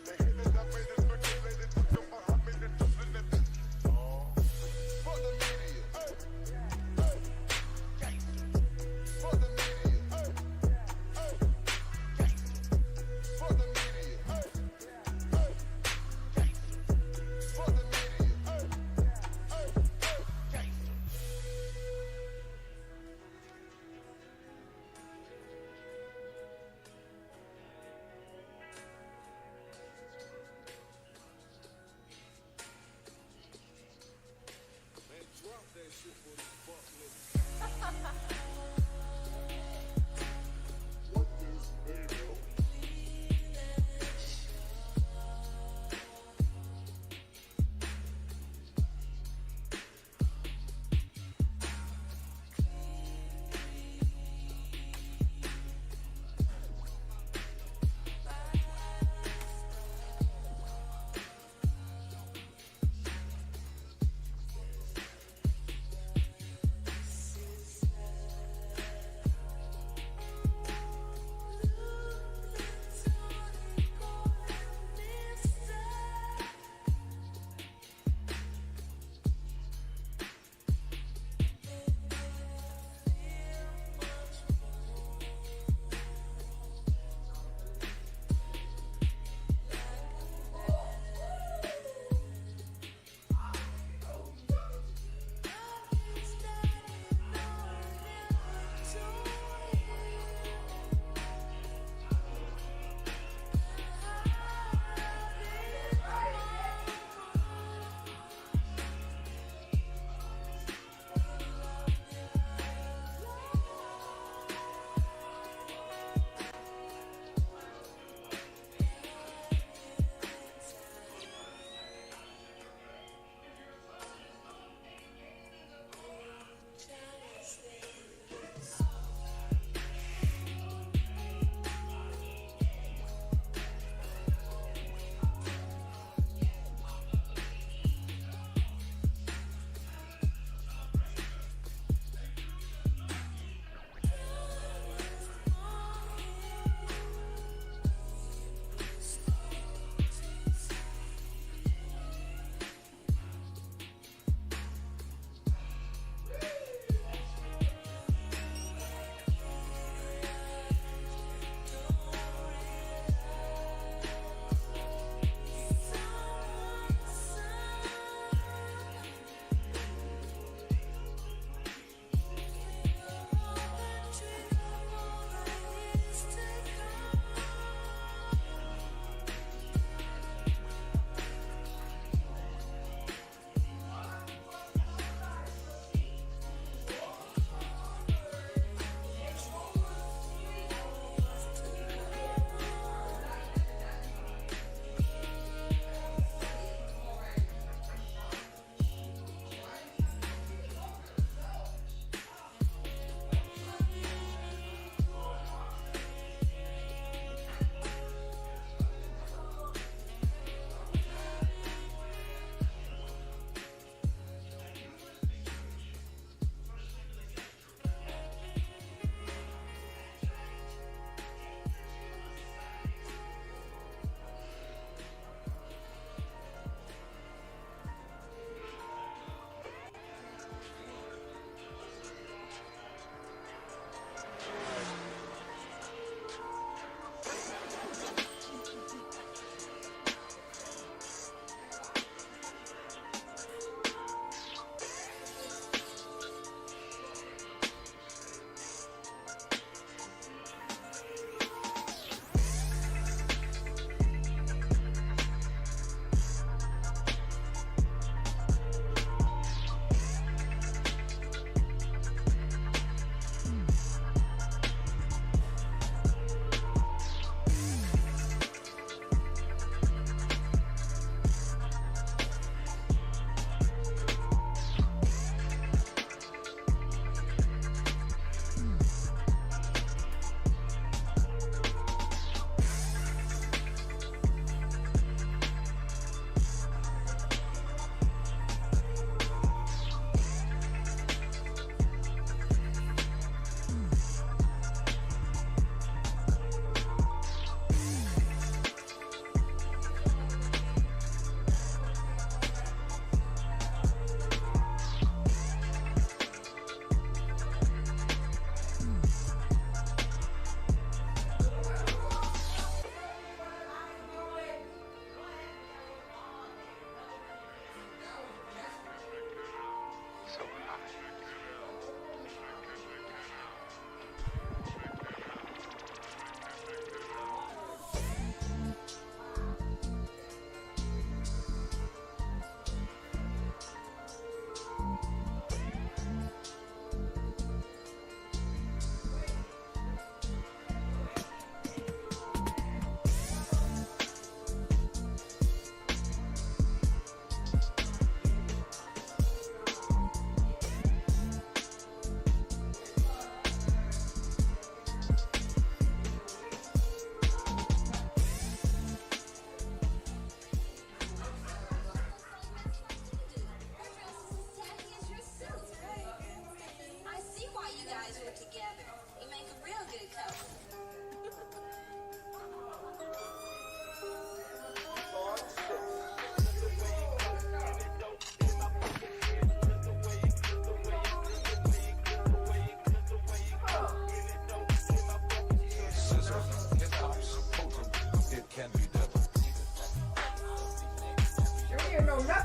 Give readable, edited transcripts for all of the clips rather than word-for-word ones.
They hated that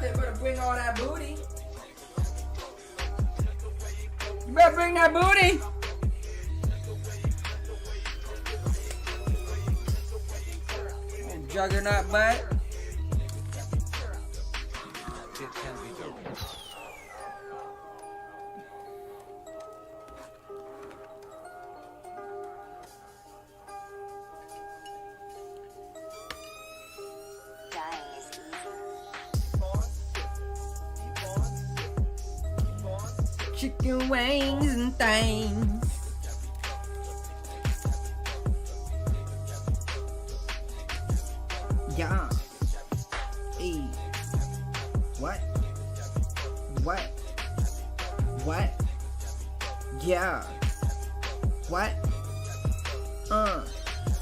They better bring all that booty. You better bring that booty. Oh, juggernaut butt. It can be done. Chicken wings and things. Yeah. Hey. What? What? What? Yeah. What?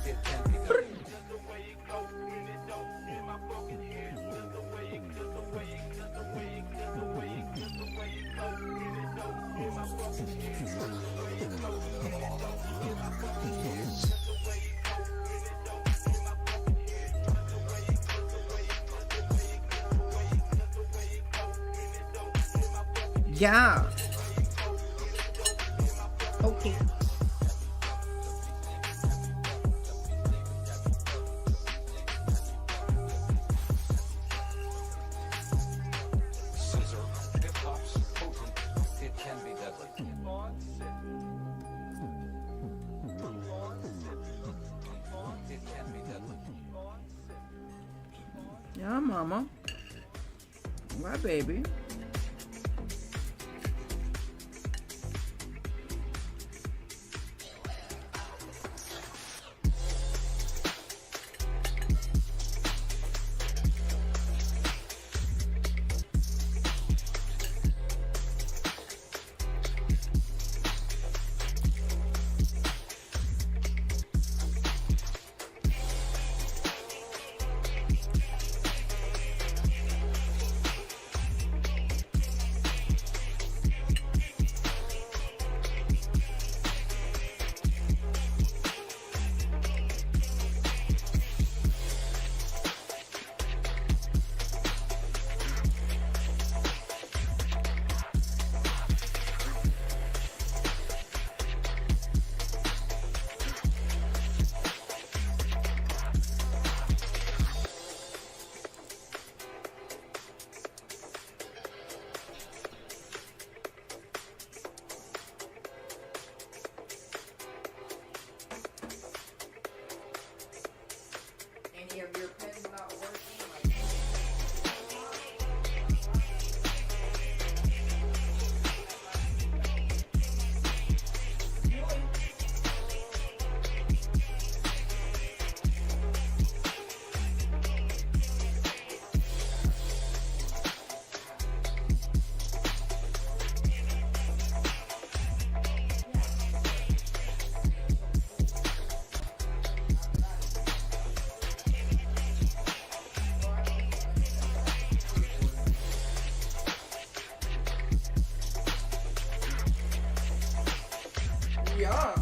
It can be done. Yeah. Okay. Scissor, hip-hop's potent. It can be deadly. It can be deadly. Yeah, mama. My baby. Any of your pens not working? Yeah.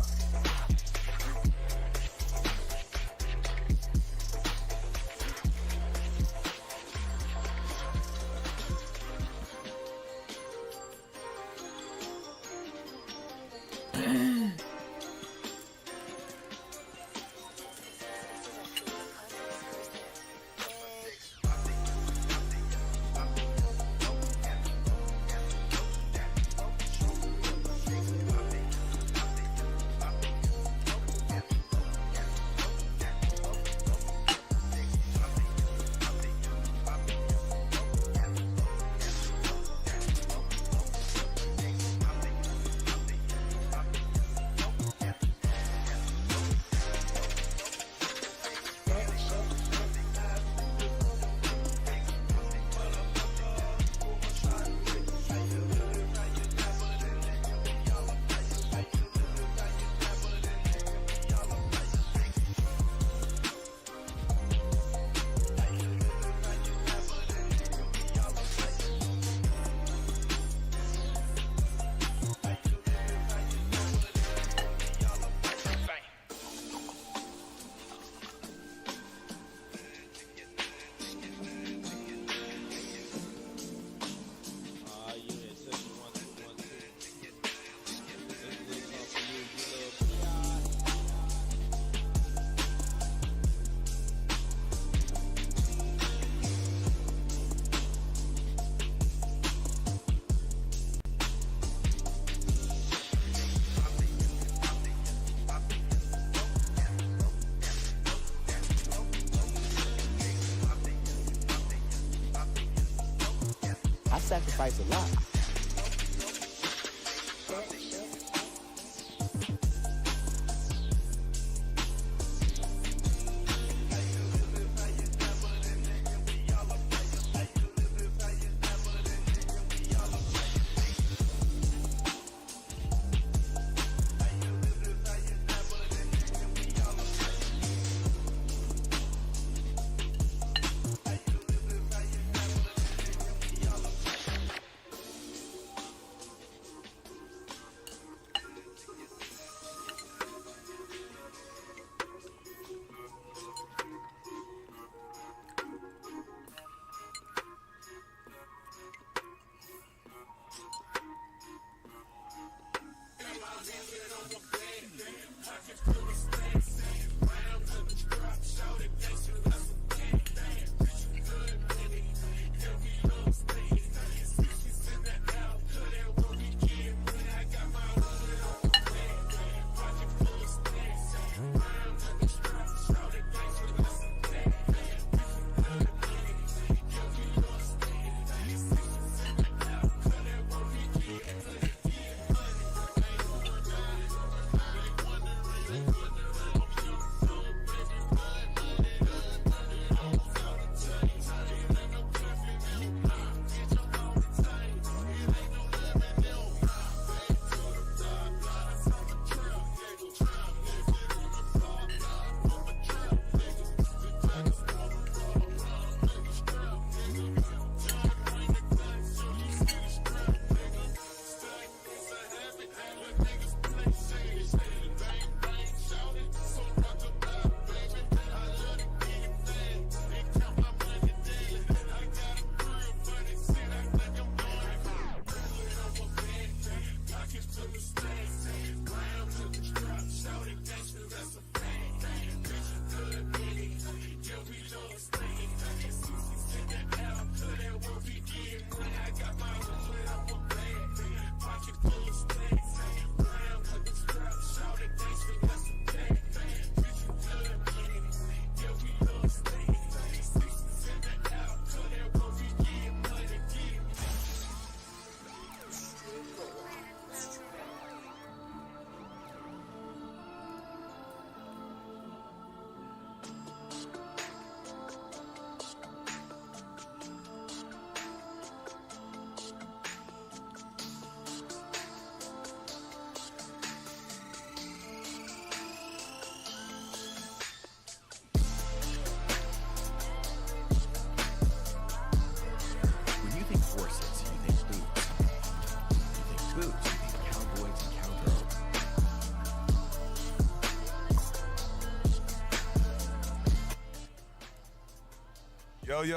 sacrifice a lot.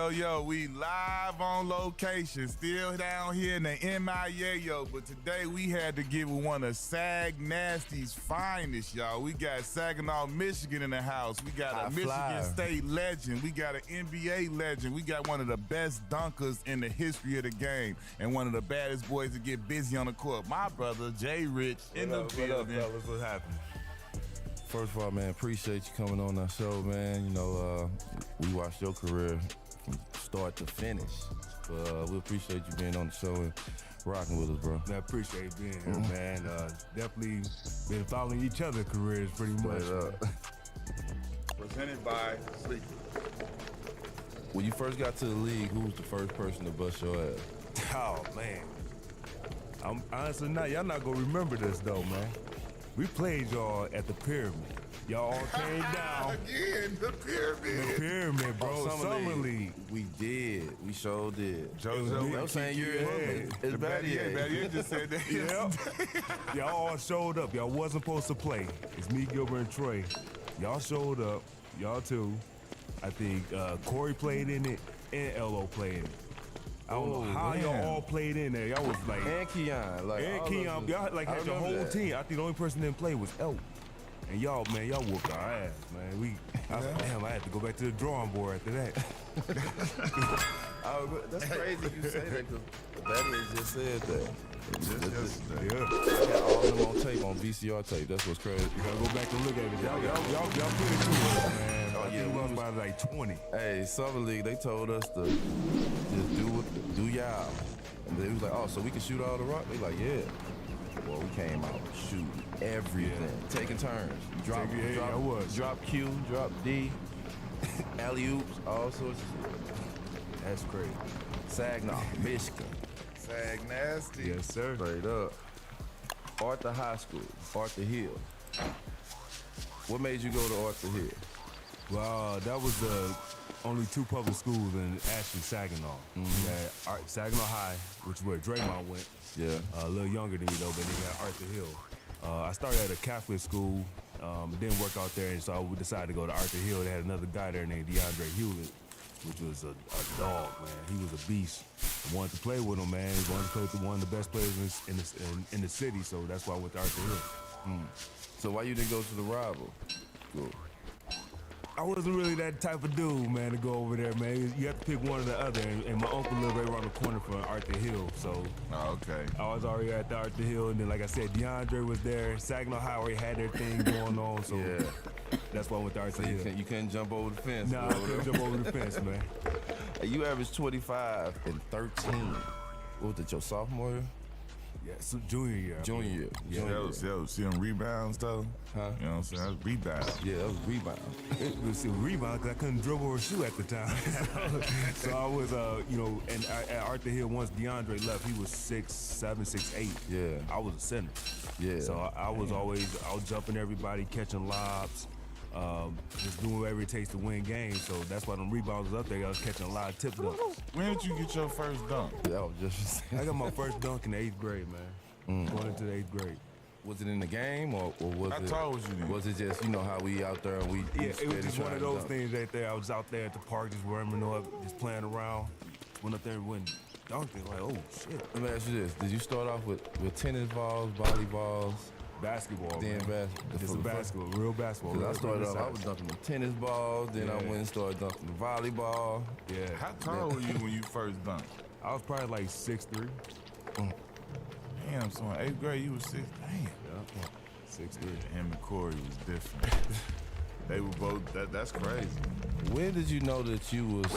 Yo, we live on location, still down here in the MIA, but today we had to get with one of Sag Nasty's finest, y'all. We got Saginaw, Michigan in the house. We got a Michigan State legend. We got an NBA legend. We got one of the best dunkers in the history of the game and one of the baddest boys to get busy on the court. My brother, Jay Rich, in the building. What up, fellas? What happened? First of all, man, appreciate you coming on our show, man. You know, we watched your career from start to finish. We appreciate you being on the show and rocking with us, bro. I appreciate being here, man. Definitely been following each other's careers pretty much. Presented by Sleep. When you first got to the league, who was the first person to bust your ass? Oh, man. I'm honestly not. Y'all not gonna remember this, though, man. We played y'all at the Pyramid. Y'all all came down. Again, the Pyramid. The Pyramid, bro. Summer League. We did. We sure did. JoJo, I'm saying you're the Battier just said that. Yep. Y'all all showed up. Y'all wasn't supposed to play. It's me, Gilbert, and Trey. Y'all showed up. Y'all too. I think Corey played in it and LO played in it. I don't know how y'all all played in there. Y'all was like... And Keon. Y'all like had your whole team. I think the only person that didn't play was Elk. And y'all, man, y'all whooped our ass, man. I was like, damn, I had to go back to the drawing board after that. That's crazy you say that because Batty just said that. Yeah. I got all of them on tape, on VCR tape. That's what's crazy. You gotta go back and look at it. Y'all put it to us, man. I think we was about like 20. Hey, Summer League, they told us to just do y'all. was like, oh, so we can shoot all the rock? They like, yeah. Well, we came out shooting everything, taking turns. Drop Q, drop D, alley-oops, all sorts of shit. That's crazy. Saginaw, Michigan. Sag nasty. Yes, sir. Straight up. Arthur High School, Arthur Hill. What made you go to Arthur Hill? Well, that was the only two public schools in actually Saginaw. We had Saginaw High, which is where Draymond went. Yeah. A little younger than me though, but then you got Arthur Hill. I started at a Catholic school. It didn't work out there, and so we decided to go to Arthur Hill. They had another guy there named DeAndre Hewlett, which was a dog, man. He was a beast. I wanted to play with him, man. He wanted to play with one of the best players in the city, so that's why I went to Arthur Hill. So why you didn't go to the rival? Cool. I wasn't really that type of dude, man, to go over there, man. You have to pick one or the other, and my uncle lived right around the corner from Arthur Hill, so Oh, okay. I was already at the Arthur Hill, and then like I said, DeAndre was there. Saginaw High already had their thing going on, so Yeah. that's why I went to Arthur So Hill. you couldn't jump over the fence? Nah, I bro. couldn't jump over the fence, man. Hey, you averaged 25 and 13. What was it, your sophomore year? Yeah, so junior year. Junior year. Yeah, Junior Yo, year. see them rebounds though? Huh? You know what I'm saying? That's rebounds. Yeah, that was rebound. It was a rebound because I couldn't dribble or shoot at the time. So I was, and at Arthur Hill, once DeAndre left, he was 6'7", 6'8". Yeah. I was a center. Yeah. So I was always out jumping everybody, catching lobs, just doing whatever it takes to win games. So that's why them rebounds was up there. I was catching a lot of tip dunks. When did you get your first dunk? That was just I got my first dunk in the 8th grade, man. Going into the 8th grade. Was it in the game or was How it? tall was you then? Was it just how we out there and we? Yeah, it was steady just one trying of to those dunk? things right there. I was out there at the park just warming up, just playing around. Went up there and went dunked it. Like, oh shit. Let me ask you this: did you start off with tennis balls, volleyballs, Basketball. then man. basketball? It's a basketball, real basketball. Because I real started off, I size. was dunking the tennis balls, then I Yeah. went and started dunking the volleyball. Yeah. How tall were you when you first dunked? I was probably like 6'3". Damn, so in 8th grade you was 6. Damn. Yeah. 6'3". Him and Corey was different. They were both, that's crazy. When did you know that you was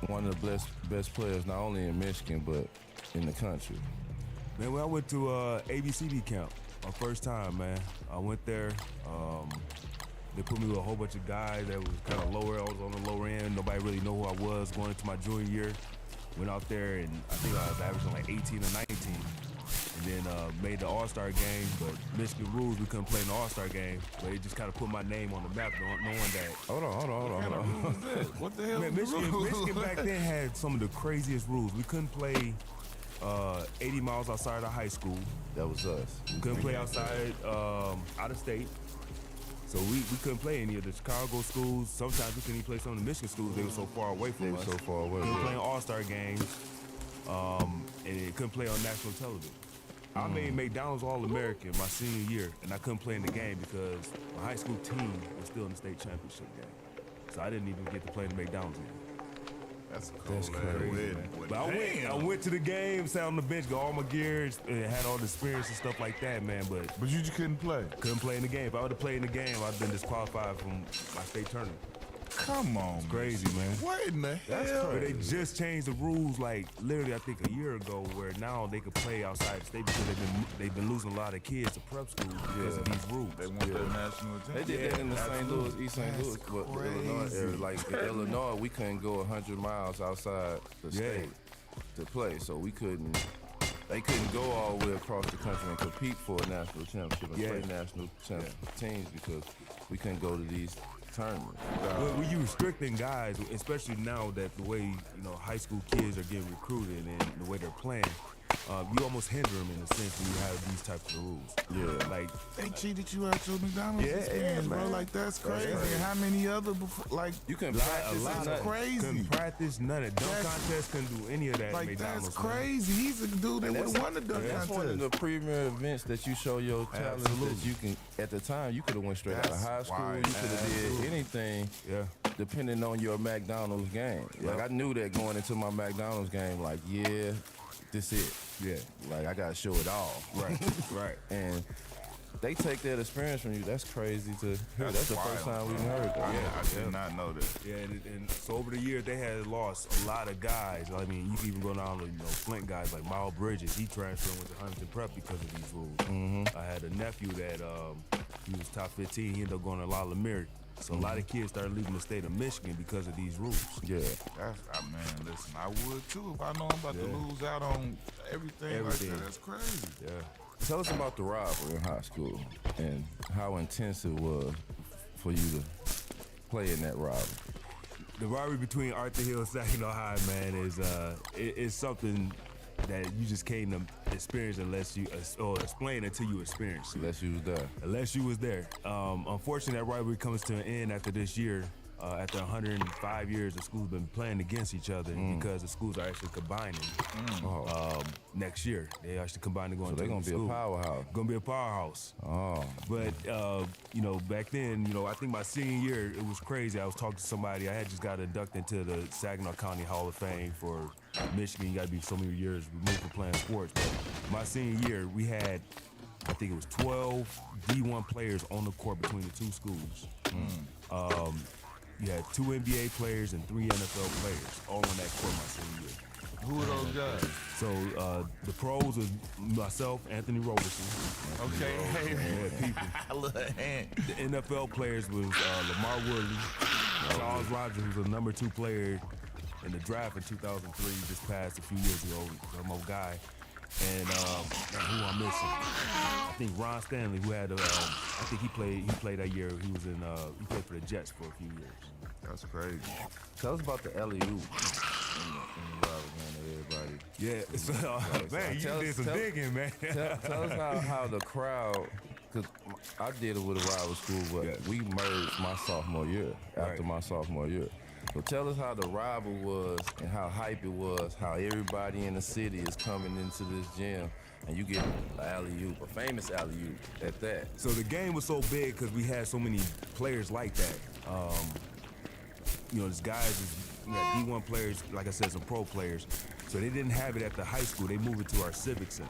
one of the best players, not only in Michigan, but in the country? Man, when I went to ABCD camp, my first time, man, I went there. They put me with a whole bunch of guys that was kind of lower. I was on the lower end. Nobody really knew who I was going into my junior year. Went out there, and I think I was averaging like 18 or 19. And then made the All-Star game, but Michigan rules, we couldn't play in the All-Star game. But it just kind of put my name on the map, knowing that. Hold on. What the hell? Man, is the rules? Michigan back then had some of the craziest rules. We couldn't play 80 miles outside of high school. That was us. We couldn't play outside, out of state. So we couldn't play any of the Chicago schools. Sometimes we couldn't even play some of the Michigan schools. They were so far away from They were us. so far away. Couldn't yeah. play in All-Star games. And it couldn't play on national television. I made McDonald's All-American my senior year, and I couldn't play in the game because my high school team was still in the state championship game. So I didn't even get to play in the McDonald's game. That's cool. That's crazy, man. But I went to the game, sat on the bench, got all my gears, and had all the experience and stuff like that, man. But you just couldn't play. couldn't play in the game. If I would have played in the game, I'd been disqualified from my state tournament. Come on, Crazy, man. What in the That's hell? But they just changed the rules, like literally, I think a year ago, where now they could play outside the state because they've been losing a lot of kids to prep schools because of these rules. They want their national They attention. did that in the St. absolutely. Louis, East St. Louis, but the Illinois area. Like in Illinois, we couldn't go 100 miles outside the state to play, so we couldn't. They couldn't go all the way across the country and compete for a national championship and play national teams because we couldn't go to these tournaments. Well, you restricting guys, especially now that the way high school kids are getting recruited and the way they're playing. You almost hinder them in a sense when you have these types of rules. Yeah. Like They cheated you at your McDonald's Yeah, experience, bro. man. Like that's crazy. crazy. And how many other before? You can a practice lot and of nothing. crazy. couldn't practice none of dunk That's- contests, couldn't do any of that. at Like McDonald's, that's man. crazy. He's a dude that would have won the dunk That's one of contest. the premier events that you show your talent Absolutely. that you can. At the time, you could have went straight out of That's high school. why- You could have did anything. Yeah. Depending on your McDonald's game. Like I knew that going into my McDonald's game, like this it. Yeah. Like I gotta show it all. Right. Right. And they take that experience from you. That's crazy to hear. That's the first wild. time we've heard that. I did not know that. Yeah, and so over the years they had lost a lot of guys. I mean, you can even go down to Flint guys like Miles Bridges. He transferred with the Huntington Prep because of these rules. I had a nephew that he was top 15. He ended up going to La Lemire. So a lot of kids started leaving the state of Michigan because of these rules. Yeah. Man, listen, I would too if I know I'm about to lose out on everything like that. That's crazy. Yeah. Tell us about the rivalry in high school and how intense it was for you to play in that rivalry. The rivalry between Arthur Hill and Saginaw High, man, is something that you just can't experience unless you or explain until you experience it. Unless you was there. Unless you was there. Unfortunately, that rivalry comes to an end after this year. After 105 years, the schools been playing against each other because the schools are actually combining next year. They actually combining going So they're to gonna be school. a powerhouse. Gonna be a powerhouse. Oh. But back then, I think my senior year, it was crazy. I was talking to somebody. I had just got inducted into the Saginaw County Hall of Fame for Michigan. You got to be so many years removed from playing sports. But my senior year, we had, I think it was 12 D1 players on the court between the two schools. You had 2 NBA players and 3 NFL players all on that court my senior year. Who are those guys? So the pros was myself, Anthony Roberson. Okay, hey, people. little hand. The NFL players was Lamar Woodley, Charles Rogers, who was the number 2 player in the draft in 2003, just passed a few years ago, some old guy. And who I'm missing? I think Ron Stanley, who had I think he played that year. He was he played for the Jets for a few years. That's crazy. Tell us about the LEU in the rivalry, man, everybody. Yeah, so, man, you tell did us- some tell- digging, man. Tell us how the crowd, because I did it with a rival school, but Yeah. we merged my sophomore year, after Right. my sophomore year. So tell us how the rival was and how hype it was, how everybody in the city is coming into this gym and you get an alley-oop, a famous alley-oop at that. So the game was so big because we had so many players like that. These guys, we had D1 players, like I said, some pro players. So they didn't have it at the high school. They moved it to our Civic Center.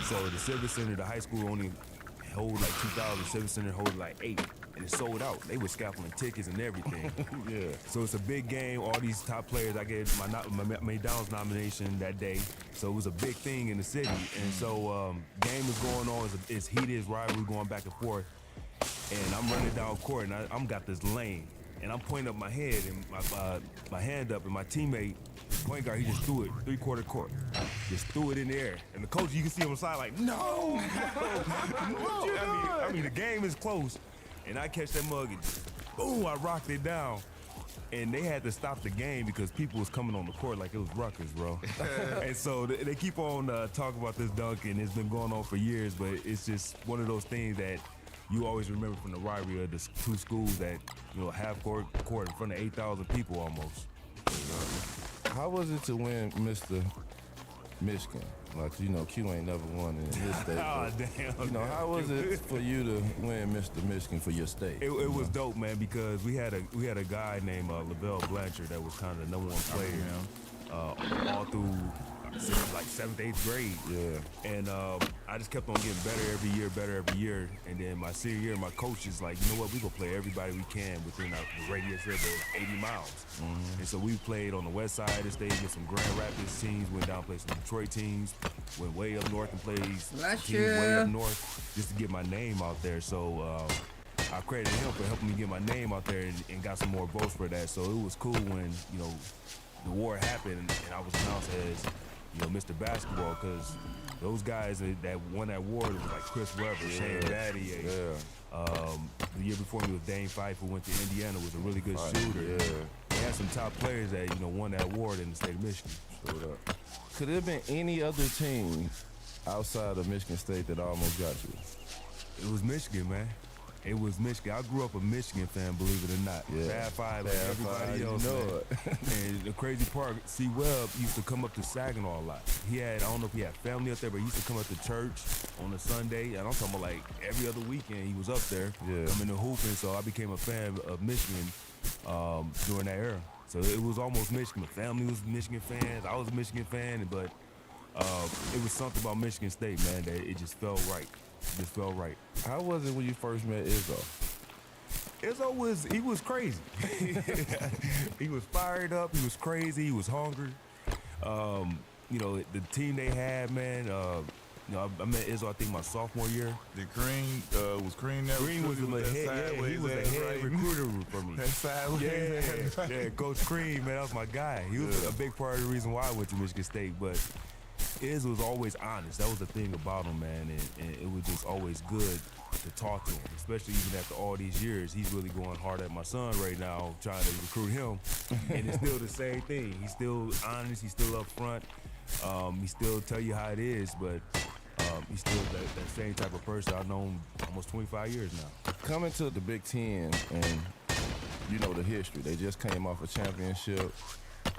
So the Civic Center, the high school only hold like 2,000. Civic Center hold like 8. And it sold out. They were scalping tickets and everything. Yeah. So it's a big game. All these top players, I get my McDonald's nomination that day. So it was a big thing in the city. And so game was going on. It's heated, it's rivalry going back and forth. And I'm running down court, and I'm got this lane. And I'm pointing up my head and my hand up, and my teammate, point guard, he just threw it 3/4 court. Just threw it in the air. And the coach, you can see him on the side like, no. I mean, the game is close. And I catch that mug and boom, I rocked it down. And they had to stop the game because people was coming on the court like it was Rutgers, bro. And so they keep on talking about this dunk, and it's been going on for years, but it's just one of those things that you always remember from the rivalry of the two schools that, half court in front of 8,000 people almost. How was it to win Mr. Michigan? Like, Q ain't never won in his state. Oh, but, damn. how was it for you to win Mr. Michigan for your state? It was dope, man, because we had a guy named Lavelle Blanchard that was kind of the number 1 player all through like 7th, 8th grade. Yeah. And I just kept on getting better every year. And then my senior year, my coach is like, you know what, we gonna play everybody we can within the radius of the 80 miles. And so we played on the west side of the state with some Grand Rapids teams, went down, played some Detroit teams, went way up north and played Bless teams way ya. up north just to get my name out there. So I credited him for helping me get my name out there and got some more votes for that. So it was cool when, the war happened and I was announced as, Mr. Basketball, because those guys that won that award was like Chris Webber, Shane Battier. The year before me was Dane Fife, who went to Indiana, was a really good shooter. Yeah. They had some top players that, won that award in the state of Michigan. Straight up. Could there have been any other team outside of Michigan State that almost got you? It was Michigan, man. It was Michigan. I grew up a Michigan fan, believe it or not. Yeah. Fab Five like Fab everybody Five, else. you know Man. it. And the crazy part, C. Webb used to come up to Saginaw a lot. I don't know if he had family up there, but he used to come up to church on a Sunday. And I'm talking about like every other weekend he was up there coming to hooping. So I became a fan of Michigan during that era. So it was almost Michigan. My family was Michigan fans. I was a Michigan fan, but it was something about Michigan State, man, that it just felt right. Just felt right. How was it when you first met Izzo? Izzo was crazy. He was fired up. He was crazy. He was hungry. You know, the team they had, man. You know, I met Izzo, I think, my sophomore year. The Green was Green there. Green was the head, yeah, he was the head recruiter for me. That sideways. Yeah, Coach Cream, man, that was my guy. He was a big part of the reason why I went to Michigan State. But Iz was always honest. That was the thing about him, man, and it was just always good to talk to him, especially even after all these years. He's really going hard at my son right now, trying to recruit him, and it's still the same thing. He's still honest. He's still up front. He still tell you how it is, but he's still that same type of person I've known almost 25 years now. Coming to the Big Ten and, you know, the history, they just came off a championship.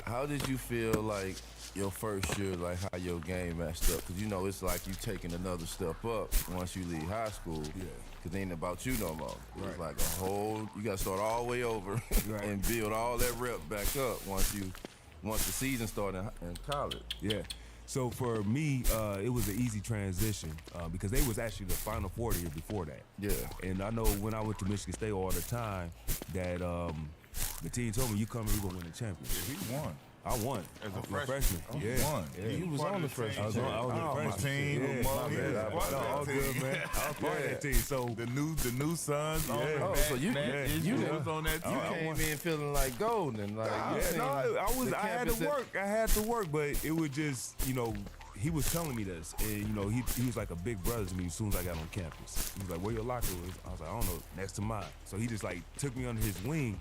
How did you feel like your first year, like how your game matched up? Because, you know, it's like you taking another step up once you leave high school. Yeah. Because it ain't about you no more. It's Right. like a whole, you got to start all the way over Right. and build all that rep back up once the season started in college. Yeah. So for me, it was an easy transition because they was actually the Final Four the year before that. Yeah. And I know when I went to Michigan State all the time that the team told me, you come here, you're going to win the championship. He won. I won. As a I'm freshman. Yeah. He won. Yeah. You was Part on of the freshman I was team. on the my freshman team. Yeah, with my Mo. bad. Yeah, No, part of all that good, team. man. I was part of that team. So The new sons on Yeah. the Oh, back, so you- Matt yeah, Israel you- was on that You team. came in feeling like golden. Like, you yeah, seen no, the I had campus to work. I had to work, but it was just, you know, he was telling me this, and you know, he was like a big brother to me as soon as I got on campus. He was like, "Where your locker is?" I was like, "I don't know, next to mine." So he just like took me under his wing,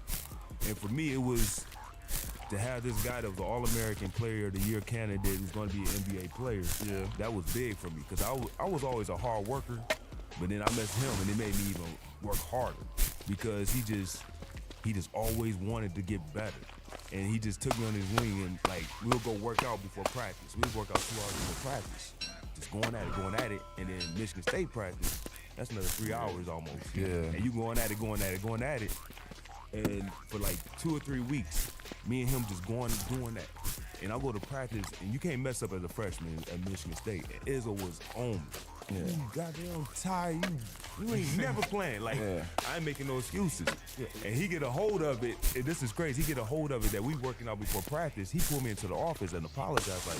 and for me, it was to have this guy that was an All-American Player of the Year candidate who's going to be an NBA player. Yeah. That was big for me because I was always a hard worker, but then I met him, and it made me even work harder because he just always wanted to get better. And he just took me on his wing and like we'll go work out before practice. We'll work out 2 hours before practice. Just going at it. And then Michigan State practice, that's another 3 hours almost. Yeah. And you going at it. And for like 2 or 3 weeks, me and him just doing that. And I go to practice, and you can't mess up as a freshman at Michigan State. And Izzo was on me. Yeah. You goddamn tired. You ain't never playing. Like, Yeah. I ain't making no excuses. And he get a hold of it, and this is crazy. He get a hold of it that we working out before practice. He pulled me into the office and apologized. Like,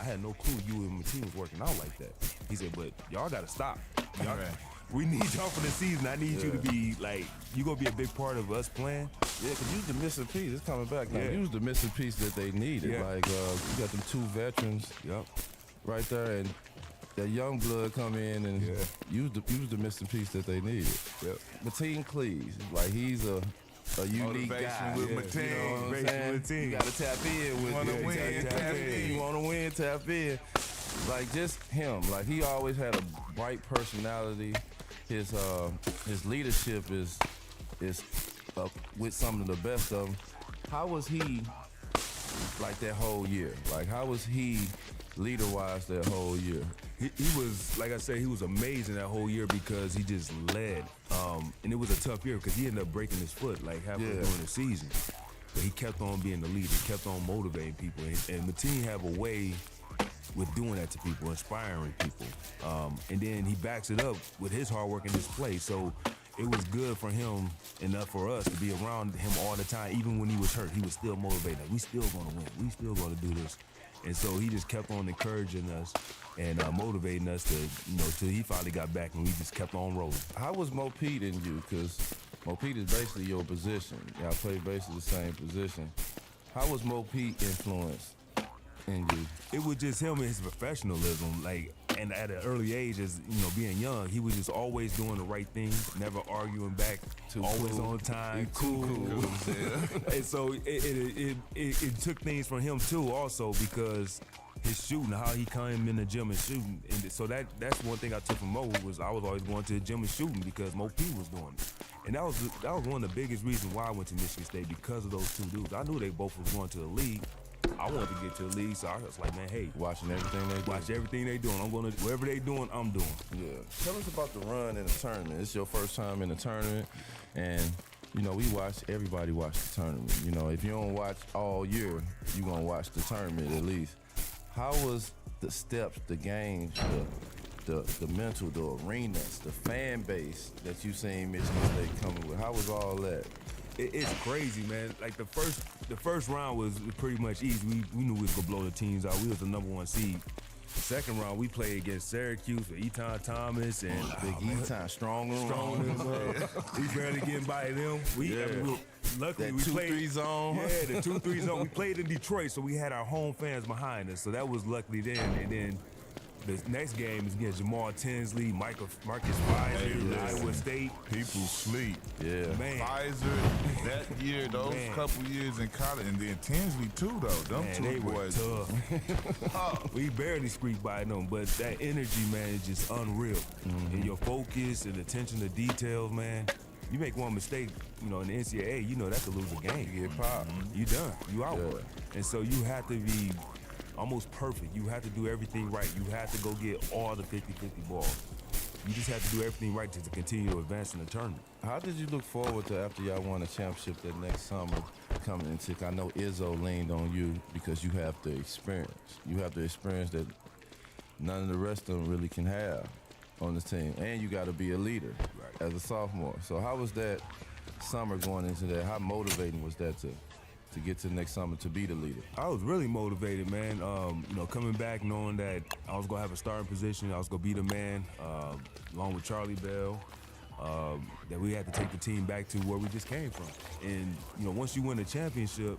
I had no clue you and my team was working out like that. He said, but y'all got to stop. Y'all, Right. We need y'all for the season. I need you to be, like, you going to be a big part of us playing. Yeah, because you was the missing piece. It's coming back now. Yeah. You was the missing piece that they needed. Yeah. Like, you got them 2 veterans Yep. right there, and that young blood come in, and Yeah. you was the missing piece that they needed. Yep. Mateen Cleaves, like he's a unique Motivation guy. with Yeah. Mateen. You know what I'm Motivation saying? with Mateen. You got to tap in with Wanna it. win, You gotta tap in. You want to win, tap in. Like just him. Like he always had a bright personality. His leadership is with some of the best of them. How was he like that whole year? Like how was he leader-wise that whole year? He was, like I said, he was amazing that whole year because he just led. And it was a tough year because he ended up breaking his foot like halfway Yeah. during the season. But he kept on being the leader, kept on motivating people. And Mateen have a way with doing that to people, inspiring people. And then he backs it up with his hard work and his play. So it was good for him enough for us to be around him all the time. Even when he was hurt, he was still motivated. We still gonna win. We still gonna do this. And so he just kept on encouraging us and motivating us to, you know, till he finally got back and we just kept on rolling. How was Mo Pete in you? Because Mo Pete is basically your position. Y'all play basically the same position. How was Mo Pete influenced in you? It was just him and his professionalism, like, and at an early age, as you know, being young, he was just always doing the right thing, never arguing back, always cool. on time, He too cool. And so it took things from him too, also because his shooting, how he came in the gym and shooting, and so that's one thing I took from Mo was I was always going to the gym and shooting because Mo P was doing it. And that was one of the biggest reasons why I went to Michigan State, because of those two dudes. I knew they both was going to the league. I wanted to get to the league, so I was like, man, hey, Watching everything they do. watch everything they doing. I'm gonna whatever they doing, I'm doing. Yeah. Tell us about the run in the tournament. It's your first time in the tournament, and you know everybody watch the tournament. You know, if you don't watch all year, you gonna watch the tournament at least. How was the steps, the games, the mental, the arenas, the fan base that you seen Michigan State coming with. How was all that? It's crazy, man. Like the first round was pretty much easy. We knew we was gonna blow the teams out. We was the #1 seed. The second round we played against Syracuse with Eton Thomas and Big Eton, strong room. We barely getting by them. Luckily That we 2-3 played zone. Yeah, the 2-3 zone. We played in Detroit, so we had our home fans behind us. So that was luckily then. And then the next game is against Jamal Tinsley, Marcus Pfizer, Iowa State. People sleep. Yeah. Man. Pfizer, that year, those couple years in college, and then Tinsley too, though. Them Man, two they were boys. tough. We barely squeaked by them, but that energy, man, is just unreal. And your focus and attention to details, man. You make one mistake, in the NCAA, that could lose a game. You get popped. You done. You out. Yeah. And so you have to be almost perfect. You have to do everything right. You have to go get all the 50-50 balls. You just have to do everything right to continue to advance in the tournament. How did you look forward to after y'all won a championship that next summer coming into? I know Izzo leaned on you because you have the experience. You have the experience that none of the rest of them really can have on the team. And you got to be a leader as a sophomore. So how was that summer going into that? How motivating was that to get to next summer to be the leader? I was really motivated, man. Coming back knowing that I was gonna have a starting position, I was gonna be the man, along with Charlie Bell. That we had to take the team back to where we just came from. And once you win a championship,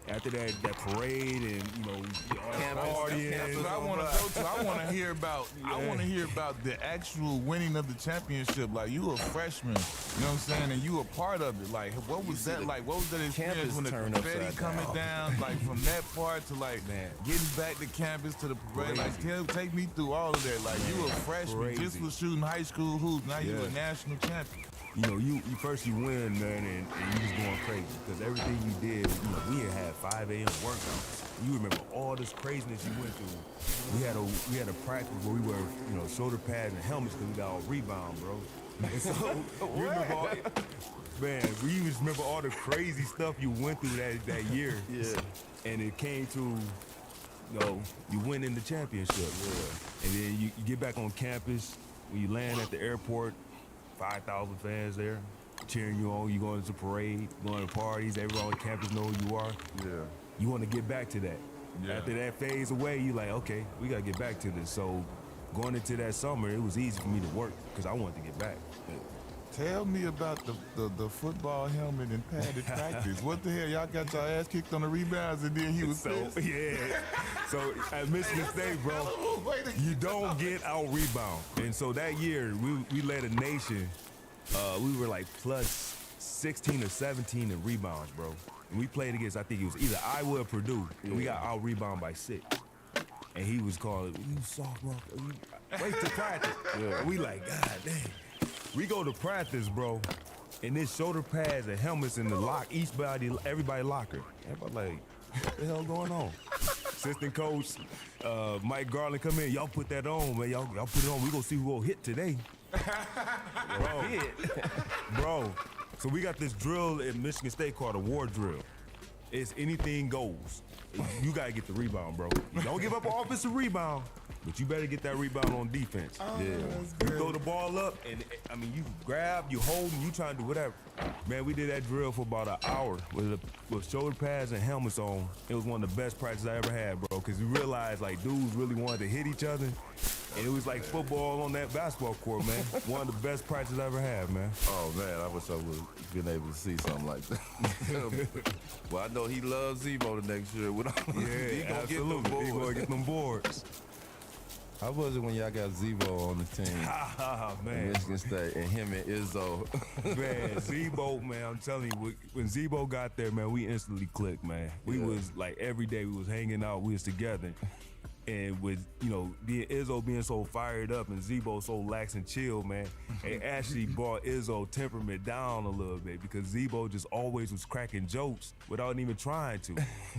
after that parade and party, That's what I want to go to. I want to hear about. I want to hear about the actual winning of the championship. Like you a freshman, you know what I'm saying, and you a part of it. Like what was that like? What was that experience when the confetti coming down? Like from that part to getting back to campus to the parade. Like take me through all of that. Like you a freshman, just was shooting high school hoops. Now you a national champion. You first you win, man, and you just going crazy because everything you did, we had 5 a.m. workouts. You remember all this craziness you went through. We had a practice where we were, shoulder pads and helmets because we got all rebound, bro. And so you remember all, man, we just remember all the crazy stuff you went through that year. Yeah. And it came to, you win in the championship. Yeah. And then you get back on campus when you land at the airport. 5,000 fans there cheering you on. You going to the parade, going to parties. Everyone on campus know who you are. Yeah. You want to get back to that. Yeah. After that phase away, you like, okay, we got to get back to this. So going into that summer, it was easy for me to work because I wanted to get back. Tell me about the football helmet and padded practice. What the hell? Y'all got your ass kicked on the rebounds and then he was So at Michigan State, bro, you don't get out rebound. And so that year, we led a nation. We were like plus 16 or 17 in rebounds, bro. And we played against, I think it was either Iowa or Purdue. And we got out rebound by 6. And he was calling, you sophomore, wait till practice. And we like, God dang. We go to practice, bro, and there's shoulder pads and helmets in the lock, everybody locker. Everybody like, what the hell going on? Assistant coach Mike Garland come in, y'all put that on, man. Y'all put it on. We gonna see who gonna hit today. Bro. So we got this drill at Michigan State called a war drill. It's anything goes. You gotta get the rebound, bro. You don't give up an offensive rebound, but you better get that rebound on defense. You throw the ball up, and you grab, you hold, and you trying to do whatever. Man, we did that drill for about an hour with shoulder pads and helmets on. It was one of the best practices I ever had, bro, because we realized like dudes really wanted to hit each other, and it was like football on that basketball court, man. One of the best practices I ever had, man. Oh man, I wish I would have been able to see something like that. Well, I know he loves Zebo the next year. He gonna get them boards. How was it when y'all got Zebo on the team? Man. Michigan State and him and Izzo. Man, Zebo, man, I'm telling you, when Zebo got there, man, we instantly clicked, man. We was like every day we was hanging out, we was together. And with, Izzo being so fired up and Zebo so lax and chill, man, it actually brought Izzo temperament down a little bit because Zebo just always was cracking jokes without even trying to.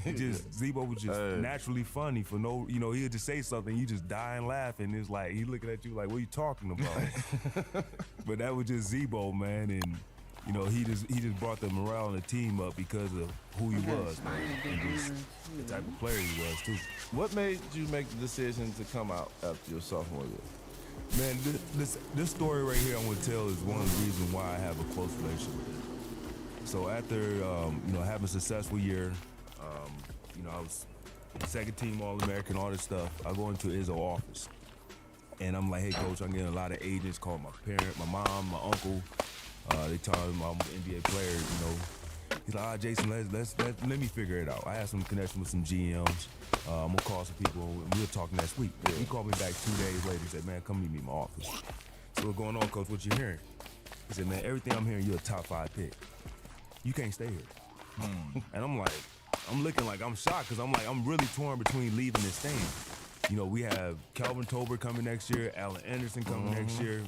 Zebo was just naturally funny for no, he'd just say something, you just die and laugh, and it's like, he looking at you like, what are you talking about? But that was just Zebo, man, and he just brought the morale on the team up because of who he was, man, and just the type of player he was too. What made you make the decision to come out after your sophomore year? Man, this story right here I'm gonna tell is one of the reasons why I have a close relationship with it. So after having a successful year, I was second team All-American, all this stuff. I go into Izzo office, and I'm like, "Hey, coach, I'm getting a lot of agents calling my parent, my mom, my uncle. They telling me I'm an NBA player, He's like, Jason, let me figure it out. I have some connection with some GMs. I'm gonna call some people, and we'll talk next week. Yeah. He called me back 2 days later. He said, man, come meet me in my office. So what's going on, coach? What you hearing? He said, man, everything I'm hearing, you're a top 5 pick. You can't stay here. And I'm looking like I'm shocked because I'm really torn between leaving and staying. We have Calvin Tolbert coming next year, Allen Anderson coming next year.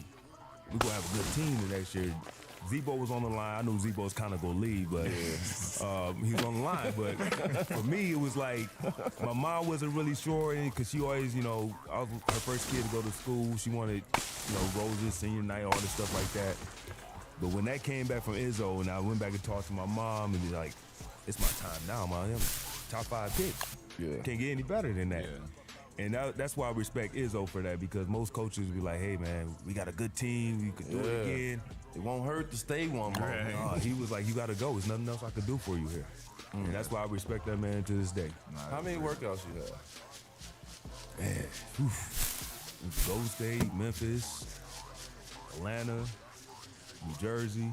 We're gonna have a good team the next year. Zebo was on the line. I knew Zebo was kind of gonna leave, but he was on the line. But for me, it was like my mom wasn't really sure because she always, I was her first kid to go to school. She wanted, roses, senior night, all this stuff like that. But when that came back from Izzo, and I went back and talked to my mom, and be like, it's my time now, man. Top 5 pick. Yeah. Can't get any better than that. Yeah. And that's why I respect Izzo for that, because most coaches be like, hey, man, we got a good team. We can do it again. It won't hurt to stay one more. Right. He was like, you got to go. There's nothing else I could do for you here. And that's why I respect that man to this day. How many workouts you have? Man, Golden State, Memphis, Atlanta, New Jersey.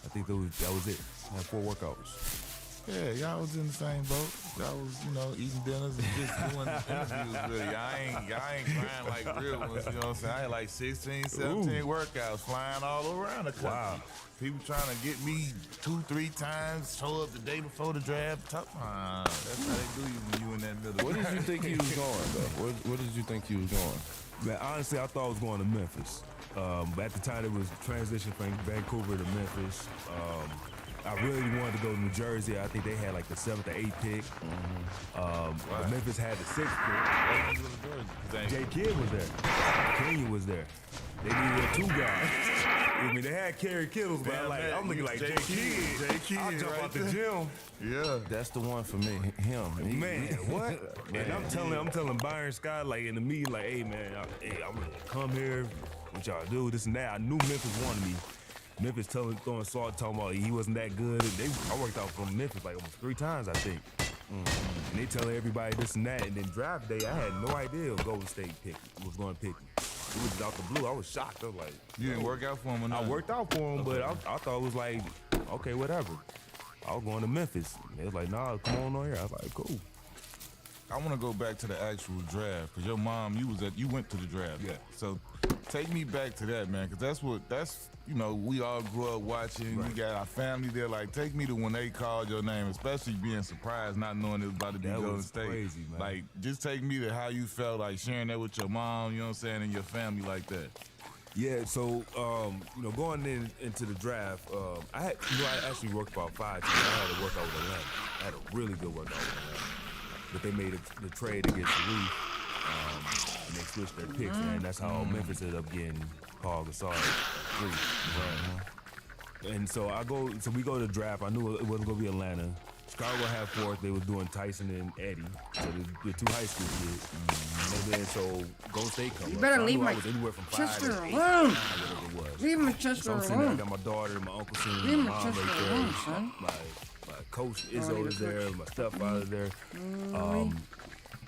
I think that was it. I had 4 workouts. Yeah, y'all was in the same boat. Y'all was, eating dinners and just doing interviews with y'all ain't crying like real ones, you know what I'm saying? I had like 16, 17 workouls flying all around the country. Wow. People trying to get me 2-3 times, show up the day before the draft. That's how they do you when you in that middle. Where did you think he was going, though? Where did you think he was going? Man, honestly, I thought I was going to Memphis. But at the time, it was transition from Vancouver to Memphis. I really wanted to go to New Jersey. I think they had like the 7th or 8th pick. But Memphis had the 6th pick. Jay Kidd was there. Kenya was there. They needed 2 guys. I mean, they had Kerry Kittles, but I'm looking like Jay Kidd. I'll jump out the gym. Yeah, that's the one for me. Him. Man, what? Man. And I'm telling Byron Scott, like in the meeting, like, hey man, I'm gonna come here. What y'all do? This and that. I knew Memphis wanted me. Memphis throwing salt, talking about he wasn't that good. I worked out from Memphis like almost 3 times, I think. And they telling everybody this and that. And then draft day, I had no idea Golden State was going to pick me. It was out the blue. I was shocked. I was like, you didn't work out for him or nothing? I worked out for him, but I thought it was like, okay, whatever. I was going to Memphis. And they was like, nah, come on here. I was like, cool. I want to go back to the actual draft, because your mom, you went to the draft. Yeah. So take me back to that, man, because that's we all grew up watching. Right. We got our family there. Like, take me to when they called your name, especially being surprised, not knowing it was about to be Golden State. Crazy, man. Like, just take me to how you felt, like sharing that with your mom, you know what I'm saying, and your family like that. Yeah, so going into the draft, I actually worked about 5 times. I had a workout with Atlanta. I had a really good workout with Atlanta. But they made the trade to get Sharif, and they switched their picks, and that's how Memphis ended up getting Paul Gasol. And so we go to the draft. I knew it wasn't going to be Atlanta. Chicago had 4th. They were doing Tyson and Eddie, so the 2 high school kids. And then so Golden State comes. You better so leave my Chester alone. Leave my Chester alone. I got my daughter, my uncle sitting, leave my my mom Chester right there. alone, son. My coach Izzo is there. My stepfather is there.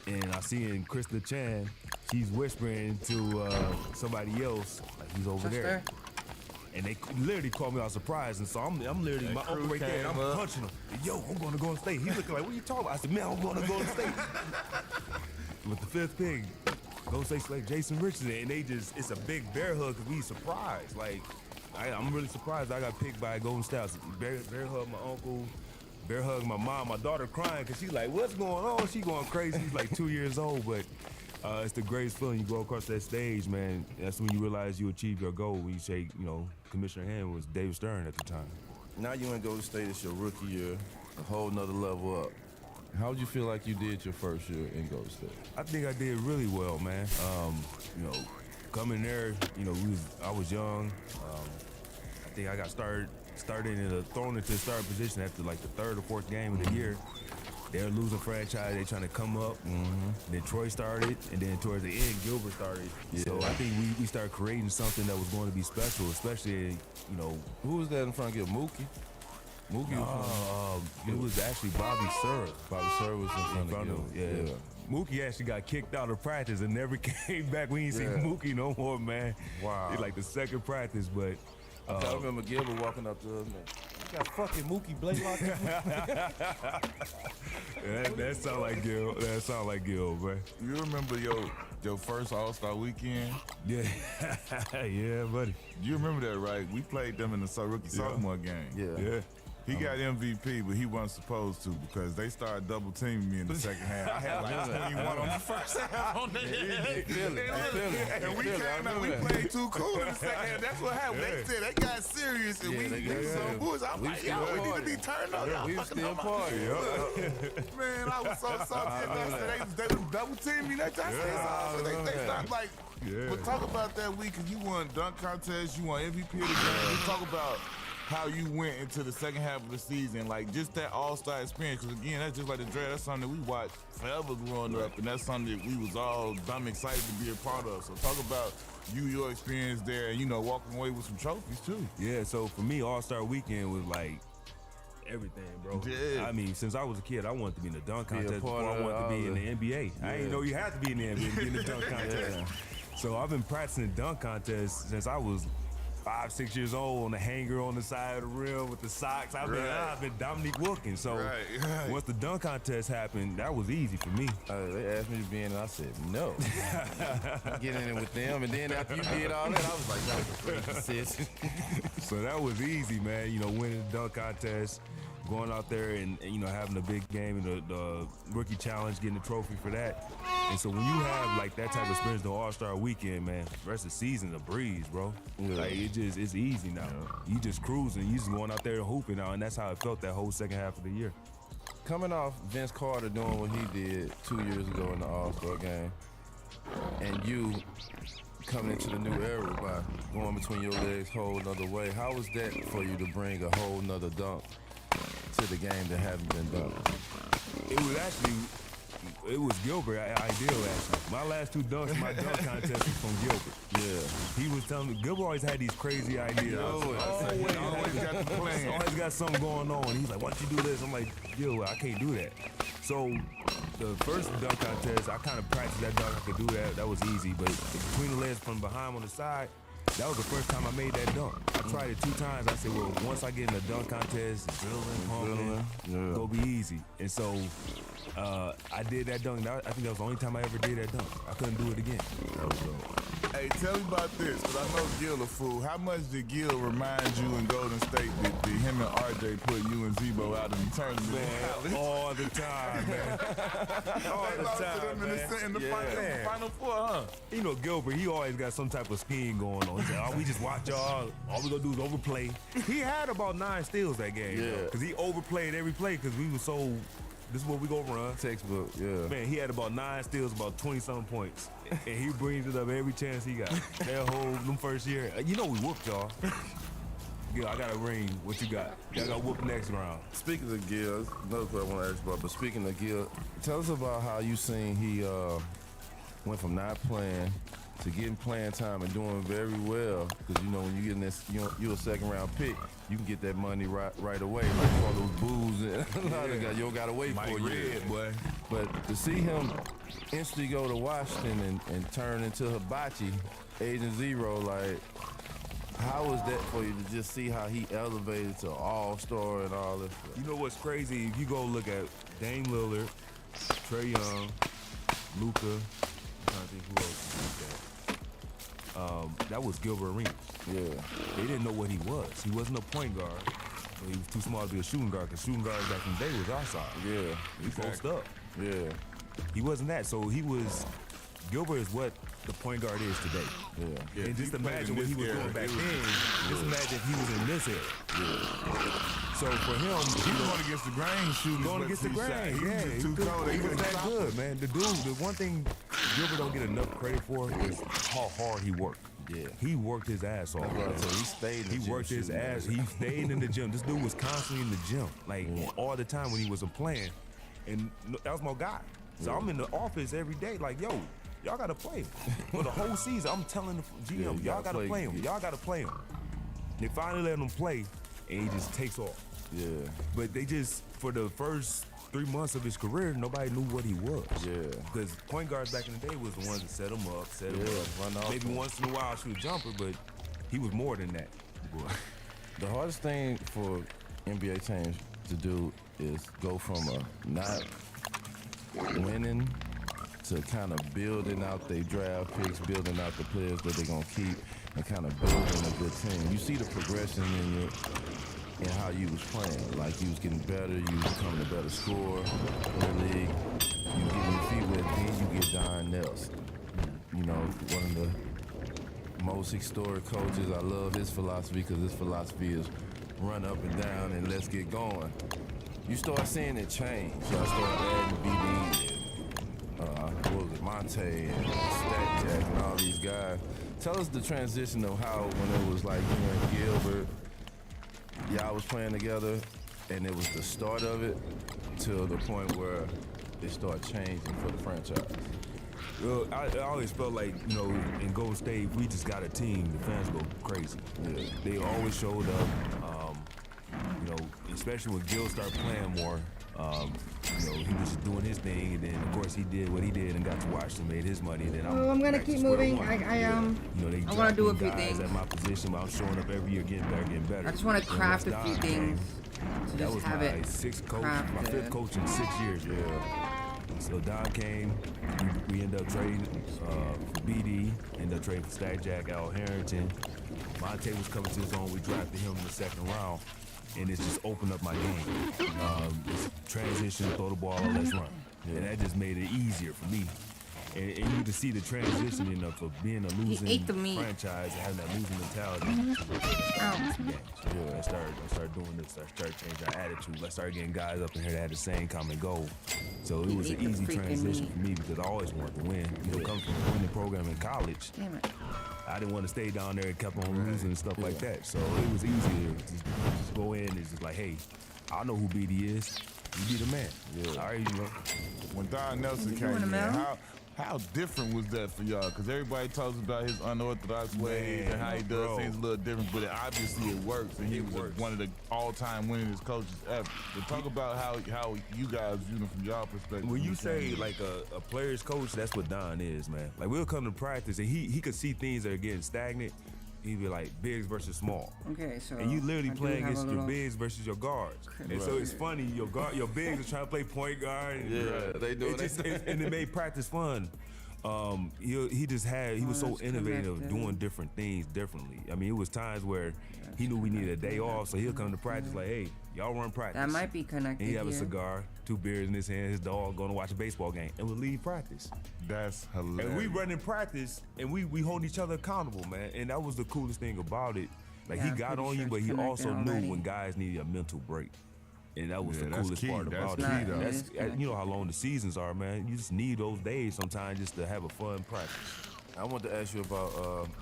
And I see in Krista Chan, she's whispering to somebody else, like he's over there. And they literally called me out surprise. And so I'm literally, my uncle right there, and I'm punching him. Yo, I'm going to Golden State. He's looking like, what are you talking about? I said, man, I'm going to Golden State. With the 5th pick, Golden State select Jason Richardson. And it's a big bear hug because we surprised. Like, I'm really surprised I got picked by Golden State. Bear hug my uncle. Bear hug my mom, my daughter crying because she's like, what's going on? She going crazy. She's like 2 years old, but it's the greatest feeling. You go across that stage, man. That's when you realize you achieved your goal. When you shake, Commissioner Hand was David Stern at the time. Now you in Golden State, it's your rookie year, a whole nother level up. How did you feel like you did your first year in Golden State? I think I did really well, man. Coming there, I was young. I think I got thrown into the starting position after like the 3rd or 4th game of the year. They're losing franchise. They're trying to come up. Then Troy started, and then towards the end, Gilbert started. Yeah. So I think we started creating something that was going to be special, especially, Who was that in front of Gilbert? Mookie? Mookie was it was actually Bobby Sir. Bobby Sir was in front of Gilbert. Yeah. Mookie actually got kicked out of practice and never came back. We ain't seen Mookie no more, man. Wow. It's like the second practice, but I remember Gilbert walking up to us, man. You got fucking Mookie Blaylock. that sound like Gil. That sound like Gil, man. You remember your first All-Star weekend? Yeah, yeah, buddy. You remember that, right? We played them in the rookie sophomore game. Yeah. He got MVP, but he wasn't supposed to because they started double teaming me in the second half. I had like 21 on the first half on the And we came out, we played too cool in the second half. That's what happened. They said they got serious and we was so bullshit. I'm like, yo, we need to be turned up. Y'all We was fucking still up my partying. Man, I was so salty. They was double teaming me. They started like, but talk about that week because you won dunk contest, you won MVP of the game. We talk about how you went into the second half of the season, like just that all-star experience. Because again, that's just like the draft. That's something that we watched forever growing up, and that's something that we was all dumb excited to be a part of. So talk about your experience there, and walking away with some trophies too. Yeah. So for me, All-Star Weekend was like everything, bro. Yeah. I mean, since I was a kid, I wanted to be in the dunk Be a contest part before I of wanted to be in all the NBA. I didn't know you had to be in the NBA to be in the dunk contest. So I've been practicing the dunk contest since I was 5, 6 years old on the hanger on the side of the rim with the socks. I've been Dominique Wilkins. So once the dunk contest happened, that was easy for me. They asked me to be in, and I said no. Get in it with them, and then after you did all that, I was like, that was a great decision. So that was easy, man. Winning the dunk contest, going out there and having a big game in the rookie challenge, getting the trophy for that. And so when you have like that type of experience, the All-Star Weekend, man, the rest of the season, a breeze, bro. Like it's easy now. You just cruising, you just going out there and hooping now, and that's how it felt that whole second half of the year. Coming off Vince Carter doing what he did 2 years ago in the All-Star game, and you coming into the new era by going between your legs whole nother way, how was that for you to bring a whole nother dunk to the game that haven't been done? It was Gilbert ideal actually. My last 2 dunks, my dunk contest was from Gilbert. Yeah. He was telling me, Gilbert always had these crazy ideas. Always got the plan. Always got something going on. He's like, why don't you do this? I'm like, Gilbert, I can't do that. So the first dunk contest, I kind of practiced that dunk. I could do that. That was easy. But between the legs from behind on the side, that was the first time I made that dunk. I tried it 2 times. I said, well, once I get in the dunk contest, drilling, pumping, go be easy. And so I did that dunk. I think that was the only time I ever did that dunk. I couldn't do it again. That was dope. Hey, tell me about this, because I know Gil a fool. How much did Gil remind you in Golden State that him and RJ put you and Zebo out in the tournament? Man, all the time, man. All they the lost time, to them man. in the final 4, huh? Gilbert, he always got some type of scheme going on. He said, we just watch y'all. All we gonna do is overplay. He had about 9 steals that game, because he overplayed every play because we were so, this is what we gonna run. Textbook, Man, he had about 9 steals, about 20-something points. And he brings it up every chance he got. Them first year. We whooped y'all. Gil, I got a ring. What you got? Y'all got whooped next round. Speaking of Gil, another question I want to ask about, but speaking of Gil, tell us about how you seen he went from not playing to getting playing time and doing very well. Because, when you get in this, you're a second-round pick, you can get that money right away. Like all those boos and a lot of guys, you don't got to wait for you. Boy. But to see him instantly go to Washington and turn into Hibachi, Agent Zero, like, how was that for you to just see how he elevated to all-star and all this stuff? You know what's crazy? If you go look at Dame Lillard, Trae Young, Luka, I'm trying to think who else did that. That was Gilbert Arenas. Yeah. They didn't know what he was. He wasn't a point guard. He was too small to be a shooting guard, because shooting guards back in the day was outside. Yeah. He post up. Yeah. He wasn't that. So Gilbert is what the point guard is today. Yeah. And just imagine what he was doing back then. Just imagine if he was in this era. So for him, he was going against the grain shooting. Going against the grain, He was that good, man. The one thing Gilbert don't get enough credit for is how hard he worked. Yeah. He worked his ass off. So he stayed in the gym. He worked his ass. He stayed in the gym. This dude was constantly in the gym, like all the time when he wasn't playing. and that was my guy. So I'm in the office every day, like, yo, y'all gotta play him. For the whole season, I'm telling the GM, y'all gotta play him. Y'all gotta play him. They finally let him play, and he just takes off. Yeah. But they just, for the first 3 months of his career, nobody knew what he was. Yeah. Because point guards back in the day was the ones that set him up, run off. maybe once in a while shoot a jumper, but he was more than that. The hardest thing for NBA teams to do is go from a not winning to kind of building out their draft picks, building out the players that they're going to keep, and kind of building a good team. You see the progression in how you was playing. Like, you was getting better, you was becoming a better scorer in the league. You getting your feet wet, then you get Don Nelson. You know, one of the most historic coaches. I love his philosophy because his philosophy is run up and down and let's get going. You start seeing it change. So I started adding BD and what was it, Monte and Stat Jack and all these guys. Tell us the transition of how when it was like you and Gilbert, y'all was playing together and it was the start of it to the point where it started changing for the franchise. Well, I always felt like, you know, in Golden State, we just got a team, the fans go crazy. Yeah. They always showed up, you know, especially when Gil started playing more. You know, he was just doing his thing, and then, of course, he did what he did and got to watch and made his money. And then I'm gonna keep moving. You know, they I want to do a few guys things. at my position, but I'm showing up every year, getting better, getting better. I just want to craft a And few once Don things came, to that just was have my it sixth coach, my crafted. fifth coach in 6 years. So Don came, we ended up trading for BD, ended up trading for Stat Jack, Al Harrington. Monte was coming to his own, we drafted him in the second round, and it's just opened up my game. Transition, throw the ball, let's run. And that just made it easier for me. And you can see the transition enough of being a losing ate the meat. franchise and having that losing mentality. I started doing this. I started changing our attitude. I started getting guys up in here that had the same common goal. So it was ate an the easy freaking transition meat. for me because I always wanted to win. You know, coming from a winning program in college, Damn it. I didn't want to stay down there and kept on losing and stuff like that. So it was easy to just go in and just like, hey, I know who BD is. You be the man. All right, you know. When Don Nelson You came doing in, it, Mel? how different was that for y'all? Because everybody talks about his unorthodox ways Man, and how he does bro. things a little different, but obviously it works, and he was one of the all-time winningest coaches ever. But talk about how you guys view him from y'all perspective. When you say like a player's coach, that's what Don is, man. Like we'll come to practice and he could see things that are getting stagnant. He'd be like bigs versus small. Okay, so And you literally I do playing have a against your little- bigs versus your guards. And so it's funny, your bigs are trying to play point guard. And Yeah, they doing and it made practice fun. He was so that's innovative, connected. doing different things differently. I mean, it was times where he knew we needed a day off, so he'll come to practice like, hey, y'all run practice. That might be connected And he have a here. cigar, 2 beers in his hand, his dog going to watch a baseball game, and we'll leave practice. That's hilarious. And we run in practice, and we hold each other accountable, man. And that was the coolest thing about it. Like, Yeah, he I'm got pretty on sure you, but it's he also connected knew already. when guys needed a mental break. And that was Yeah, the that's coolest key. part That's about key, it. though. It That's, is you know how long the seasons are, man. You just need those days sometimes just to have a fun practice. I want to ask you about,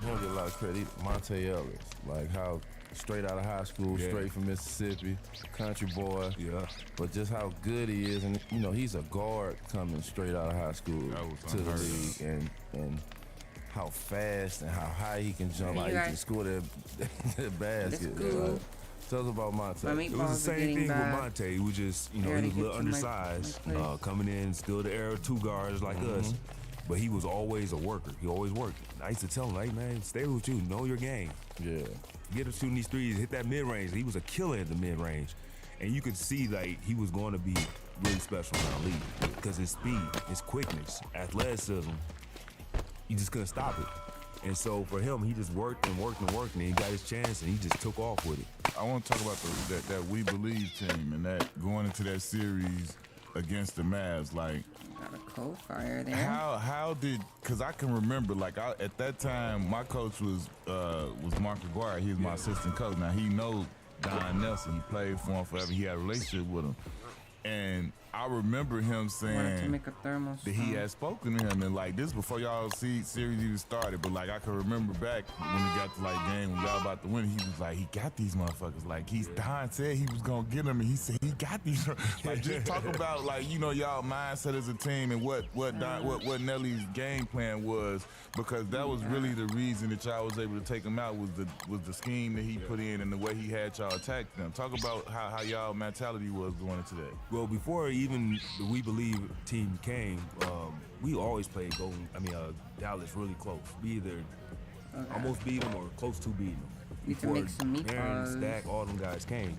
he don't get a lot of credit, Monte Ellis. Like how straight out of high school, Yeah. straight from Mississippi, country boy. Yeah. But just how good he is, and you know, he's a guard coming straight out of high school That was to the unheard of. league, and how fast and how high he can jump, Yeah, how you he can guys- score that basket. That's cool. Like, tell us about Monte. My It was the meatballs are same getting thing bad. with Monte. He was just, you know, Gotta he was a get little to my undersized, place. coming in, still the era of 2 guards like us. But he was always a worker. He always worked. I used to tell him, like, man, stay with you, know your game. Yeah. Get him shooting these threes, hit that mid-range. He was a killer at the mid-range. And you could see, like, he was going to be really special in our league because his speed, his quickness, athleticism, you just couldn't stop it. And so for him, he just worked and worked and worked, and he got his chance, and he just took off with it. I want to talk about that We Believe team and that going into that series against the Mavs. Like, Got a co-fire there. how did? Because I can remember, like, at that time, my coach was Mark Aguirre. He was my assistant coach. Now he knows Don Nelson. He played for him forever. He had a relationship with him. And I remember him Wanted to saying make a thermal. that he had spoken to him, and like this before y'all series even started. But like I can remember back when we got to like game when y'all about to win, he was like, he got these motherfuckers. Like Don said he was gonna get them, and he said he got these. Like just talk about like y'all mindset as a team and what Nelly's game plan was, because that was really the reason that y'all was able to take him out was the scheme that he put in and the way he had y'all attack them. Talk about how y'all mentality was going into that. Well, before even the We Believe team came, we always played Dallas really close. We either almost beat them or close to beating them. Need to make some Aaron, meatballs. Stack, all them guys came.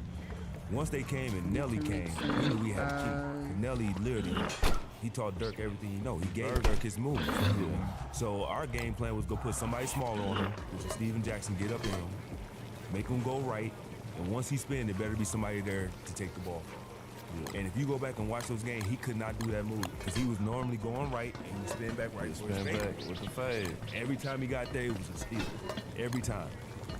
Once they came and Nelly came, we knew we had a key. Nelly literally, he taught Dirk everything he know. He gave Dirk his moves. So our game plan was go put somebody smaller on him, which is Steven Jackson, get up in him, make him go right, and once he spin, there better be somebody there to take the ball. And if you go back and watch those games, he could not do that move because he was normally going right and he would spin back right. Spin back with the fade. Every time he got there, it was a steal. Every time.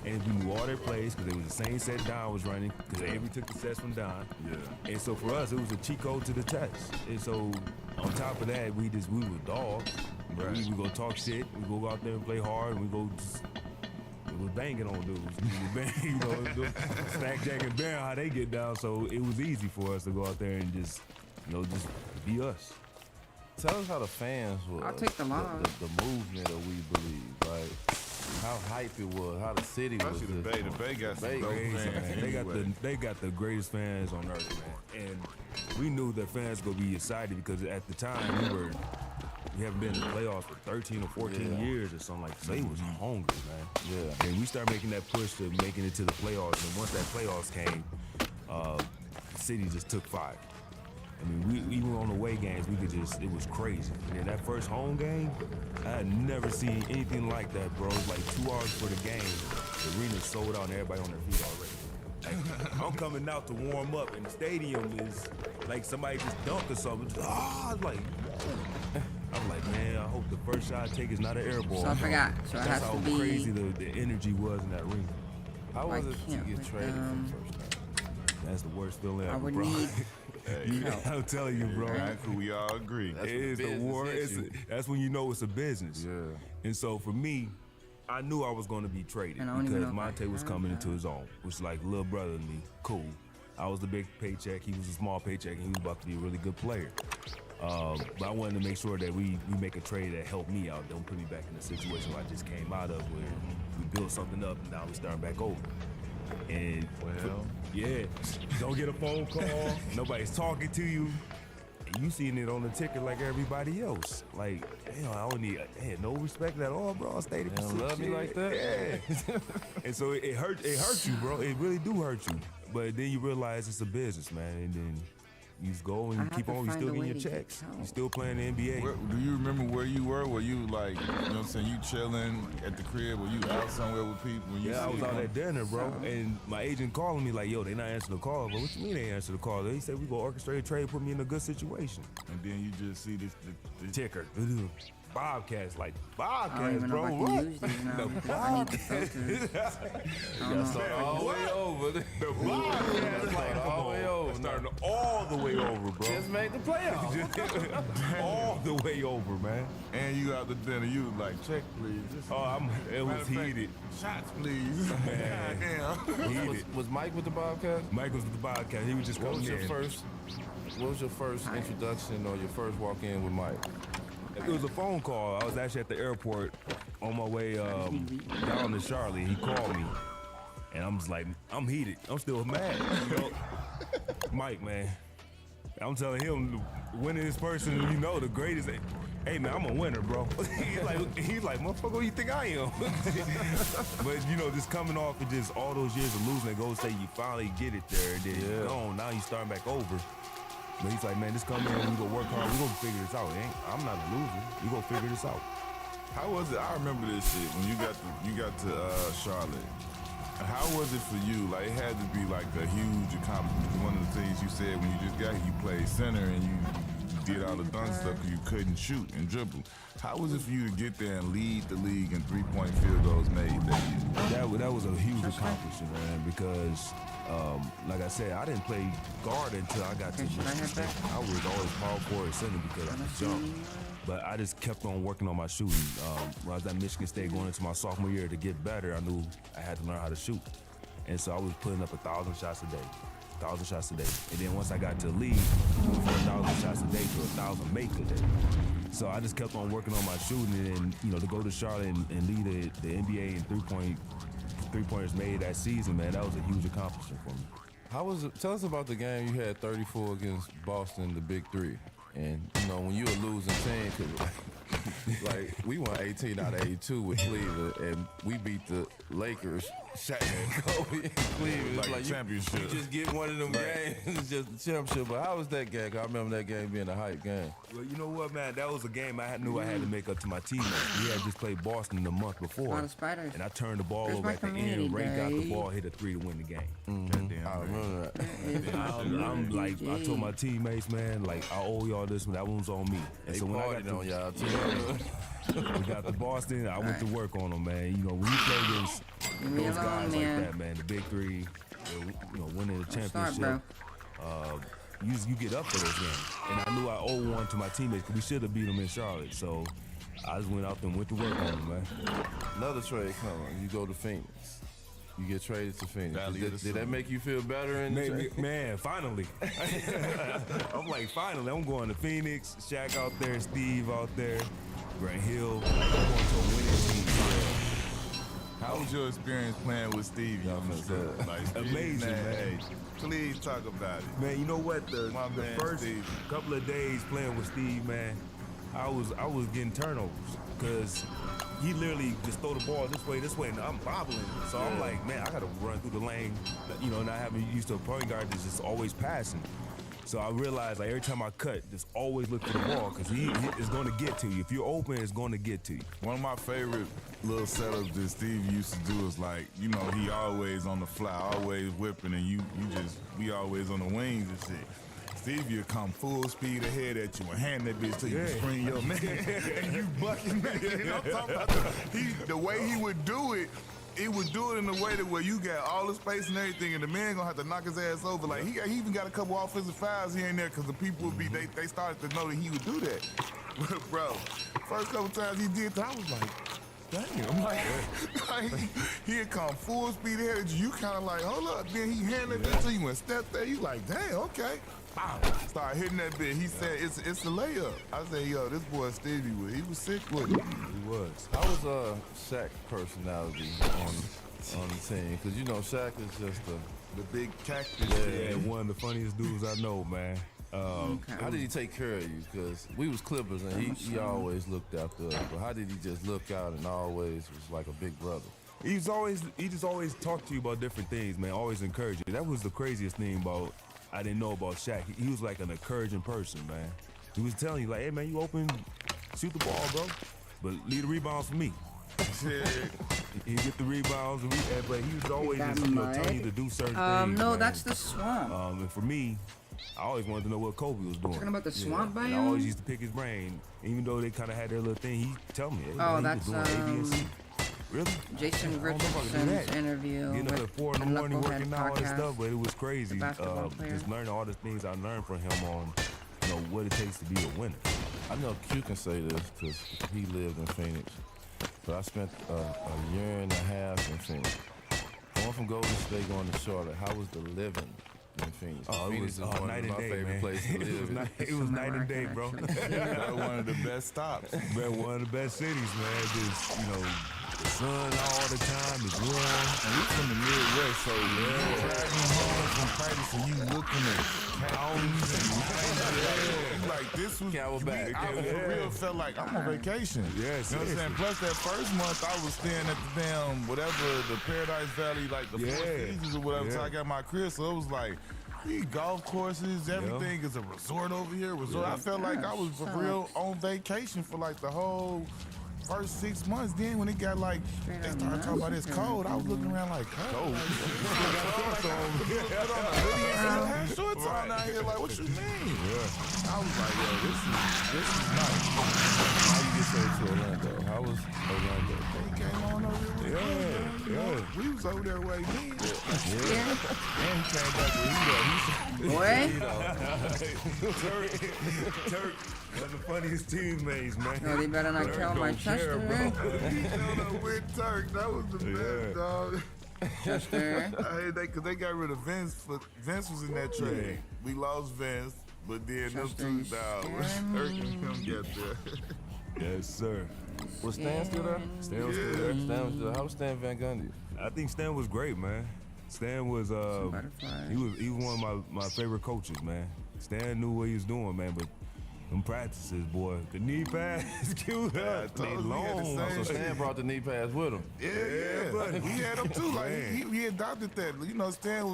And we knew all their plays because it was the same set Don was running because Avery took the sets from Don. Yeah. And so for us, it was a cheat code to the test. And so on top of that, we were dogs. Right. We go talk shit. We go out there and play hard. And we go just. We was banging on dudes. We bang, Stack, Jack, and Baron, how they get down. So it was easy for us to go out there and just be us. Tell us how the fans was. I'll take the line. The movement of We Believe, like how hype it was, how the city was. Especially the Bay. The Bay got some dope fans. They got the greatest fans on earth, man. And we knew that fans gonna be excited because at the time we haven't been in the playoffs for 13 or 14 years or something like that. So they was hungry, man. Yeah. And we started making that push to making it to the playoffs. And once that playoffs came, the city just took fire. I mean, we were on the away games. It was crazy. And then that first home game, I had never seen anything like that, bro. It was like 2 hours for the game. The arena sold out and everybody on their feet already. Like, I'm coming out to warm up, and the stadium is like somebody just dunked or something. I'm like, man, I hope the first shot I take is not an air ball. So I forgot. So it has That's to how be. crazy the energy was in that arena. How was it to can't get with, traded for the first time? That's the worst feeling ever, I would bro. need. I'm telling you, bro. We all agree. It is the war. That's when you know it's a business. Yeah. And so for me, I knew I was going to be traded And I don't even because know if I Monte was heard coming that. into his own, which is like little brother to me. Cool. I was the big paycheck. He was a small paycheck, and he was about to be a really good player. But I wanted to make sure that we make a trade that helped me out. Don't put me back in the situation where I just came out of, where we built something up and now we starting back over. And don't get a phone call. Nobody's talking to you. And you seeing it on the ticket like everybody else. Like, damn, I don't need no respect at all, bro. I stayed in They don't love me like that. Yeah. And so it hurt you, bro. It really do hurt you. But then you realize it's a business, man. And then you just go and you keep on. You still getting your checks. You still playing the NBA. Do you remember where you were? Were you like, you know what I'm saying, you chilling at the crib? Were you out somewhere with people? When you I was out at dinner, bro. And my agent calling me like, yo, they not answering the call. But what you mean they answer the call? He said we go orchestrate a trade, put me in a good situation. And then you just see this Ticker. Bobcats, like I don't Bobcats, even bro. know if I What? can use these now The because I need the filters. I don't know. Start all the way over. The Bobcats, like, come all the way on. over. Starting all the way over, bro. Just make the playoffs. All the way over, man. and you out to dinner, you was like, check please. It was heated. Shots please. Man. Damn. Was Mike with the Bobcats? Mike was with the Bobcats. He was just What coming was your in. first introduction or your first walk in with Mike? It was a phone call. I was actually at the airport on my way down to Charlotte. He called me, and I'm just like, I'm heated. I'm still mad. You know? Mike, man, I'm telling him, winning this person, the greatest. Hey, man, I'm a winner, bro. he's like, motherfucker, what do you think I am? But, just coming off of just all those years of losing, go say you finally get it there, and then now you starting back over. But he's like, man, just come in, we gonna work hard, we gonna figure this out. I'm not a loser. We gonna figure this out. How was it? I remember this shit when you got to Charlotte. How was it for you? Like, it had to be like a huge accomplishment. One of the things you said when you just got here, you played center and you did all the dunk stuff because you couldn't shoot and dribble. How was it for you to get there and lead the league in three-point field goals made that year? That was a huge accomplishment, man, because like I said, I didn't play guard until I got to Michigan State. I was always power forward center because I could jump. But I just kept on working on my shooting. When I was at Michigan State going into my sophomore year to get better, I knew I had to learn how to shoot. And so I was putting up 1,000 shots a day. 1,000 shots a day. And then once I got to the league, I went from 1,000 shots a day to 1,000 make a day. So I just kept on working on my shooting, and to go to Charlotte and lead the NBA in three-pointers made that season, man, that was a huge accomplishment for me. How was it? Tell us about the game you had 34 against Boston, the Big Three. And, when you were losing team, cause like we won 18 out of 82 with Cleveland, and we beat the Lakers, Shaq and Kobe in Cleveland. Like championship. You just get one of them games, it's just the championship. But how was that game? 'Cause I remember that game being a hype game. Well, you know what, man? That was a game I knew I had to make up to my teammates. We had just played Boston the month before, and I turned the ball over at the end. Ray got the ball, hit a three to win the game. I remember that. I told my teammates, man, I owe y'all this one. That one was on me. And so when I got on y'all too. we got to Boston, I went to work on them, man. When you play against those guys like that, man, the Big Three, winning the championship, you get up for those games. And I knew I owed one to my teammates because we should have beat them in Charlotte. So I just went out and went to work on them, man. Another trade coming. You go to Phoenix. You get traded to Phoenix. Did that make you feel better? Man, finally. I'm like, finally, I'm going to Phoenix. Shaq out there, Steve out there, Grant Hill. I'm going to a winning team. How was your experience playing with Steve? Amazing, man. Hey, please talk about it. Man, you know what? The first couple of days playing with Steve, man, I was getting turnovers because he literally just throw the ball this way, and I'm bobbling. So I'm like, man, I got to run through the lane, not having used to a point guard that's just always passing. So I realized, every time I cut, just always look for the ball because he is going to get to you. If you're open, it's going to get to you. One of my favorite little setups that Steve used to do is he always on the fly, always whipping, and we always on the wings and shit. Steve, you come full speed ahead at you and hand that bitch to you, screen your man, and you bucking back. I'm talking about the way he would do it. He would do it in a way that where you got all the space and everything, and the man gonna have to knock his ass over. He even got a couple offensive fouls here and there because the people would be they started to know that he would do that. Bro, first couple times he did that, I was like, damn, he'd come full speed ahead at you. You kind of like, hold up. Then he handed it to you and stepped there. You like, damn, okay. Wow. Start hitting that bit. He said, it's a layup. I said, yo, this boy Stevie, he was sick with it. He was. How was Shaq's personality on the team? Because Shaq is just the big cactus. Yeah, one of the funniest dudes I know, man. How did he take care of you? Because we was Clippers, and he always looked after us. But how did he just look out and always was like a big brother? He just always talked to you about different things, man. Always encourage you. That was the craziest thing I didn't know about Shaq. He was like an encouraging person, man. He was telling you, like, hey, man, you open, shoot the ball, bro. But leave the rebounds for me. He'd get the rebounds, but he was always just, telling you to do certain things. No, man. that's the swamp. And for me, I always wanted to know what Kobe was doing. Talking about the swamp biome? And I always used to pick his brain. Even though they kind of had their little thing, he'd tell me, hey, man, that's he was doing A, B, and C. Really? Jason Richardson's interview. Getting up at 4 in the morning working out all this stuff, but it was crazy. Player. Just learning all the things I learned from him on, what it takes to be a winner. I know Q can say this because he lived in Phoenix, but I spent a year and a half in Phoenix. Going from Golden State going to Charlotte, how was the living in Phoenix? Phoenix is one night of and my day, favorite man. places to live. It was night and day, bro. That was one of the best stops. Man, one of the best cities, man. Just, the sun all the time is warm. And we from the Midwest, so driving home from practice and you looking at cows and like this was Camelback. I for real felt like I'm on vacation. Yes, you know what I'm saying? Plus that first month I was staying at the damn the Paradise Valley, like the Four Seasons or whatever. So I got my crib, so it was like golf courses, everything is a resort over here. I felt like I was for real on vacation for like the whole first 6 months. Then when it got like, Straight they up started talking about it's cold, I was looking around like, cold? Had shorts on out here, like, what you mean? I was like, yo, this is nice. How you get straight to Orlando? How was Orlando? They came on over here. Yeah. We was over there waiting. Yeah. And he came back with Hito. Boy. Turk, one of the funniest teammates, man. No, they better not kill my Chester. He showed up with Turk. That was the best, dog. Chester. Cause they got rid of Vince. Vince was in that trade. We lost Vince, but then them two, dog, Turk and him got there. Yes, sir. Was Stan still there? Stan was still there. Stan was still there. How was Stan Van Gundy? I think Stan was great, man. Stan was he was one of my favorite coaches, man. Stan knew what he was doing, man, but them practices, boy, the knee pass queued up. They long. So Stan brought the knee pass with him. Yeah, but he had them too. Like he adopted that. You know, Stan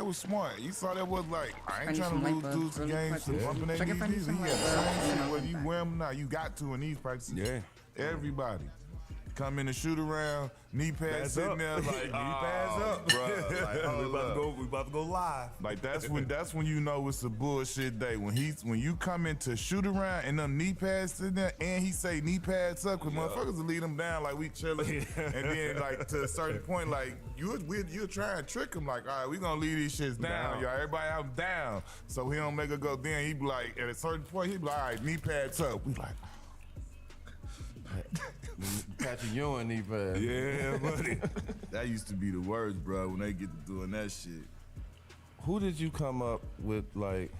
was smart. You saw that was like, I ain't trying to lose dudes to games for bumping their knees. He had the same shit, whether you wear them or not. You got to in these practices. Yeah. Everybody. Come in and shoot around, knee pads sitting there like, knee pads up, bro. Like, we about to go live. Like that's when you know it's a bullshit day. When you come in to shoot around and them knee pads sitting there and he say knee pads up, cause motherfuckers will leave them down like we chilling. And then like to a certain point, like you'll try and trick him like, all right, we gonna leave these shits down, y'all. Everybody out down. So he don't make her go down. He be like, at a certain point, he be like, all right, knee pads up. We like, Patrick Ewing knee pass. Yeah, buddy. that used to be the worst, bro, when they get to doing that shit. Who did you come up with, like,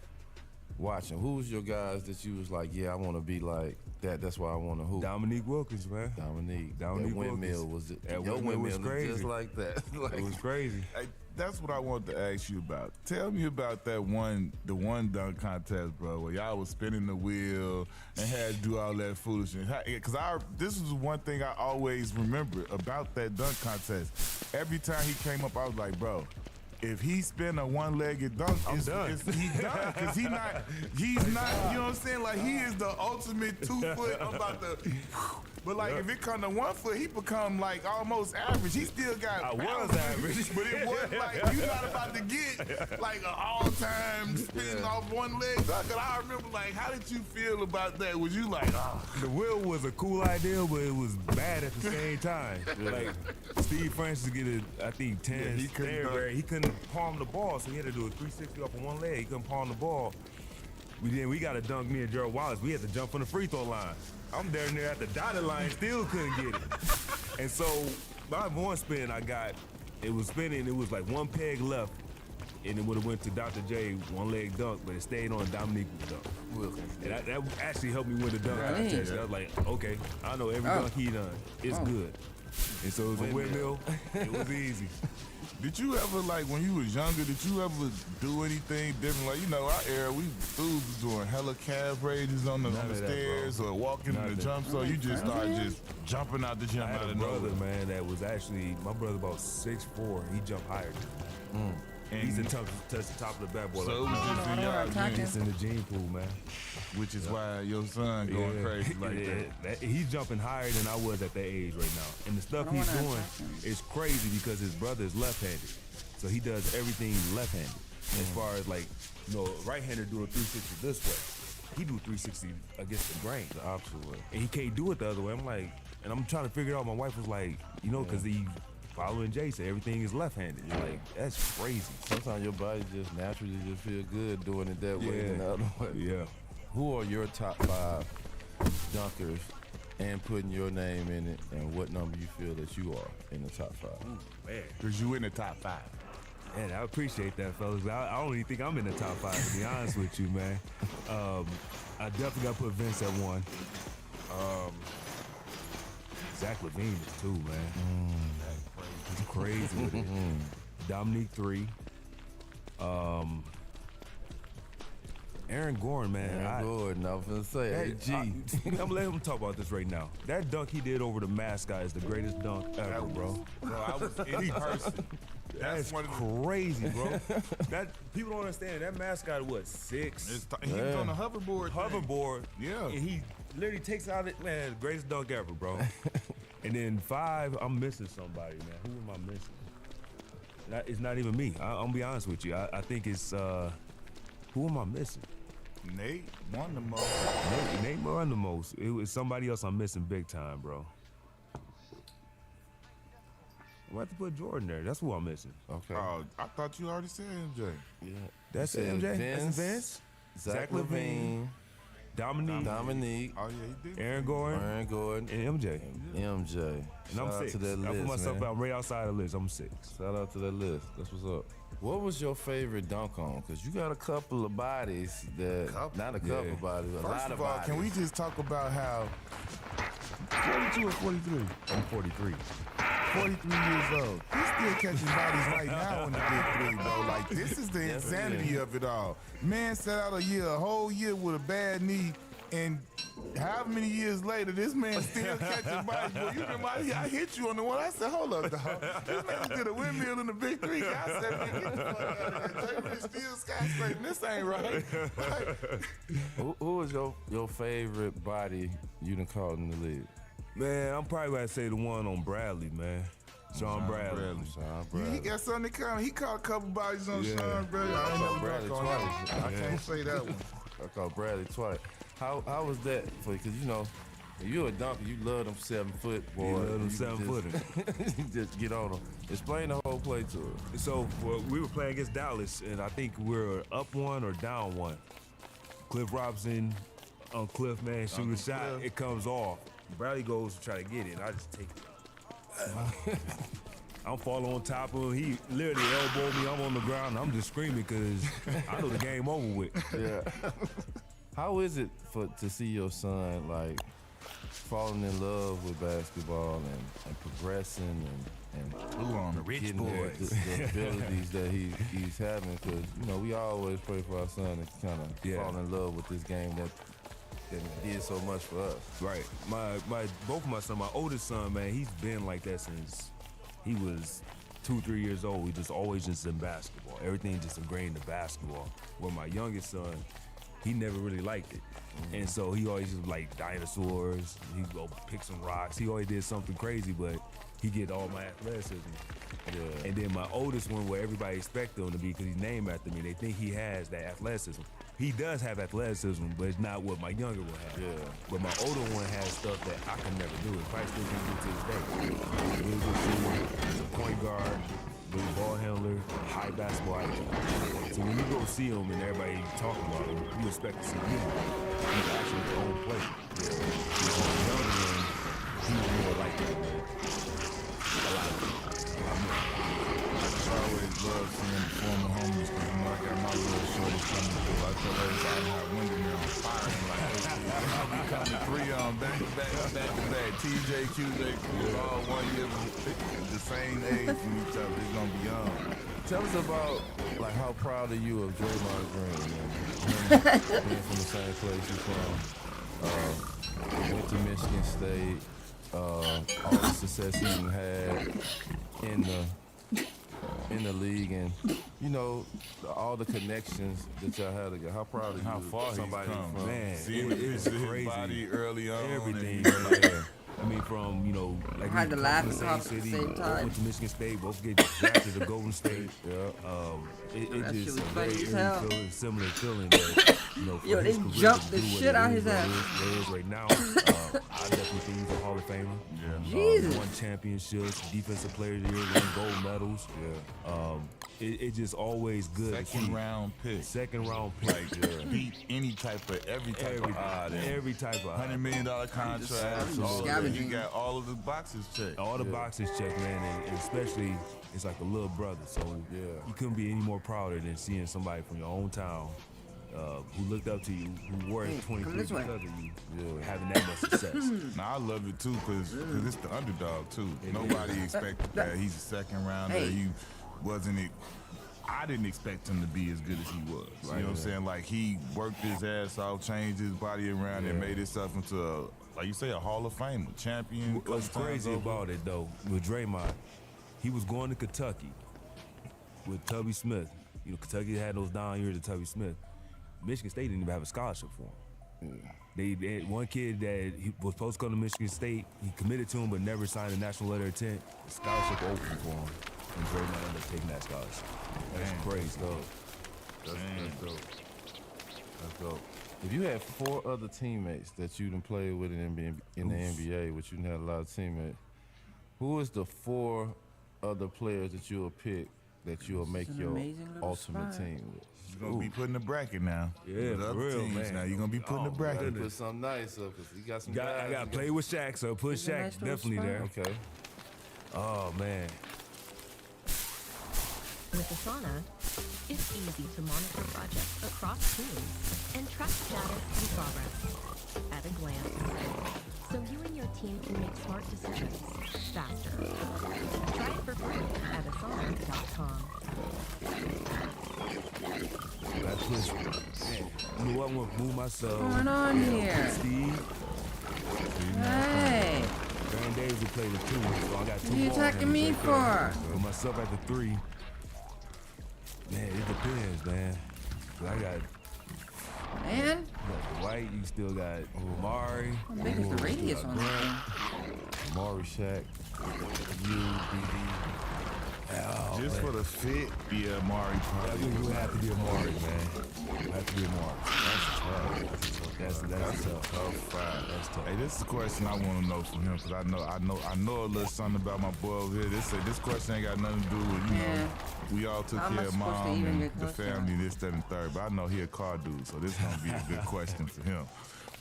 watching? Who was your guys that you was like, yeah, I want to be like that. That's why I want to hoop. Dominique Wilkins, man. Dominique That windmill was it? That Your windmill was crazy. just like that. Like, It was crazy. Hey, that's what I wanted to ask you about. Tell me about the one dunk contest, bro, where y'all was spinning the wheel and had to do all that foolishness. Because this was one thing I always remember about that dunk contest. Every time he came up, I was like, bro, if he spin a one-legged dunk, I'm done. He's done. Because he's not, you know what I'm saying? Like, he is the ultimate 2 foot. I'm about to, but like, if it come to 1 foot, he become like almost average. He still got I was balance, average. but it wasn't like, you not about to get like an all-time spin off one leg dunk. And I remember, like, how did you feel about that? Was you like, oh. The wheel was a cool idea, but it was bad at the same time. Like, Steve Francis get it, I think, 10. he couldn't palm the ball, so he had to do a 360 off of one leg. He couldn't palm the ball. We got to dunk me and Gerald Wallace. We had to jump from the free throw line. I'm down there at the dotted line, still couldn't get it. And so my one spin I got, it was spinning, it was like one peg left, and it would have went to Dr. J, one leg dunk, but it stayed on Dominique dunk. And that actually helped me win the dunk contest. I was like, okay, I know every dunk he done. It's good. And so it was a windmill. It was easy. Did you ever, like, when you was younger, did you ever do anything different? Like, you know, our era, we dudes was doing hella calf raises on the stairs or walking in the jump, so you just started just jumping out the gym I had out a of brother, nowhere. man, that was actually, my brother about 6'4", he jumped higher than me. And He's in touch the top of the backboard. so it Like, was just in y'all attacking. gym, it's in the gene pool, man. which is why your son going crazy like that. He's jumping higher than I was at that age right now. And the stuff I don't he's wanna doing attack him. is crazy because his brother is left-handed. So he does everything left-handed. As far as like, you know, right-hander doing 360 this way. He do 360 against the grain. the opposite way. And he can't do it the other way. I'm like, and I'm trying to figure it out. My wife was like, you know, because he following Jason, everything is left-handed. Like, that's crazy. Sometimes your body just naturally just feel good doing it that way than the other way. Yeah. Who are your top 5 dunkers and putting your name in it, and what number you feel that you are in the top 5? Man. Because you in the top 5. Man, I appreciate that, fellas. I don't even think I'm in the top 5, to be honest with you, man. I definitely got to put Vince at 1. Zach Levine is 2, man. He's crazy with it. Dominique 3. Aaron Gordon, man. Aaron Gordon, I was gonna say, Hey, G. I'm gonna let him talk about this right now. That dunk he did over the mascot is the greatest dunk ever, bro. Bro, I was in person. That's one of the, crazy, bro. That people don't understand. That mascot, what, 6? he was on the hoverboard. thing. Hoverboard. Yeah. And he literally takes out it, man, greatest dunk ever, bro. And then 5, I'm missing somebody, man. Who am I missing? It's not even me. I'm gonna be honest with you. I think it's who am I missing? Nate won the most. Nate won the most. It was somebody else I'm missing big time, bro. I'm about to put Jordan there. That's who I'm missing. Okay. Oh, I thought you already said MJ. Yeah. That's You said MJ. Vince, That's Vince. Zach LaVine, Dominique. Oh yeah, he did. Aaron Gordon. And MJ. MJ. And I'm Shout out 6. to that I put list, myself man. out right outside the list. I'm 6. Shout out to that list. That's what's up. What was your favorite dunk on? Because you got a couple of bodies that, not a couple bodies, a First lot of of all, bodies. can we just talk about how 42 or 43? I'm 43. 43 years old. He's still catching bodies right now in the big three, bro. Like, this is the insanity of it all. Man sat out a whole year with a bad knee, and however many years later, this man still catching bodies. Boy, you remember I hit you on the one. I said, hold up, dog. This man did a windmill in the big three. I said, man, get the fuck out of here. Jay still skyscraping. This ain't right. Who was your favorite body you done caught in the league? Man, I'm probably gonna say the one on Bradley, man. Sean Bradley. Sean Yeah, Bradley. he got something to come. He caught a couple bodies on Yeah. Sean Bradley. I ain't caught never Bradley dunked on twice. him. I can't say that one. I caught Bradley twice. How was that for you? Because, you know, if you're a dunker, you love them 7-foot boys. You love them You 7-footers. you just get on them. Explain the whole play to us. So we were playing against Dallas, and I think we were up 1 or down 1. Cliff Robinson on Cliff, man, shoot a shot. Cliff. It comes off. Bradley goes to try to get it, and I just take it. I'm falling on top of him. He literally elbowed me. I'm on the ground. And I'm just screaming because I know the game over with. Yeah. How is it to see your son, like, falling in love with basketball and progressing and Who on the rich getting boys? the abilities that he's having? Because, you know, we always pray for our son to kind of fall in love with this game that did so much for us. Right. Both of my sons, my oldest son, man, he's been like that since he was 2-3 years old. He just always just in basketball. Everything just ingrained in basketball. Where my youngest son, he never really liked it. And so he always just like dinosaurs. He'd go pick some rocks. He always did something crazy, but he get all my athleticism. Yeah. And then my oldest one, where everybody expected him to be because he's named after me, they think he has that athleticism. He does have athleticism, but it's not what my younger one has. Yeah. But my older one has stuff that I can never do. If I still can do to this day. Really good shooter, he's a point guard, really ball handler, high basketball IQ. So when you go see him and everybody talking about him, you expect to see him. He's actually his own player. Yeah. The younger one, he's more like that, man. A lot of people. I always love seeing the former homies because, you know, I got my little shorties coming through. I tell everybody I have Windermere on fire. I'm like, hey, I'll be coming 3 on back to back. TJ, QJ, all 1 year, the same age from each other. It's going to be on. Tell us about, like, how proud are you of Draymond Green, man? Him being from the same place you're from. Went to Michigan State. All the success he done had in the league, and, you know, all the connections that y'all had together. How proud of you? How far he's somebody come. from Man, Seeing it the is picture of crazy. his body early on. Everything. and- Yeah. I mean, from, you know, like Had we to come laugh from and the talk same at the city, same both time. went to Michigan State, both get drafted to Golden State. It That shit just was a funny very as hell. eerie feeling, similar feeling that, you know, for Yo, his they career jumped to the do what shit it out is, his what ass. it is right now. I definitely think he's a Hall of Famer. Yeah. Jesus. Won championships, defensive player of the year, won gold medals. It just always good to see. Second round pick. Second round pick. Like, beat every type of odd. Every type of $100 million contract. scavenging. He got all of the boxes checked. all the boxes checked, man, and especially it's like a little brother. So you couldn't be any more prouder than seeing somebody from your own town who looked up to you, who wore Hey, 23 come this because way. of you, having that much success. Now I love it too because it's the underdog too. Nobody expected that. He's a second rounder. Hey. He wasn't it. I didn't expect him to be as good as he was. You know what I'm saying? Like, he worked his ass off, changed his body around, and made himself into a, like you say, a Hall of Famer, champion. What's couple times crazy over. about it though, with Draymond, he was going to Kentucky with Tubby Smith. You know, Kentucky had those down years of Tubby Smith. Michigan State didn't even have a scholarship for him. They had one kid that he was supposed to go to Michigan State. He committed to him, but never signed a national letter of intent. The scholarship open for him, and Dre might end up taking that scholarship. That's crazy. That's dope. That's dope. If you had 4 other teammates that you done played with in the NBA, which you done had a lot of teammates, who is the 4 other players that you'll pick that you'll make your ultimate team with? You're gonna be putting the bracket now. Yeah, the for other real, teams man. Now you're gonna be putting the bracket. Put something nice up because you got some I guys. got to play with Shaq, so put It's a Shaq nice little definitely spot. there. Okay. Oh, man. With Asana, it's easy to monitor projects across teams and track status and progress at a glance. So you and your team can make smart decisions faster. Try it for free at asana.com. I push. Man, you know what? I'm going to move myself. What's going on here? Steve. Hey, Brandon Davis will play the 2, so I got 2 what are you ball attacking handlers me right there. for? Put myself at the 3. Man, it depends, man. 'Cause I got Man, you got Dwight, you still got Omari. how big is the radius on this thing? Maury, Shaq, you, BD. Oh, Just man. for the fit, yeah, Amari That probably. would have to be Omari, man. Have to be Omari. That's tough. That's tough. That's tough. Hey, this is a question I want to know from him because I know a little something about my boy over here. This question ain't got nothing to do with Yeah. we all took How am I care of supposed to mom even and get the close to family, this, that, and third. But I know he a car dude, so this gonna be a good question for him.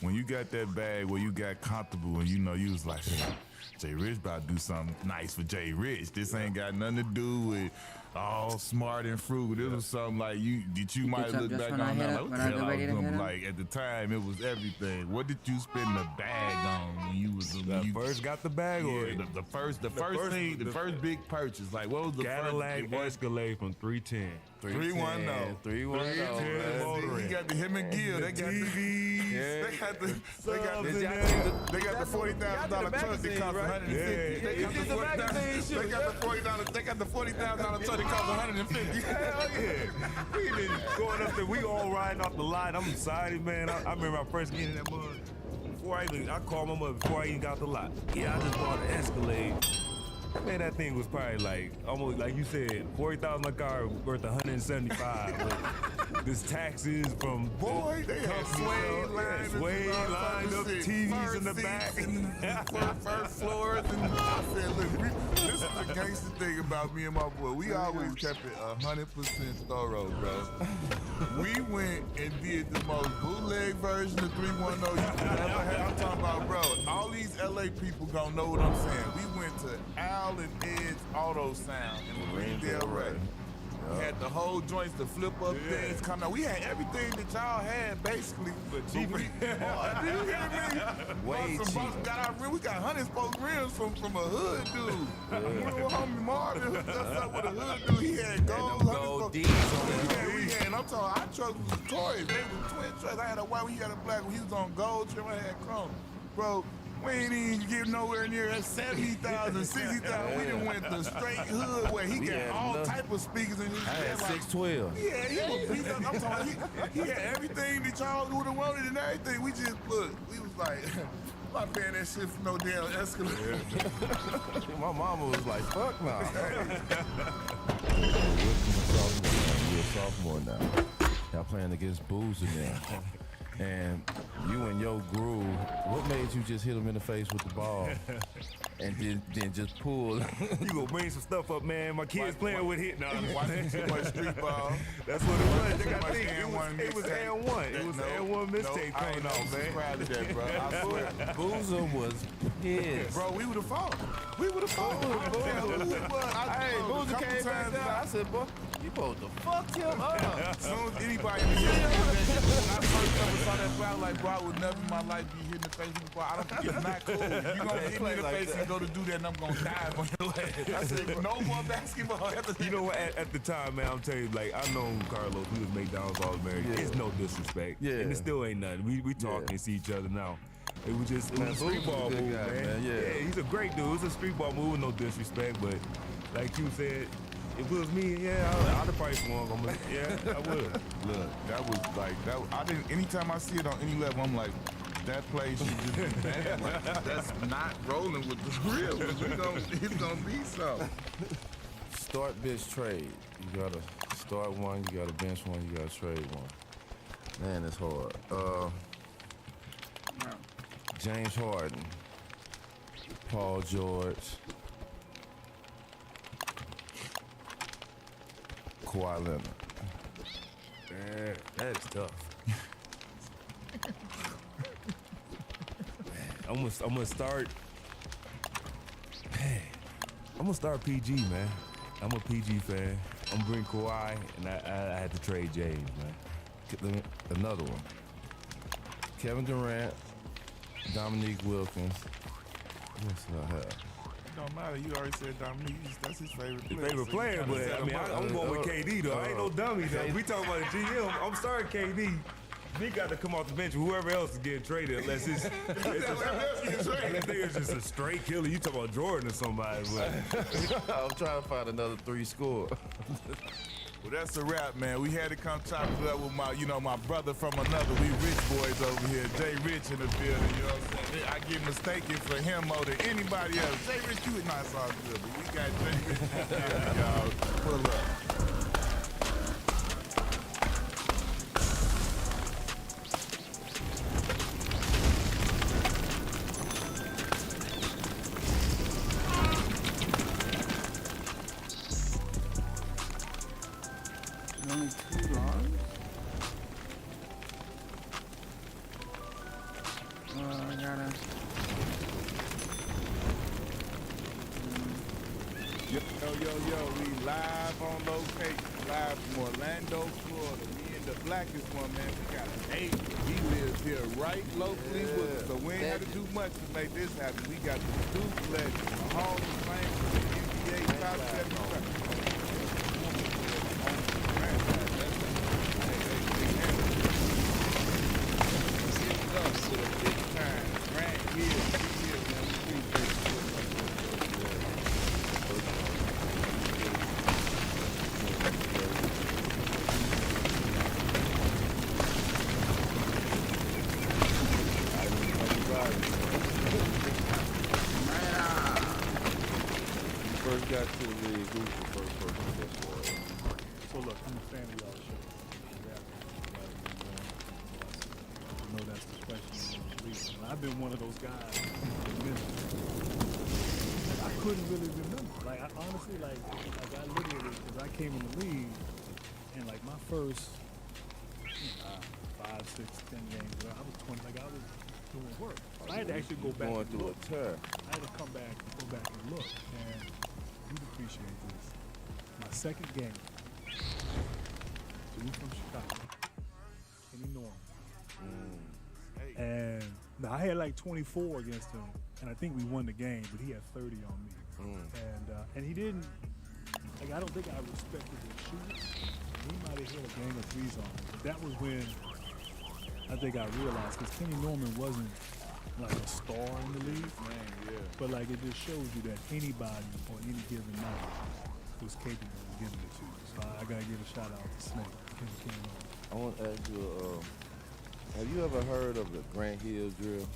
When you got that bag where you got comfortable and you was like, hey, Jay Rich about to do something nice for Jay Rich. This ain't got nothing to do with all smart and frugal. This was something like you might Picks up look just back when on I hit now it- like, what when the I hell get I was ready to doing? hit him. Like at the time, it was everything. What did you spend the bag on when you was When you first got the bag, or yeah, the first thing, the first big purchase. Like what was the Cadillac first? Escalade from 310. 310. 310. He got the him and Gil. They got the TVs. Yeah. They got the $40,000 truck that cost $150. They got the $40,000 truck that cost $150. Hell yeah. We been going up there. We all riding off the lot. I'm excited, man. I remember I first getting in that mud. I called my mother before I even got the lot. Yeah, I just bought an Escalade. Man, that thing was probably like, almost like you said, $40,000 a car worth $175. But this taxes from Boy, they had suede lines, lined up, TVs in the back. first floors, and I said, look, this is the gangster thing about me and my boy. We always kept it 100% thorough, bro. We went and did the most bootleg version of 310 you could ever have. I'm talking about, bro, all these LA people gonna know what I'm saying. We went to Al and Ed's Auto Sound in Marine Del Rey. We had the whole joints, the flip up things come out. We had everything that y'all had basically. But cheaper. Do you hear me? Way cheaper. We got 100 spoke rims from a hood dude. You know homie Marvin hooked us up with a hood dude. He had gold. Gold D's on there. We had, and I'm talking, our truck was Toys. They were twin trucks. I had a white one, he had a black one. He was on gold trim, I had chrome. Bro, we ain't even get nowhere near that 70,000, 60,000. We done went the straight hood where he got all type of speakers in his I had like, 612. yeah, I'm talking, he had everything that y'all would have wanted and everything. We just, look, we was like, I'm not paying that shit for no damn Escalade. My mama was like, fuck nah. You're a sophomore now. Y'all playing against Boozer now. And you and your groove, what made you just hit him in the face with the ball and then just pull? You gonna bring some stuff up, man. My kids playing with hit now. Watching too much street ball. That's what it was. They got Too much think and1 it was mixtape. and1. It was and1 mistake I ain't coming off, man. proud of that, bro. I swear. Boozer was pissed. Bro, we would have fought. We would have fought. Hey, Boozer came back down. I said, boy, you supposed to fuck him up. As soon as anybody in the history when I first ever saw that fight, I was like, bro, I would never in my life be hit in the face with the ball. I don't think it's not cool. If you gonna hit me in the face and go to do that, and I'm gonna dive on your leg. I said, no more basketball after that. You know what? At the time, man, I'm telling you, like, I known Carlos. We was McDonald's All-American. Yeah. It's no disrespect. Yeah. And it still ain't nothing. We talk and see each other now. It was just, it was a street Boozer's a ball good move, guy, man. man. Yeah. He's a great dude. It's a street ball move with no disrespect, but like you said, if it was me, yeah, I'd have probably swung on him. Yeah, I would. Look, that was like, that. I didn't, anytime I see it on any level, I'm like, That play should just be banned. Like, that's not rolling with the real. It's gonna be something. Start, bench, trade. You gotta start one, you gotta bench one, you gotta trade one. Man, it's hard. James Harden, Paul George, Kawhi Leonard. Man, that's tough. I'm gonna start. Man, I'm gonna start PG, man. I'm a PG fan. I'm gonna bring Kawhi, and I had to trade James, man. Another one. Kevin Durant, Dominique Wilkins. What else do I have? It don't matter. You already said Dominique. That's his favorite player. Favorite player, but I mean, I'm going with KD though. I ain't no dummy though. We talking about the GM. I'm starting KD. He got to come off the bench. Whoever else is getting traded, unless it's just a straight killer. You talking about Jordan or somebody? But I'm trying to find another 3 score. Well, that's a wrap, man. We had to come chop it up with my brother from another. We rich boys over here. Jay Rich in the building, you know what I'm saying? I get mistaken for him more than anybody else. Jay Rich, you not so good, but we got Jay Rich in the building, y'all. Pull up. Only 2 logs? I gotta... Yo, we live on location, live from Orlando, Florida. Me and the blackest one, man, we got an 8. He lives here right locally with us, so we ain't had to do much to make this happen. We got the Duke legend, the Hall of Fame, the NBA top 75. First got to the league, who's the first person that scored? So look, I'm a fan of y'all show. I know that's the question. I've been one of those guys. I couldn't really remember. Like, I honestly, like I literally, because I came in the league, and like my first 5, 6, 10 games, I was 20. Like I was doing work. I had to actually go back Going and through look. a tear. I had to go back and look, and you'd appreciate this. My second game, dude from Chicago, Kenny Norman. And now I had like 24 against him, and I think we won the game, but he had 30 on me. And he didn't, like I don't think I respected his shooting. He might have hit a gang of 3s on me, but that was when I think I realized, because Kenny Norman wasn't like a star in the league, but like it just shows you that anybody on any given night was capable of giving it to you. So I gotta give a shout out to Snake, Kenny Norman. I want to ask you, have you ever heard of the Grant Hill drill?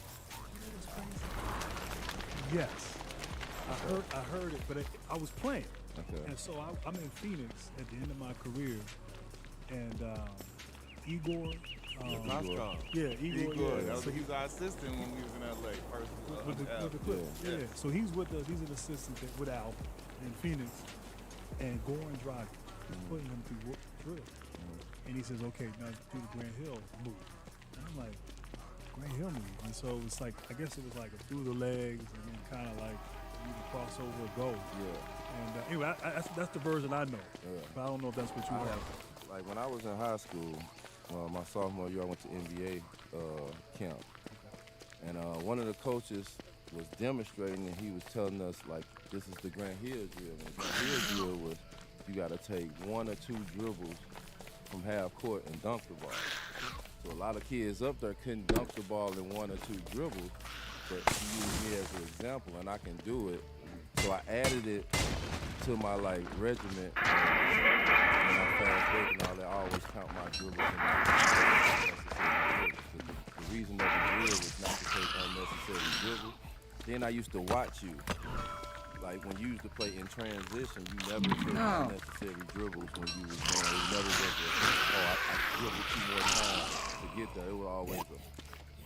Yes, I heard it, but I was playing. Okay. And so I'm in Phoenix at the end of my career, and Igor. Moscow. Yeah, Igor. That Yeah. was, So he was our assistant when we was in LA. First, with the Clippers. Yeah. So he's with us. He's an assistant with Al in Phoenix, and Goran Dragic is putting him through drill. And he says, "Okay, now do the Grant Hill move." And I'm like, "Grant Hill move?" And so it's like, I guess it was like a through the legs, and then kind of like you can cross over a goal. Yeah. And anyway, that's the version I know. Yeah. But I don't know if that's what you heard. Like when I was in high school, my sophomore year, I went to NBA camp. And one of the coaches was demonstrating, and he was telling us, like, this is the Grant Hill drill. And the Grant Hill drill was you got to take 1 or 2 dribbles from half court and dunk the ball. So a lot of kids up there couldn't dunk the ball in 1 or 2 dribbles, but he used me as an example, and I can do it. So I added it to my regiment. When I fast break and all that, I always count my dribbles and my the reason of the drill was not to take unnecessary dribbles. Then I used to watch you. Like when you used to play in transition, you never took unnecessary dribbles when you was going. It never was I dribbled 2 more times to get there. It was always a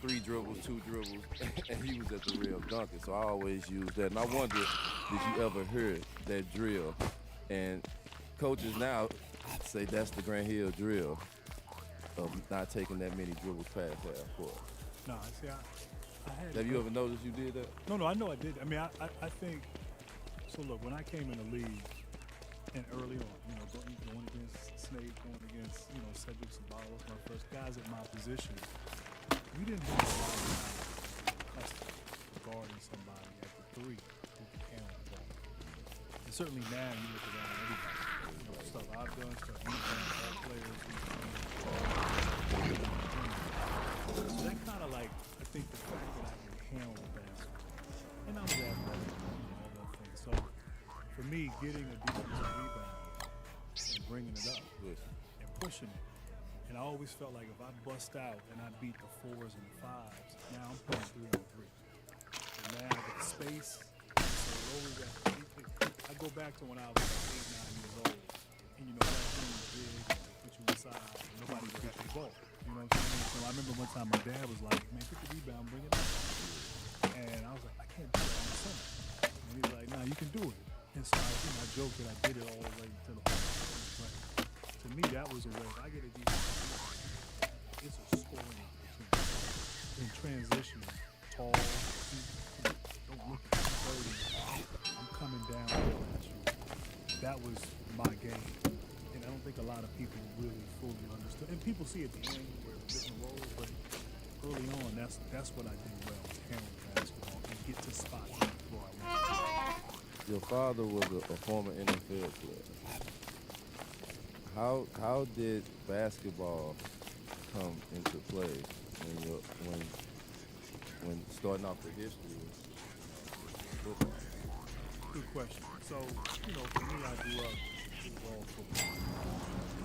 3 dribbles, 2 dribbles, and he was at the rim dunking. So I always used that. And I wonder, did you ever hear that drill? And coaches now say that's the Grant Hill drill of not taking that many dribbles past half court. No, see, I had. Have you ever noticed you did that? No, I know I did. I mean, I think. So look, when I came in the league, and early on, going against Snake, going against Cedric Sabalos, my first guys at my position, we didn't have a lot of custom guarding somebody at the 3 who can handle the ball. And certainly now you look around everybody, stuff I've done, stuff you've done, all players so that kind of like, I think the fact that I can handle the basketball, and I was athletic, all that thing. So for me, getting a defensive rebound and bringing it up and pushing it, and I always felt like if I bust out and I beat the 4s and 5s, now I'm playing 3-on-3. And now I get the space, so always I go back to when I was like 8, 9 years old, and that thing was big, put you inside, and nobody would get the ball. You know what I'm saying? So I remember one time my dad was like, man, get the rebound, bring it up. And I was like, I can't do that in the summer. And he was like, nah, you can do it. And so I joked that I did it all the way to the ball. But to me, that was a way. If I get a defense, it's a scoring opportunity. In transition, tall, don't look at me 30. I'm coming down at you. That was my game. And I don't think a lot of people really fully understood. And people see at the end where different roles, but early on, that's what I did well, handle basketball and get to spots on the floor I wanted. Your father was a former NFL player. How did basketball come into play when starting off the history of football? Good question. So, for me, I grew up with all football.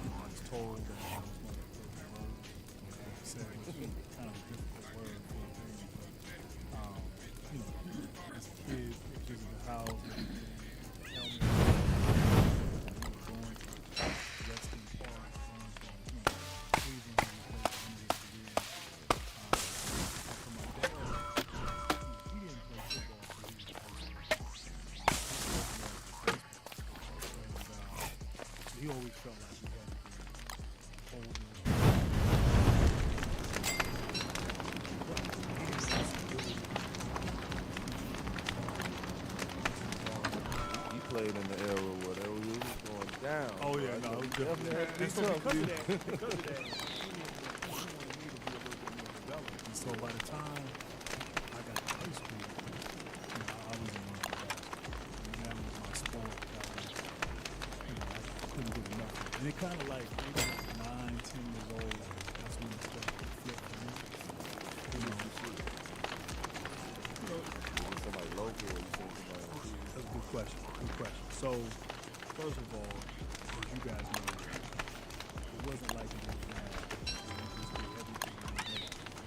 I was told that I was going to play the role. Like I said, it was kind of a difficult word for a thing, but, as a kid, pictures of the house, tell me going to Weston Park, Cleveland, he played for his career. For my dad, he didn't play football for his he always felt like he had to be older. He played in the era where they were really going down. Oh yeah, no, it was definitely had to be tough, because of that, he wanted me to be a little bit more developed. And so by the time I got to high school, I was in love with basketball. And that was my sport. That was, I couldn't get enough of it. And it kind of like, maybe 9, 10 years old, that's when it started to flip for me. Somebody local or you think somebody on TV? That's a good question. So, first of all, as you guys know, it wasn't like it is now. You just did everything.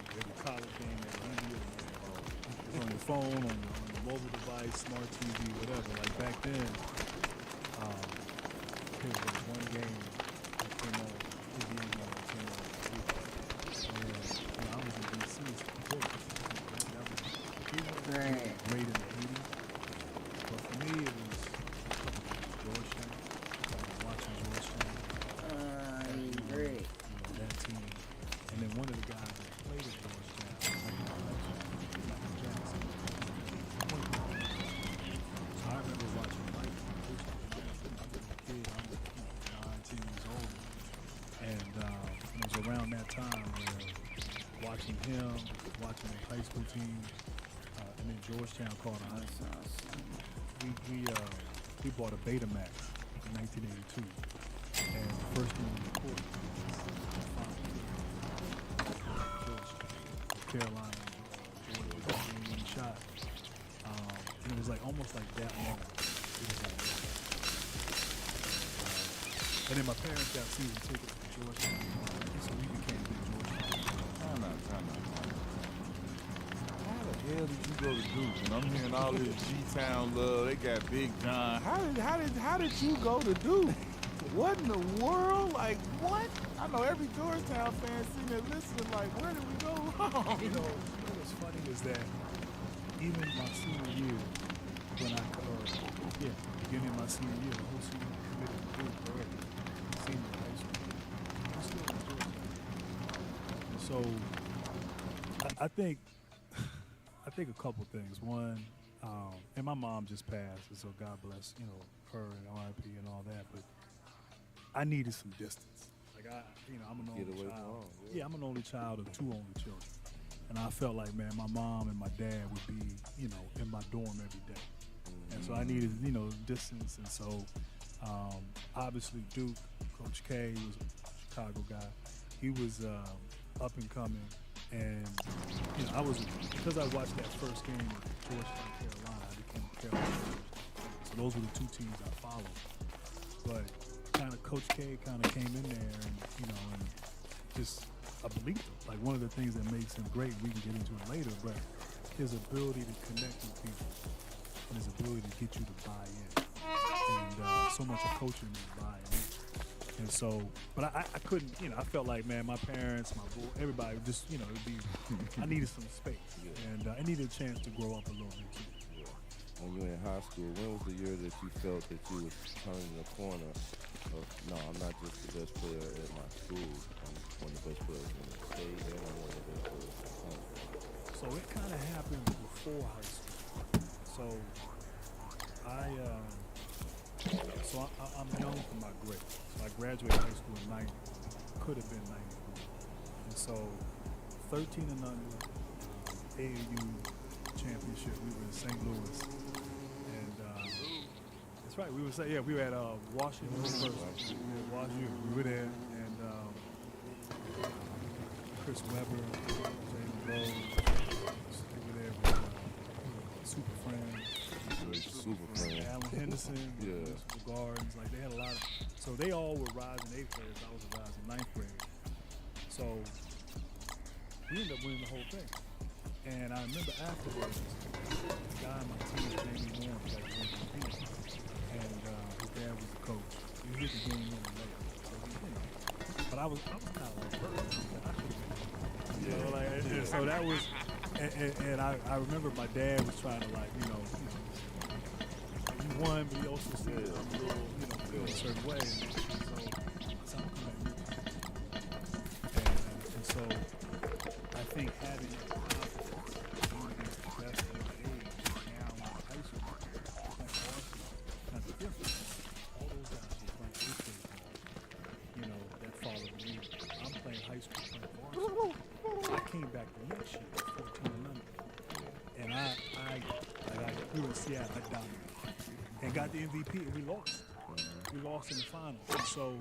Every college game, every NBA game. It's on your phone, on your mobile device, smart TV, whatever. Like back then, there was one game that came on, NBA game that came on this weekend. And I was in D.C. That was great in the 80s. But for me, it was Georgetown. Watching Georgetown. Great. That team. And then one of the guys that played at Georgetown, Michael Jackson. So I remember watching Michael. I was a kid. I was 9, 10 years old. And it was around that time where watching him, watching the high school team, and then Georgetown called us. We bought a Betamax in 1982, and the first thing we recorded was Carolina, Jordan shot, and it was like almost like that moment. It was like that. And then my parents got season tickets to Georgetown, so we became big Georgetown. Time out. hell did you go to Duke? And I'm hearing all this G-Town love. They got Big John. How did you go to Duke? What in the world? Like, what? I know every Georgetown fan sitting there listening like, where did we go wrong? You know what's funny is that even my senior year, when beginning of my senior year, the whole senior committed to Duke early, senior high school. I still enjoy it. And so I think a couple things. One, and my mom just passed, and so God bless, her and RIP and all that. But I needed some distance. Like I'm an only child. Yeah, I'm an only child of two only children, and I felt like, man, my mom and my dad would be, in my dorm every day, and so I needed, distance. And so, obviously Duke, Coach K was a Chicago guy. He was up and coming. And because I watched that first game with Georgetown, Carolina, I became a Carolina. So those were the two teams I followed. But kind of Coach K kind of came in there, and just I believed him. Like one of the things that makes him great, we can get into it later, but his ability to connect with people and his ability to get you to buy in. And so much of coaching is buying in. And so, but I couldn't, I felt like, man, my parents, my boy, everybody just, it'd be, I needed some space. And I needed a chance to grow up a little bit too. When you were in high school, when was the year that you felt that you was turning the corner of, no, I'm not just the best player at my school, I'm one of the best players in the state, and I'm one of the best players in the country? So it kind of happened before high school. So I'm young for my grade. So I graduated high school in 90. Could have been 94. And so 13 and under, AAU championship. We were in St. Louis. And that's right. We were at Washington University. We were at Washington. We were there. And Chris Webber, James Rose, they were there with Super Friends. Alan Henderson, Gardens, like they had a lot of, so they all were rising 8th graders. I was a rising 9th grader. So we ended up winning the whole thing. And I remember afterwards, the guy on my team, Jamie Moore, was like MVP, and his dad was the coach. He hit the game in late, so but I was kind of like hurt. So that was, and I remember my dad was trying to like, he won, but he also said I'm a little, feel a certain way. And so and so I think having that confidence against the best of my age now in high school, like kind of different. All those guys were playing 8th grade ball, that followed me. I'm playing high school, playing varsity. I came back the next year, 14 and under. And we were in Seattle, I dominated. And got the MVP, and we lost. We lost in the finals. And so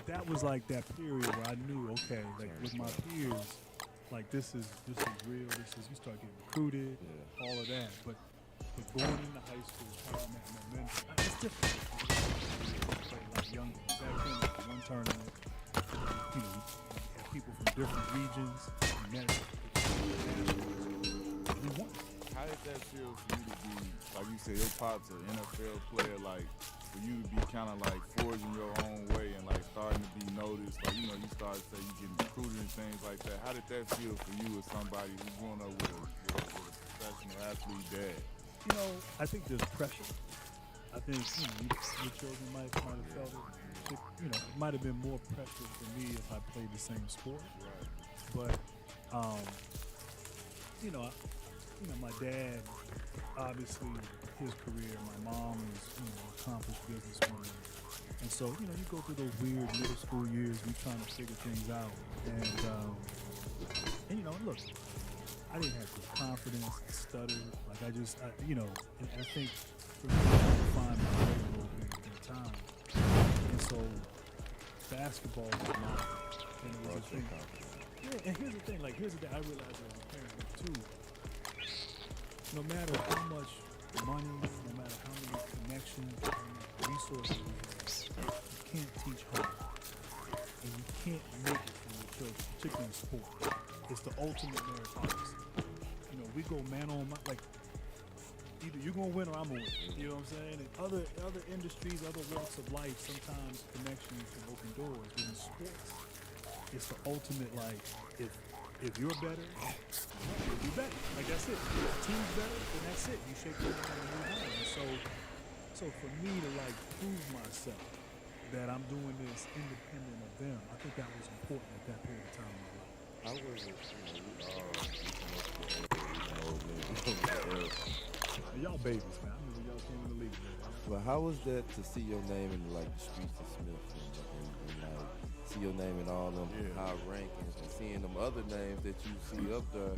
that was like that period where I knew, okay, like with my peers, like this is real. You start getting recruited, all of that. But going into high school, having that momentum, it's different. Like young back then, like one tournament, you had people from different regions. We met. We won. How did that feel for you to be, like you said, your pop's an NFL player, like for you to be kind of like forging your own way and like starting to be noticed, like, you start to say you getting recruited and things like that. How did that feel for you as somebody who's growing up with a professional athlete dad? I think there's pressure. I think, your children might have felt it. It might have been more pressure for me if I played the same sport. Right. But, my dad, obviously, his career, my mom was, accomplished businesswoman. And so, you go through those weird middle school years, we trying to figure things out. And look, I didn't have good confidence, I stuttered. Like, and I think for me, I had to find my way a little bit at that time. And so, basketball was my, and it was a thing. Yeah, and here's the thing, I realized as a parent too, no matter how much money, no matter how many connections, how many resources you have, you can't teach hard. And you can't make it from your children, particularly in sport. It's the ultimate meritocracy. we go man on man. Like either you're gonna win or I'm gonna win. You know what I'm saying? And other industries, other walks of life, sometimes connections can open doors. But in sports, it's the ultimate. Like if you're better, you're better. Like that's it. If the team's better, then that's it. You shake your hand and move on. And so for me to like prove myself that I'm doing this independent of them, I think that was important at that period of time in my life. How was it? Y'all babies, man. I remember y'all came in the league, man. But how was that to see your name in like the streets of Smith and like see your name in all them high rankings and seeing them other names that you see up there,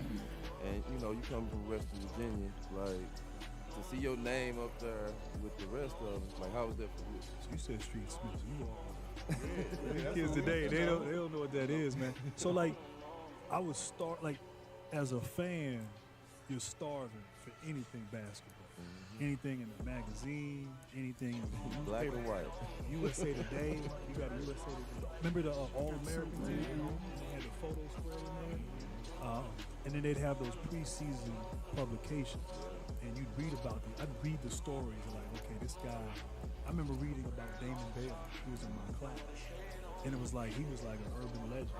and you know you come from West Virginia, like to see your name up there with the rest of them, like how was that for you? You said street Smith. You all. These kids today, they don't know what that is, man. So like, I was as a fan, you're starving for anything basketball. Anything in the magazine, anything in the Black newspaper. and white. USA Today, you got a USA Today. Remember the All-American team? They had the photo spread in there. And then they'd have those preseason publications. And you'd read about them. I'd read the stories like, okay, this guy, I remember reading about Damon Bale. He was in my class. And it was like, he was like an urban legend.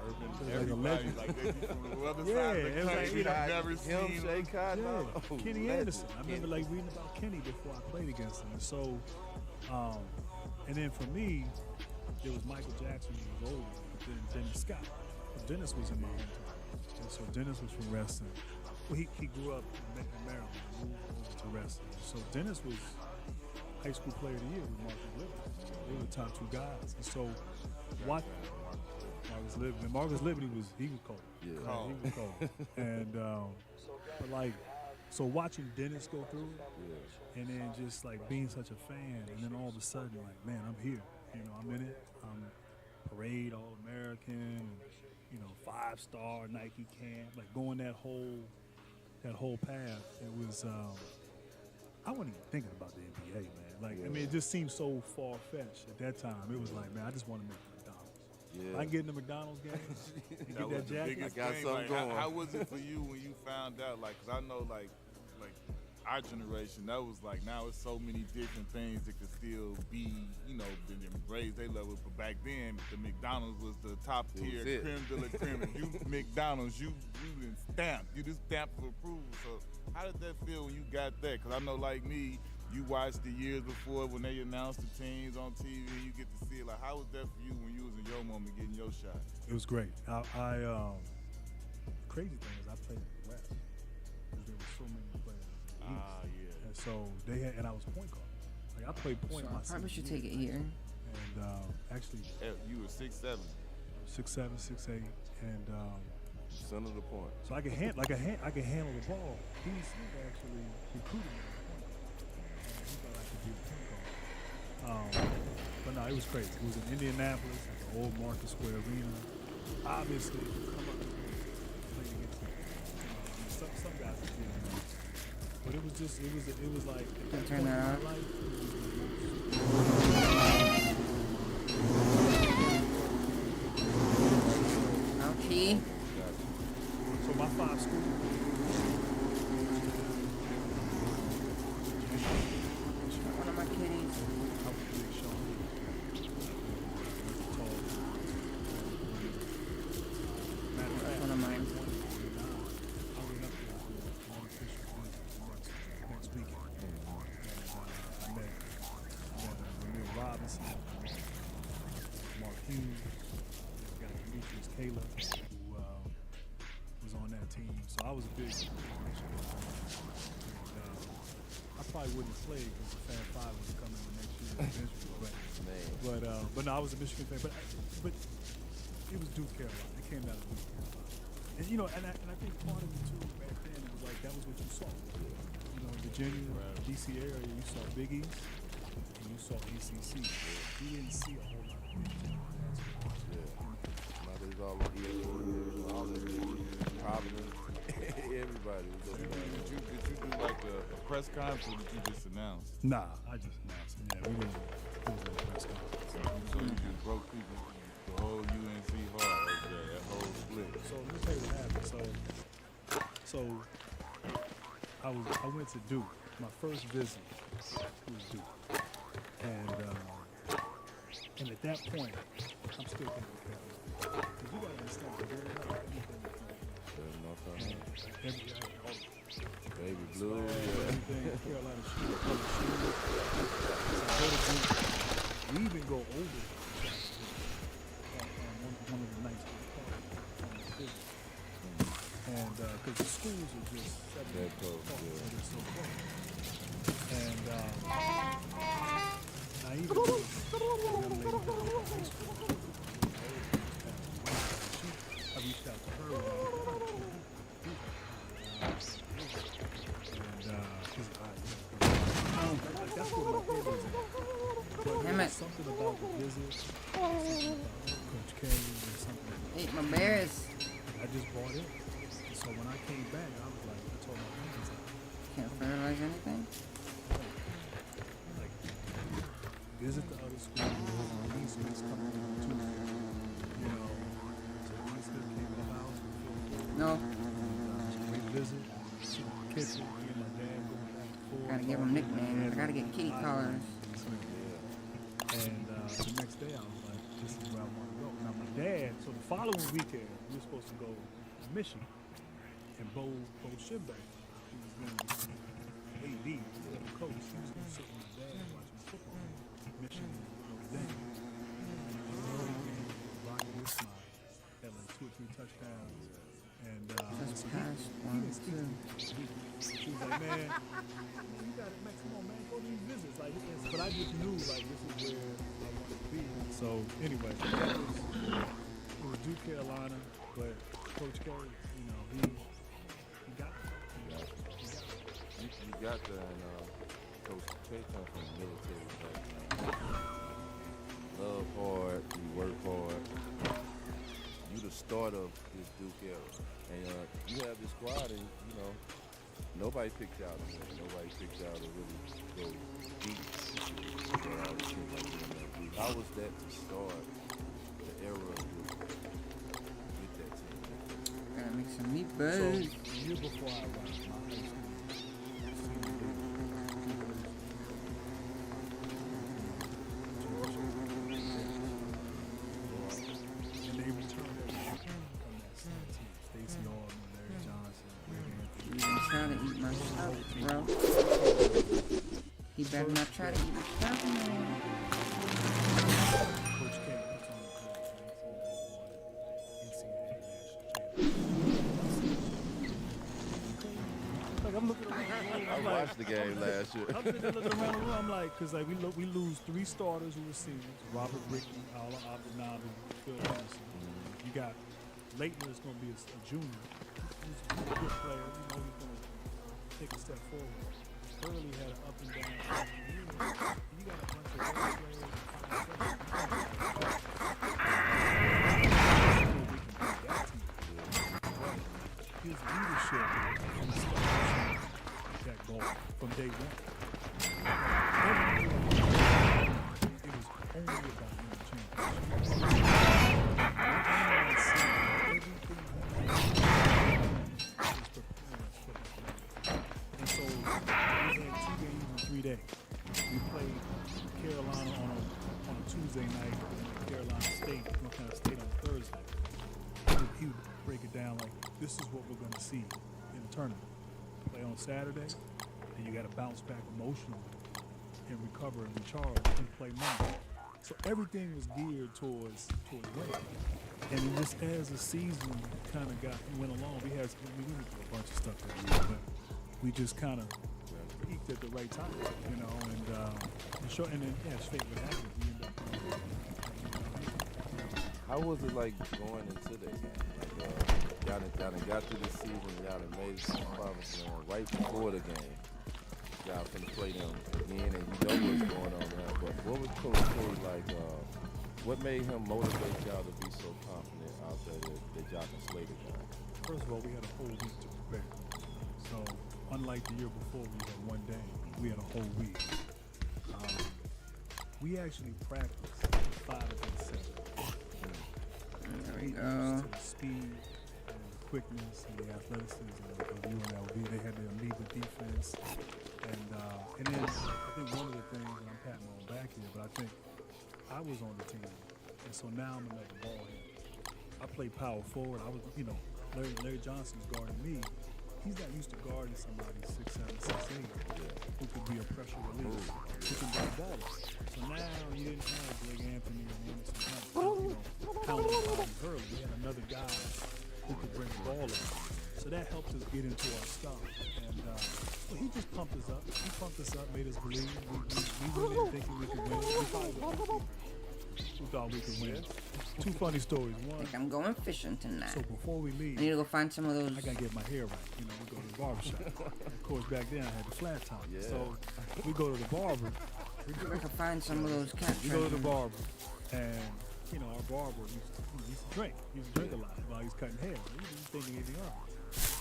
Everybody like they be from the other side of the it was like, country. you know, I've never seen Shay Cotton. Yeah, Oh, Kenny legend. Anderson. I remember like reading about Kenny before I played against him. And so, and then for me, there was Michael Jackson who was older, but then Dennis Scott. Dennis was in my hometown. And so Dennis was from wrestling. Well, he grew up in Maryland and moved over to wrestling. So Dennis was high school player of the year with Marcus Liberty. They were the top two guys. And so what Marcus Liberty. Marcus Liberty was cold. Yeah. He was cold. And but like, so watching Dennis go through it, and then just like being such a fan, and then all of a sudden like, man, I'm here. You know, I'm in it. I'm parade All-American, and, you know, 5-star Nike camp, like going that whole path. It was I wasn't even thinking about the NBA, man. Like, I mean, it just seemed so far-fetched at that time. It was like, man, I just want to make McDonald's. Yeah. If I get in the McDonald's game and get that jacket. biggest I got thing. something Like, going. how was it for you when you found out? Like, cause I know like our generation, that was like, now it's so many different things that could still be, you know, been embraced. They love it, but back then the McDonald's was the top tier, it. creme de la creme. If you McDonald's, you been stamped. You just stamped for approval. So how did that feel when you got that? Cause I know like me, you watched the years before when they announced the teams on TV. You get to see it. Like, how was that for you when you was in your moment getting your shot? It was great. Crazy thing is I played in the West. There were so many players in the East. Yeah. And so they had, and I was point guard. Like I played point So my I probably should senior take it year. here. And actually, You were 6'7". 6'7", 6'8", and Son of the point. so I could handle the ball. He's actually recruited me. He thought I could be a point guard. But no, it was crazy. It was in Indianapolis at the old Market Square Arena. Obviously, come up and play against them. Some guys are getting it. But it was like at that Turn point in that my on. life, it was Ouchie. so my 5 schools. One of my kitties. I was big Sean. Tall. Matter of fact, One of mine. I went up there on Fishin next weekend. And I met Ramil Robinson, Mark Hughes, got Demetrius Kayla, who was on that team. So I was a big Michigan fan. And, I probably wouldn't have played because the Fab Five was coming the next year eventually. But no, I was a Michigan fan. But it was Duke Carolina. It came down to Duke Carolina. And you know, and I think part of it too back then it was like that was what you saw. You know, Virginia, DC area, you saw Big East and you saw ACC. You didn't see a whole lot of Big Ten basketball. Now there's all the ESPN, all the Providence, everybody was up there. Did you do like a press conference or did you just announce? Nah, I just announced it. Yeah, we didn't. It was a press conference. So you just broke people, the whole UNC heart right there, that whole split. So let me tell you what happened. So I went to Duke. My first visit was Duke, and at that point, I'm still thinking of Carolina. Because you gotta understand, very hard anything that you Baby blue. everything, Carolina shoes, color shoes. So I go to Duke. We even go over one of the nights we party. And because the schools are just That close, yeah. they're so close. And I even young lady I reached out to her and she's that's what my head was in. But Damn it. something about the visit, something about Coach K, and something Ate my berries. I just bought it. So when I came back, I was like, I told my parents, Can't fertilize anything. like, visit the other schools. These kids coming too. You know, so these kids came to the house. No. We visit, see the kitchen, me and my dad going back and forth. Gotta give them nicknames. I gotta get kitty collars. And the next day, I was like, this is where I want to go. Now my dad, so the following weekend, we were supposed to go to Michigan. And Bo Schimbeck, he was going to AD, he was the coach. He was going to sit with my dad watching football. Michigan, Notre Dame. Rocking his smile. Had like 2 or 3 touchdowns. And Just so passed he 1, didn't speak to 2. me. He was like, man, you got it, man. Come on, man. Go to these visits. Like, but I just knew, like, this is where I wanted to be. So, anyway, it was Duke, Carolina. But Coach K, you know, he got it. You got that, and Coach K comes from the military background. Love hard, you work hard. You the start of this Duke era. And you have this squad, and, you know, nobody picked out of it. Nobody picked out to really go deep. How was that to start the era of Duke with that team? Gotta make some So, meatballs. the year before I arrived, my high school, senior and they returned everything from that same team. Stacey Allman, Larry Johnson, Greg Anthony. You gonna try to eat my stuff, bro. He better not try to eat my stuff, man. Coach K puts on the court NCAA national championship. Like, I'm looking around the room, I I'm like, watched the game last year. I'm just looking around the room, I'm like, because like, we lose 3 starters who were seniors. Robert Rickey, Ala Abdelnabi, Phil Henderson. You got Leighton is going to be a junior. He's a good player. You know he's going to take a step forward. Early had an up and down. You got a bunch of role players and fine players. His leadership from the start that ball from day one. It was only about winning championships. And so we had 2 games in 3 days. We played Carolina on a Tuesday night and Carolina State, North Carolina State on Thursday. He would break it down like, this is what we're going to see in the tournament. Play on Saturday, and you got to bounce back emotionally and recover and recharge and play Monday. So everything was geared towards winning. And then just as the season kind of went along, we went through a bunch of stuff that year, but we just kind of peaked at the right time, you know. And then fate what happened. We ended up. How was it like going into that game? Like, y'all done got through this season, y'all done made some promise right before the game. Y'all finna play them again, and you know what's going on now. But what was Coach K like? What made him motivate y'all to be so confident out there that y'all can slay the game? First of all, we had a whole week to prepare. So unlike the year before, we had 1 day. We had a whole week. We actually practiced 5 against 7. There we go. To the speed and the quickness and the athleticism of UNLV. They had their amoeba defense, and then I think one of the things, and I'm patting my own back here, but I think I was on the team, and so now I'm another ball head. I play power forward. I was, Larry Johnson's guarding me. He's not used to guarding somebody 6'7", 6'8", who could be a pressure reliever, who can bring the ball up. So now you didn't have Blake Anthony and Anderson pounding bodies early. We had another guy who could bring the ball up. So that helped us get into our stuff. And well, he just pumped us up. He pumped us up, made us believe. We went in thinking we could win. We thought we could win. Two funny stories. I One, think I'm going fishing tonight. so before we leave, I need to go find some of those. I gotta get my hair right. We go to the barbershop. Of course, back then I had the flat top. Yeah. So we go to the barber. I can find some of those cat We go to the treasures. barber, and our barber used to drink. He used to drink a lot while he was cutting hair. He didn't think anything of it.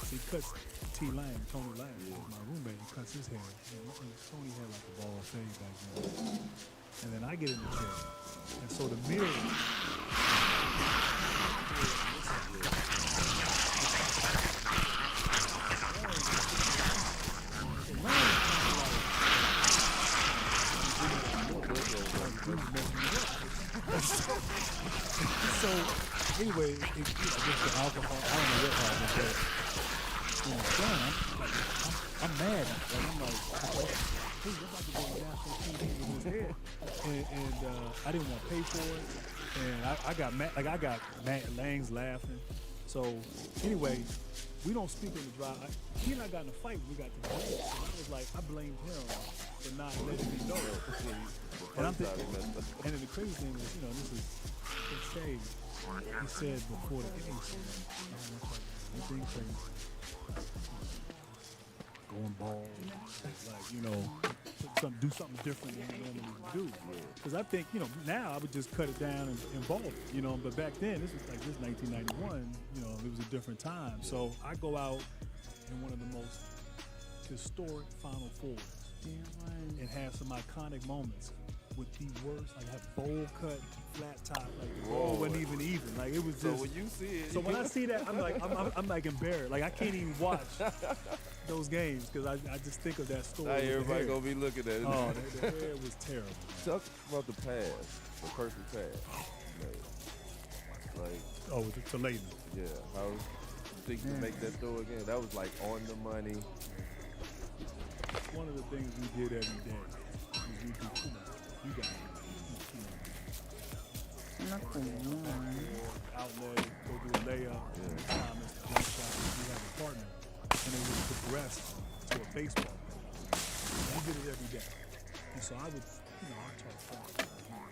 He cuts Tony Lang, my roommate. He cuts his hair. And Tony had like a ball fade back then. And then I get in the chair, and so the mirror. So anyway, I guess the alcohol, I don't know what happened, but when it's done, I'm mad. I'm like, hey, we're about to go to national TV with his head. And I didn't want to pay for it. And I got mad, I got Lang's laughing. So anyway, we don't speak in the drive. He and I got in a fight when we got to the game. So I was like, I blamed him for not letting me know. And I'm thinking, and then the crazy thing is, this is shade. He said before the game, anything crazy, going bald, do something different than you normally do. Because I think, now I would just cut it down and ball it, but back then, this was 1991, it was a different time. So I go out in one of the most historic Final Fours and have some iconic moments with the worst, have bowl cut, flat top, the ball wasn't even. It was just. So when you see it. So when I see that, I'm embarrassed. I can't even watch those games because I just think of that story. Now everybody gonna be looking at it. Oh, the hair was terrible. Talk about the pass, the perfect pass. To Leighton. Yeah, how you think to make that throw again? That was on the money. One of the things we did every day was we do, you got it. Outlet, go do a layup, Thomas, jump shot. We have a partner, and it would progress to a baseball game. We did it every day. And so I would, I'd talk fast.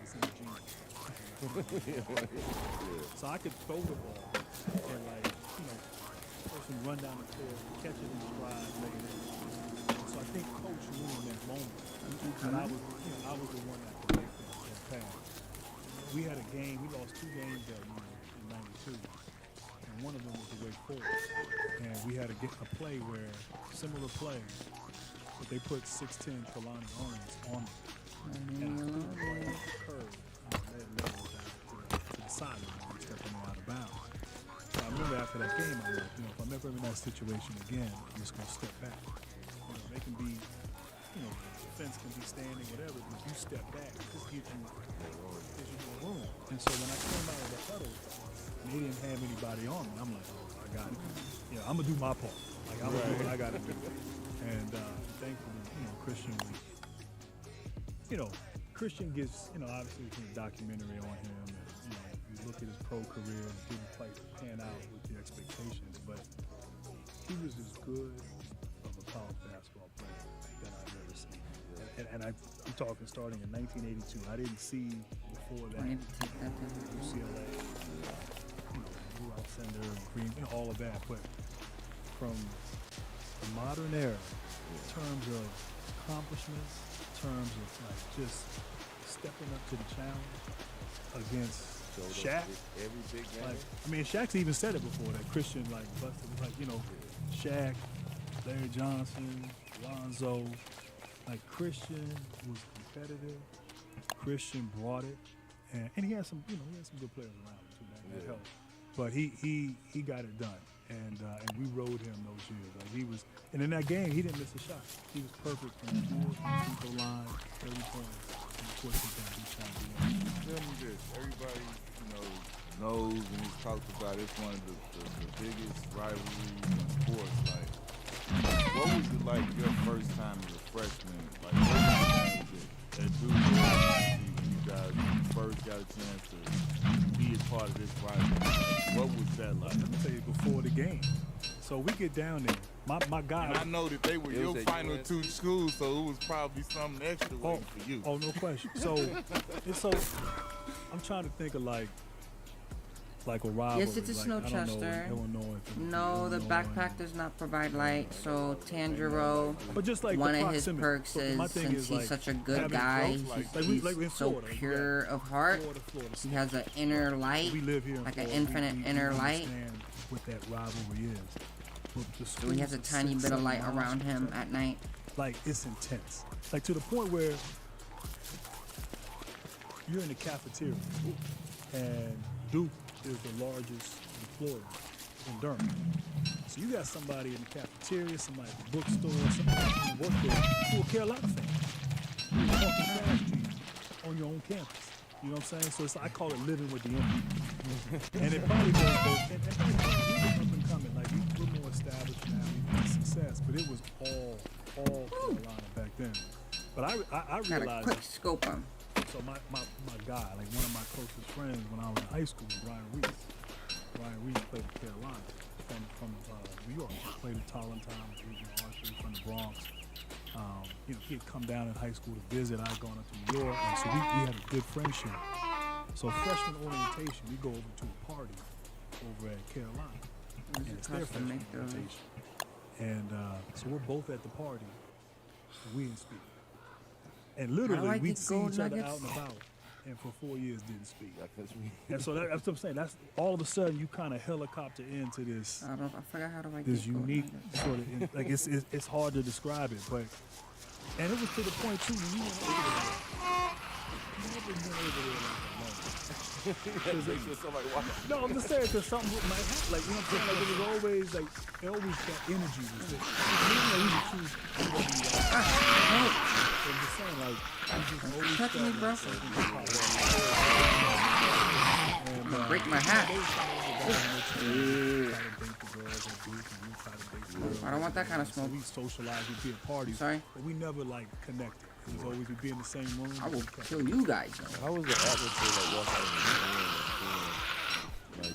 It's in the gym. So I could throw the ball and person run down the field, catch it in stride, lay it in. So I think coach knew in that moment. And I was the one that could make that pass. We had a game, we lost 2 games that year in '92, and one of them was the Wake Forest. And we had a play where, similar play, but they put 6'10" Trelawney Owens on it. And I threw the ball off the curve, and led it down to the sideline and stepping out of bounds. So I remember after that game, I was like, if I'm ever in that situation again, I'm just going to step back. They can be, the fence can be standing, whatever, but if you step back, it just gives you more room. And so when I came out of the huddle, and they didn't have anybody on me, I'm like, I got it. I'm going to do my part. I'm going to do what I got to do. And thankfully, Christian was, Christian gets, obviously there's a documentary on him. And, you look at his pro career, and it didn't quite pan out with the expectations, but he was as good of a college basketball player that I've ever seen. And I'm talking starting in 1982. I didn't see before that UCLA, Blue Outcenter, Green, all of that. But from the modern era, in terms of accomplishments, in terms of just stepping up to the challenge against Shaq. Every big game. Shaq's even said it before that Christian busted. Shaq, Larry Johnson, Lonzo. Christian was competitive. Christian brought it, and he had some, good players around him too. That helped. But he got it done. And we rode him those years. Like he was, and in that game, he didn't miss a shot. He was perfect from the field, free throw line, 30 points. And of course, he's gonna be shot. Tell me this, everybody, knows and he's talked about it's one of the biggest rivalries in sports. Like, what was it like your first time as a freshman? Like, what was it at Duke when you guys first got a chance to be a part of this rivalry? What was that like? Let me tell you, before the game. So we get down there. My guy. And I know that they were your final two schools, so it was probably something extra waiting for you. Oh, no question. So, I'm trying to think of like a rivalry. Yes, it's a like, snow I don't know, chester. Illinois. No, the Illinois. backpack does not provide light. So Tanjiro, But just like one the of his proximity. perks So is my thing since is, he's like, such a good having guy, growth, he's like in so Florida, like pure of heart. Florida. He has an inner light, We live here in like an Florida. infinite We inner light. understand what that rivalry is. But the So he has a schools are tiny 6, bit of 7 light miles around from him each other. at night. Like it's intense. Like to the point where you're in the cafeteria and Duke is the largest in Florida, in Durham. So you got somebody in the cafeteria, somebody at the bookstore, somebody who work there who will care a lot of things. Who's walking past you on your own campus. You know what I'm saying? So it's, I call it living with the enemy. And it probably goes both. And we were up and coming. Like we're more established now. We've had success, but it was all Carolina back then. But I Got a realized. quick scope on. So my guy, like one of my closest friends when I was in high school, Brian Reese. Brian Reese played for Carolina from New York. He played at Tollentine, regional archery from the Bronx. He had come down in high school to visit. I had gone up to New York, and so we had a good friendship. So freshman orientation, we go over to a party over at Carolina, and it's their freshman orientation. And so we're both at the party, and we didn't speak. And literally, we'd see each other out and about, and for 4 years didn't speak. And so that's what I'm saying. That's all of a sudden you kind of helicopter into this. I forgot how to write This gold unique nuggets. sort of like it's hard to describe it, but and it was to the point too when you went over there. You never went over there like alone. No, I'm just saying because something might happen. Like you know what I'm saying? Like it was always like that energy was there. We would choose. I'm just saying like you just always Touch me, bro. And, Break my hat. I don't want that kind of So smoke. we socialized, we'd be at parties, Sorry? but we never like connected. It was always we'd be in the same room. I will kill you guys. How was the atmosphere like walking in the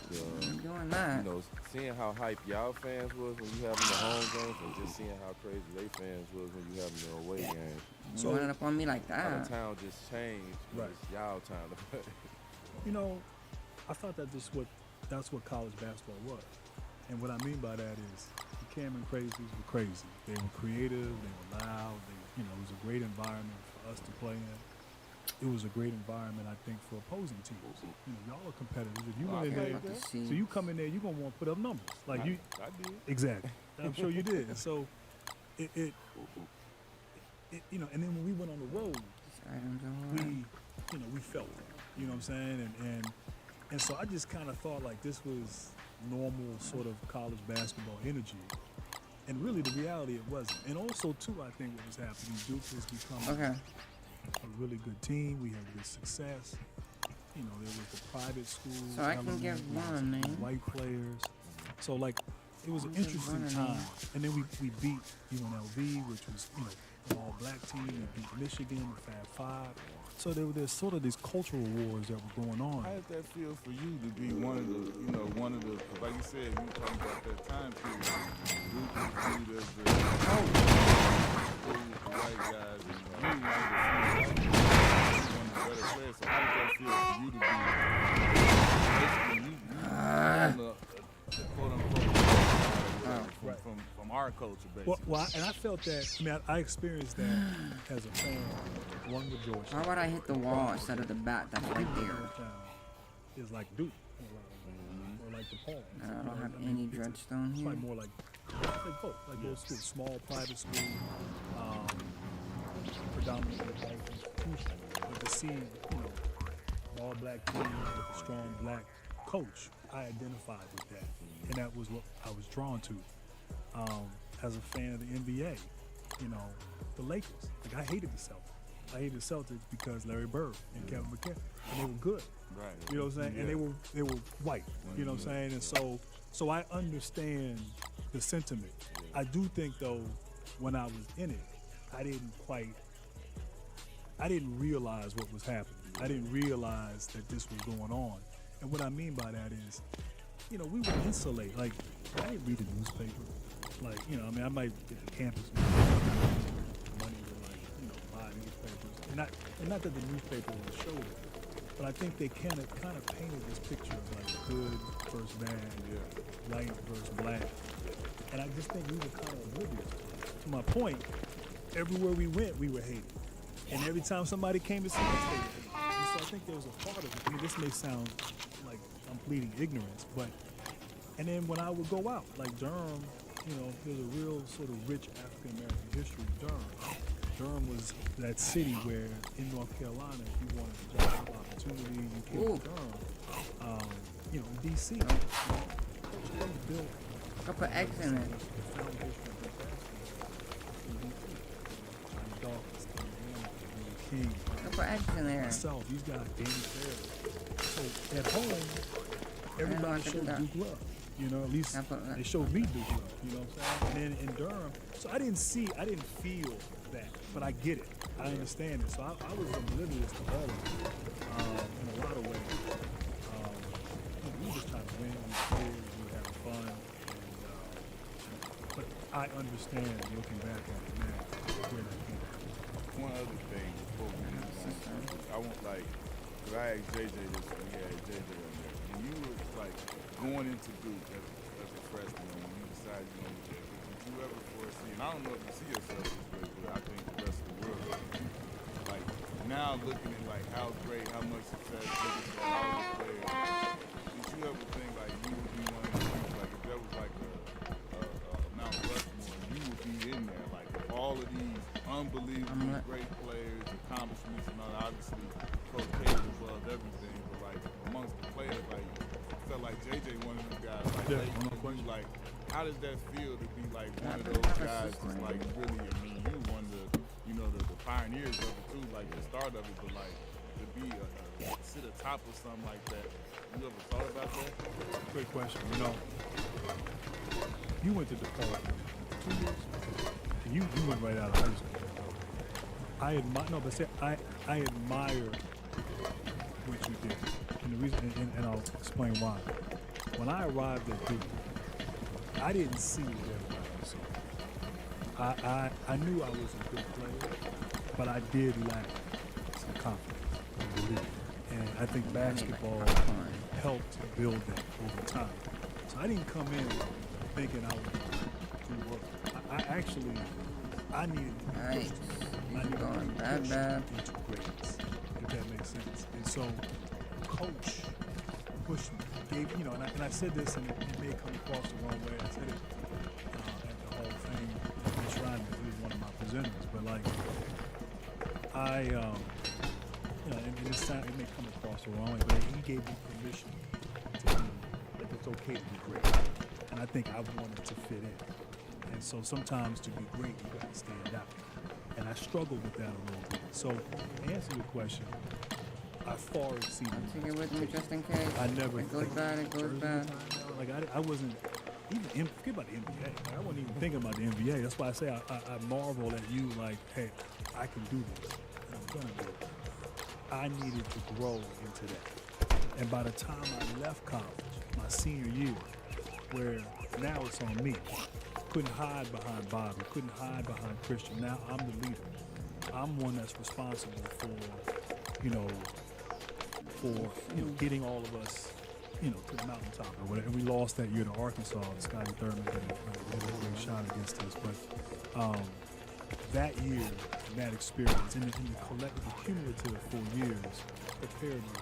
I'm doing that. seeing how hype y'all fans was when you having the home games, and just seeing how crazy they fans was when you having the away games? You running up on me like How the that. town just changed. Right. It's y'all time to play. You know, I thought that's what college basketball was. And what I mean by that is the Cameron Crazies were crazy. They were creative, they were loud, it was a great environment for us to play in. It was a great environment, I think, for opposing teams. Y'all are competitive. If you went in there, so you come in there, you're gonna want to put up numbers. Like I did. Exactly. I'm sure you did. And so it and then when we went on the road, we felt it. You know what I'm saying? And so I just kind of thought like this was normal sort of college basketball energy. And really the reality it wasn't. And also too, I think what was happening, Duke has become a really good team. We had good success. There was the private school. So I can get one, man. White players. So like it was an interesting time. And then we beat UNLV, which was, an all-black team. We beat Michigan, the Fab Five. So there's sort of these cultural wars that were going on. How did that feel for you to be one of the, like you said, you talking about that time period, Duke was viewed as the white guys, and you one of the few better players. So how did that feel for you to be basically quote unquote from our culture, basically? Well, and I felt that. I experienced that as a fan. One with George. Why would I hit the wall instead of the bat that's right there? Is like Duke, or like DePaul. I don't have any dreadstone It's here. like more like both, like those schools, small private school, predominantly white institution. But to see, all black team with a strong black coach, I identified with that. and that was what I was drawn to. As a fan of the NBA, you know, the Lakers. Like I hated the Celtics. I hated the Celtics because Larry Bird and Kevin McHale, and they were good. Right. You know what I'm saying? And they were white. You know what I'm saying? And so I understand the sentiment. I do think though, when I was in it, I didn't realize what was happening. I didn't realize that this was going on. And what I mean by that is, you know, we were insulated. Like, I didn't read the newspaper. Like, you know, I mean, I might get to campus money to, like, you know, buy newspapers. And not that the newspaper would show it, but I think they kind of painted this picture of, like, good versus bad, white versus black. And I just think we were kind of oblivious. To my point, everywhere we went, we were hated. And every time somebody came to see us, they were hated. And so I think there was a part of it. I mean, this may sound like I'm pleading ignorance, but, and then when I would go out, like Durham, you know, there's a real sort of rich African-American history of Durham. Durham was that city where in North Carolina, if you wanted a job opportunity, you came to Durham. You know, in D.C., they built I'll put X in it. the foundation of the basketball in D.C. Dawkins, King, I'll put X in there. myself, these guys, DemonSlayer. So at home, everybody showed Duke love. You know, at least they showed me Duke love. You know what I'm saying? And then in Durham, so I didn't feel that, but I get it. I understand it. So I was oblivious to all of it in a lot of ways. You know, we just trying to win, we played, we were having fun. But I understand looking back at it now where that came from. One other thing before we move on, I want because I asked JJ this when we had JJ on there. When you were like going into Duke as a freshman, when you decided you wanted to do it, did you ever foresee, and I don't know if you see yourself this way, but I think the rest of the world, like now looking at like how great, how much success Duke has had, all these players, did you ever think like you would be one of the people, like if there was like a Mount Rushmore, you would be in there, like if all of these unbelievably great players, accomplishments, and all, obviously Coach K was above everything, but like amongst the players, like I felt like JJ one of them guys, like Yeah, no question. like how does that feel to be like one of those guys that's like really, I mean, you one of the, you know, the pioneers of it too, like the start of it, but like to be sit atop of something like that, you ever thought about that? Great question. You know, you went to DePaul for 2 years, and you went right out of high school. I admire what you did, and the reason, and I'll explain why. When I arrived at Duke, I didn't see what everybody saw. I knew I was a good player, but I did lack some confidence and belief. And I think basketball helped build that over time. So I didn't come in thinking I was going to do work. I needed to Nice. I needed Going to bad, push bad. into greatness, if that makes sense. And so, coach pushed me, gave, you know, and I said this, and it may come across the wrong way. I said it at the Hall of Fame enshrinement. He was one of my presenters, but like, you know, and this time it may come across the wrong way, but he gave me permission to be, like, it's okay to be great. And I think I wanted to fit in. And so sometimes to be great, you got to stand out. And I struggled with that a little bit. So to answer your question, I far exceeded. Take it with me just in case. I never. It goes bad, it goes Jersey bad. time, like I wasn't even forget about the NBA. Like, I wasn't even thinking about the NBA. That's why I say I marvel at you. Like, hey, I can do this. And I'm gonna do it. I needed to grow into that. And by the time I left college, my senior year, where now it's on me. Couldn't hide behind Bobby. Couldn't hide behind Christian. Now I'm the leader. I'm one that's responsible for getting all of us, to the mountaintop or whatever. And we lost that year to Arkansas. Scotty Thurman did a great shot against us. But that year, that experience, and the cumulative 4 years prepared me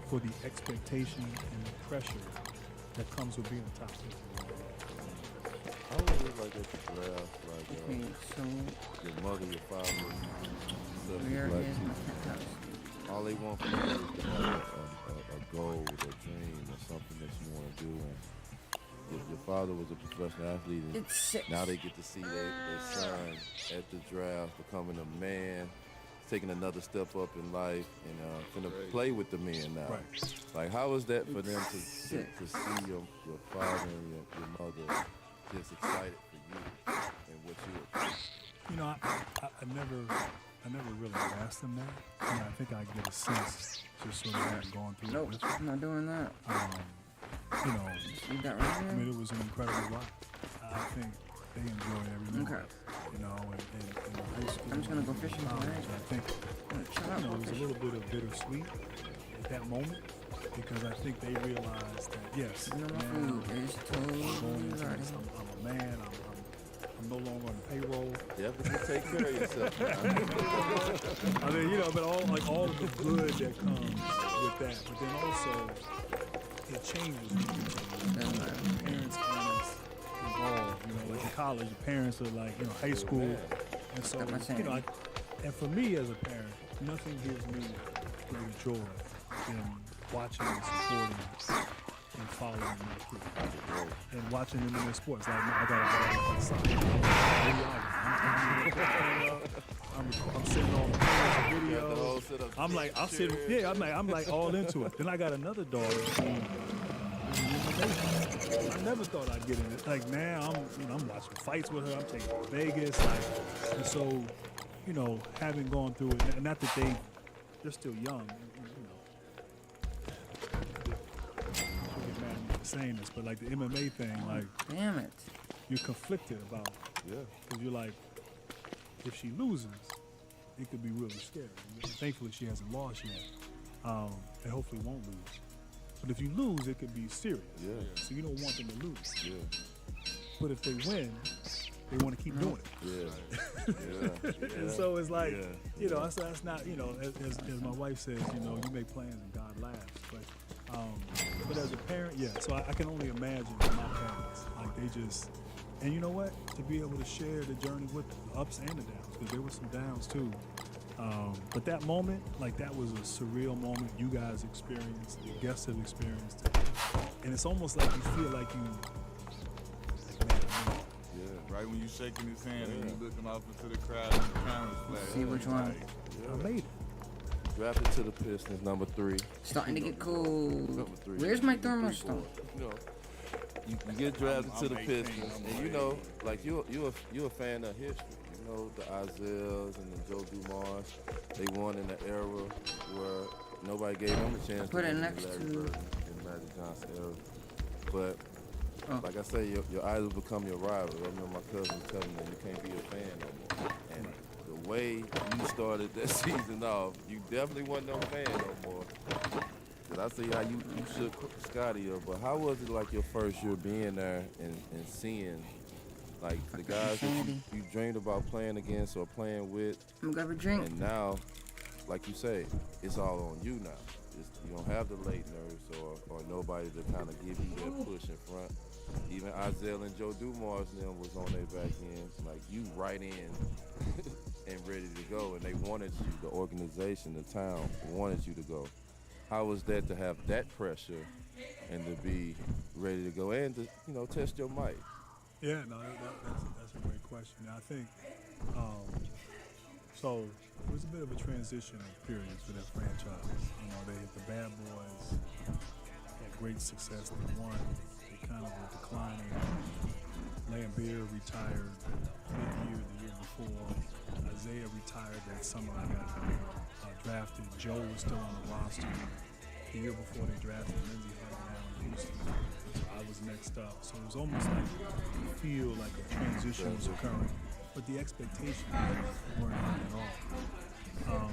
for the expectation and the pressure that comes with being a top pick. How was it like at the draft? Okay, Like so your mother, your father, where like, is my penthouse? all they want from you is to have a goal, a dream, or something that you want to do. And your father was a professional athlete, and It's 6. now they get to see their son at the draft becoming a man, taking another step up in life, and gonna play with the men now. Right. Like, how is that for them to see 6. your father and your mother just excited for you and what you are? You know, I never really asked them that. I think I get a sense just sort of having gone through Nope, it with them. I'm not doing that. You know, Leave that right I here. mean, it was an incredible ride. I think they enjoyed every minute. Okay. You know, and in high school. I'm just gonna go and fishing college, tonight. I think, Shut up, you know, go it was a fishing. little bit of bittersweet at that moment because I think they realized that, yes, You know, my now food is I'm going totally into ready. this. I'm a man. I'm no longer on payroll. Definitely take care of yourself. Man. I mean, you know, but all of the good that comes with that, but then also it changes when you change. Doesn't matter. Parents almost involved, you know, like in college, the parents are like, you know, high school, and so Got my you know, sanity. and for me as a parent, nothing gives me greater joy than watching and supporting and following my kids and watching them in their sports. Like I got a soccer. I'm sitting on the video. I'm like, I'm sitting, yeah, I'm like all into it. Then I got another daughter. I never thought I'd get in it. Like now, I'm watching fights with her. I'm taking her to Vegas. Like, and so, you know, having gone through it, and not that they're still young. You know, I get mad at me for saying this, but like the MMA thing, like Damn it. you're conflicted about. Yeah. Because you're like, if she loses, it could be really scary. Thankfully, she hasn't lost yet, and hopefully won't lose. But if you lose, it could be serious. Yeah. So you don't want them to lose. Yeah. But if they win, they want to keep doing it. Yeah. Yeah. And so it's like, Yeah. you know, that's not, you know, as my wife says, you know, you make plans and God laughs. But as a parent, yeah. So I can only imagine my parents, like they just, and you know what? To be able to share the journey with them, the ups and the downs, because there were some downs too. But that moment, like that was a surreal moment you guys experienced, your guests have experienced it. And it's almost like you feel like you, like, man, I made it. Yeah, right when you shaking his hand and you looking off into the crowd and the cameras flash. See which one. I made it. Drafted to the Pistons, number 3. Starting to get cold. Number 3. Where's my Number thermostat? 3 board. You know, you get drafted to the 18, Pistons, I'm and you know, like you're a fan of history. You know, the Isaiahs and the Joe Dumars, they won in an era where nobody gave them a chance Put to it win next in the Larry to- Bird and Magic Johnson era. But Oh. like I say, your idols become your rival. I remember my cousin telling me you can't be a fan no more. And the way you started that season off, you definitely wasn't no fan no more. Cause I see how you shook Scotty up, but how was it like your first year being there and seeing like the guys that you dreamed about playing against or playing with, I'm gonna grab a drink. and now, like you say, it's all on you now. You don't have the late nerves or nobody to kind of give you that push in front. Even Isaiah and Joe Dumars and them was on their back end, like you right in and ready to go, and they wanted you, the organization, the town wanted you to go. How was that to have that pressure and to be ready to go and to, you know, test your might? Yeah, no, that's a great question. I think, so it was a bit of a transition period for that franchise. You know, the Bad Boys had great success. They won. They kind of were declining. Lambeer retired mid-year the year before. Isaiah retired that summer I got drafted. Joe was still on the roster. The year before they drafted Lindsey Hunter down in Houston. So I was next up. So it was almost like you feel like a transition was occurring. But the expectations weren't high at all.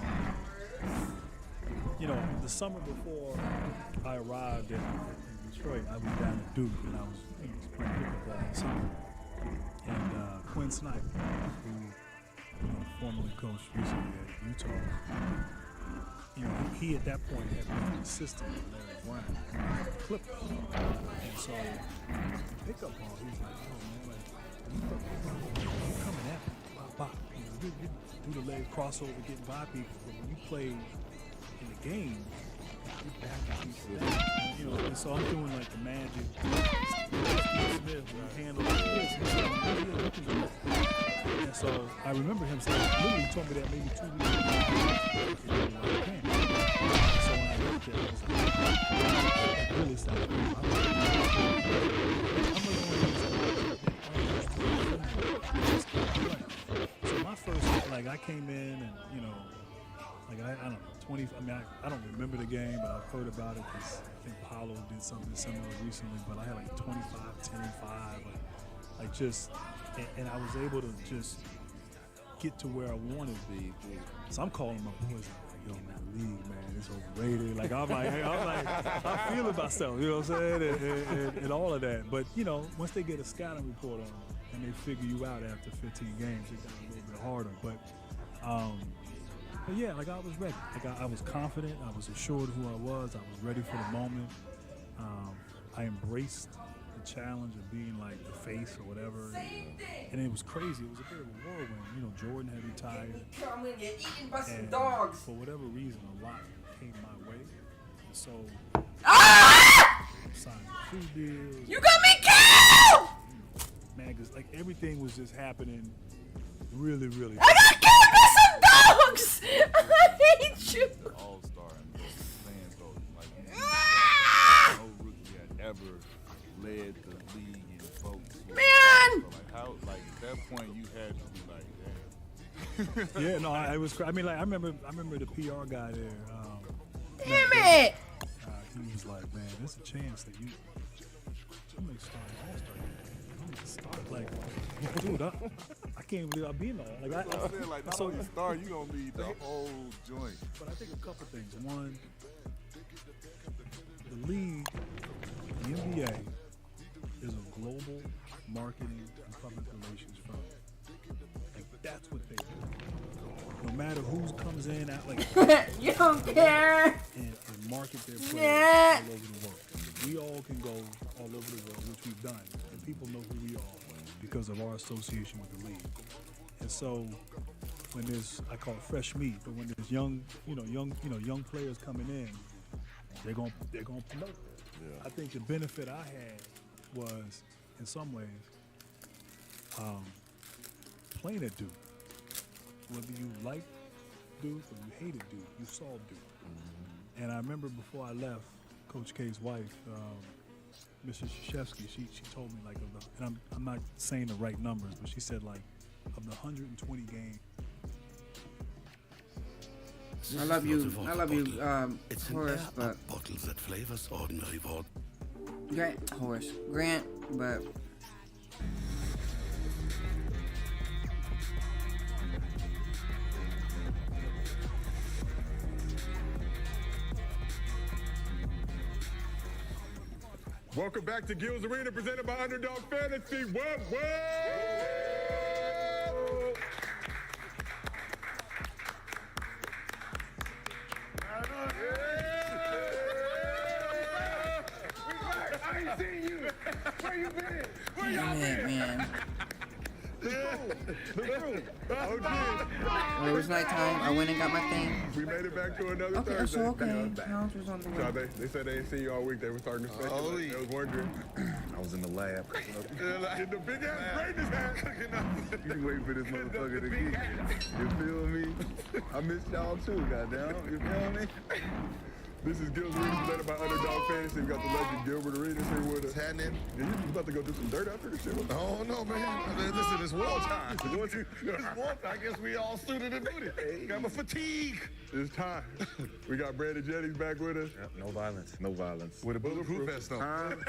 You know, the summer before I arrived in Detroit, I was down at Duke and I was playing pickup all the summer. And Quinn Snyder, who formerly coached recently at Utah, you know, he at that point had been an assistant to Larry Brown, Clippers. And so the pickup ball, he was like, oh man, like, you coming at me, bop. You know, you do the leg crossover, getting by people, but when you play in the game, You know, and so I'm doing like the magic. Steve Smith, when he handled this, he said, "Yeah, you can do it." And so I remember him saying, literally told me that maybe 2 weeks ago. So when I looked at it, I was like, it really started. So my first, like, I came in and, you know, like, I don't know, 20, I mean, I don't remember the game, but I've heard about it because I think Paulo did something similar recently, but I had like 25, 10, and 5, like just, and I was able to just get to where I wanted to be. So I'm calling my boys, like, yo, man, league, man, it's overrated. Like, I feel about myself, you know what I'm saying, and all of that. But, you know, once they get a scouting report on them and they figure you out after 15 games, it got a little bit harder. But yeah, like I was ready. Like I was confident. I was assured who I was. I was ready for the moment. I embraced the challenge of being like the face or whatever. And it was crazy. It was a bit of a whirlwind. You know, Jordan had retired. I'm gonna get eaten by some And dogs. for whatever reason, a lot came my way. And so signed the food deals. You got me killed! Magazines, like everything was just happening really, really I got killed by some dogs! I hate you! All-star and fans though, like no rookie had ever led the league in votes. Man! So like how, like at that point you had to be like, damn. Yeah, no, I was. I mean, like I remember the PR guy there. Damn it! He was like, "Man, there's a chance that you may start an All-Star game. You need to start." Like, dude, I can't believe I've been there. Like, I'm saying, like not only start, you gonna need the whole joint. But I think a couple things. One, the league, the NBA, is a global marketing and public relations firm. Like, that's what they do. No matter who comes in, out like You don't care! and market their players Yeah. all over the world. We all can go all over the world, which we've done, and people know who we are because of our association with the league. And so, when there's, I call it fresh meat, but when there's young players coming in, they're gonna promote them. Yeah. I think the benefit I had was, in some ways, playing at Duke. Whether you liked Duke or you hated Duke, you saw Duke. And I remember before I left, Coach K's wife, Mrs. Krzyzewski, she told me, like, and I'm not saying the right numbers, but she said, like, of the 120 games. I love you, It's an Horace, air but up bottle that flavors ordinary water. Grant, but Welcome back to Gil's Arena, presented by Underdog Fantasy. What? I ain't seen you. Where you been? Where y'all been? man. Oh, It was nighttime. I went and got my thing. we made it back to another Okay, Thursday. so okay. House was on the So way. they said they ain't seen you all week. They were starting to speculate. They was wondering. I was in the lab. Get the big ass greatness hat. You waiting for this motherfucker to get. You feel me? I missed y'all too, goddamn. You feel me? This is Gil's Arena, presented by Underdog Fantasy. We got the legend Gilbert Arenas here with us. What's happening? Yeah, you about to go do some dirt after this shit? Oh no, man. I mean, listen, it's war time. It's war time. I guess we all suited and booted. Got my fatigue. It's time. We got Brandon Jennings back with us. No violence. No violence. With a bulletproof vest on.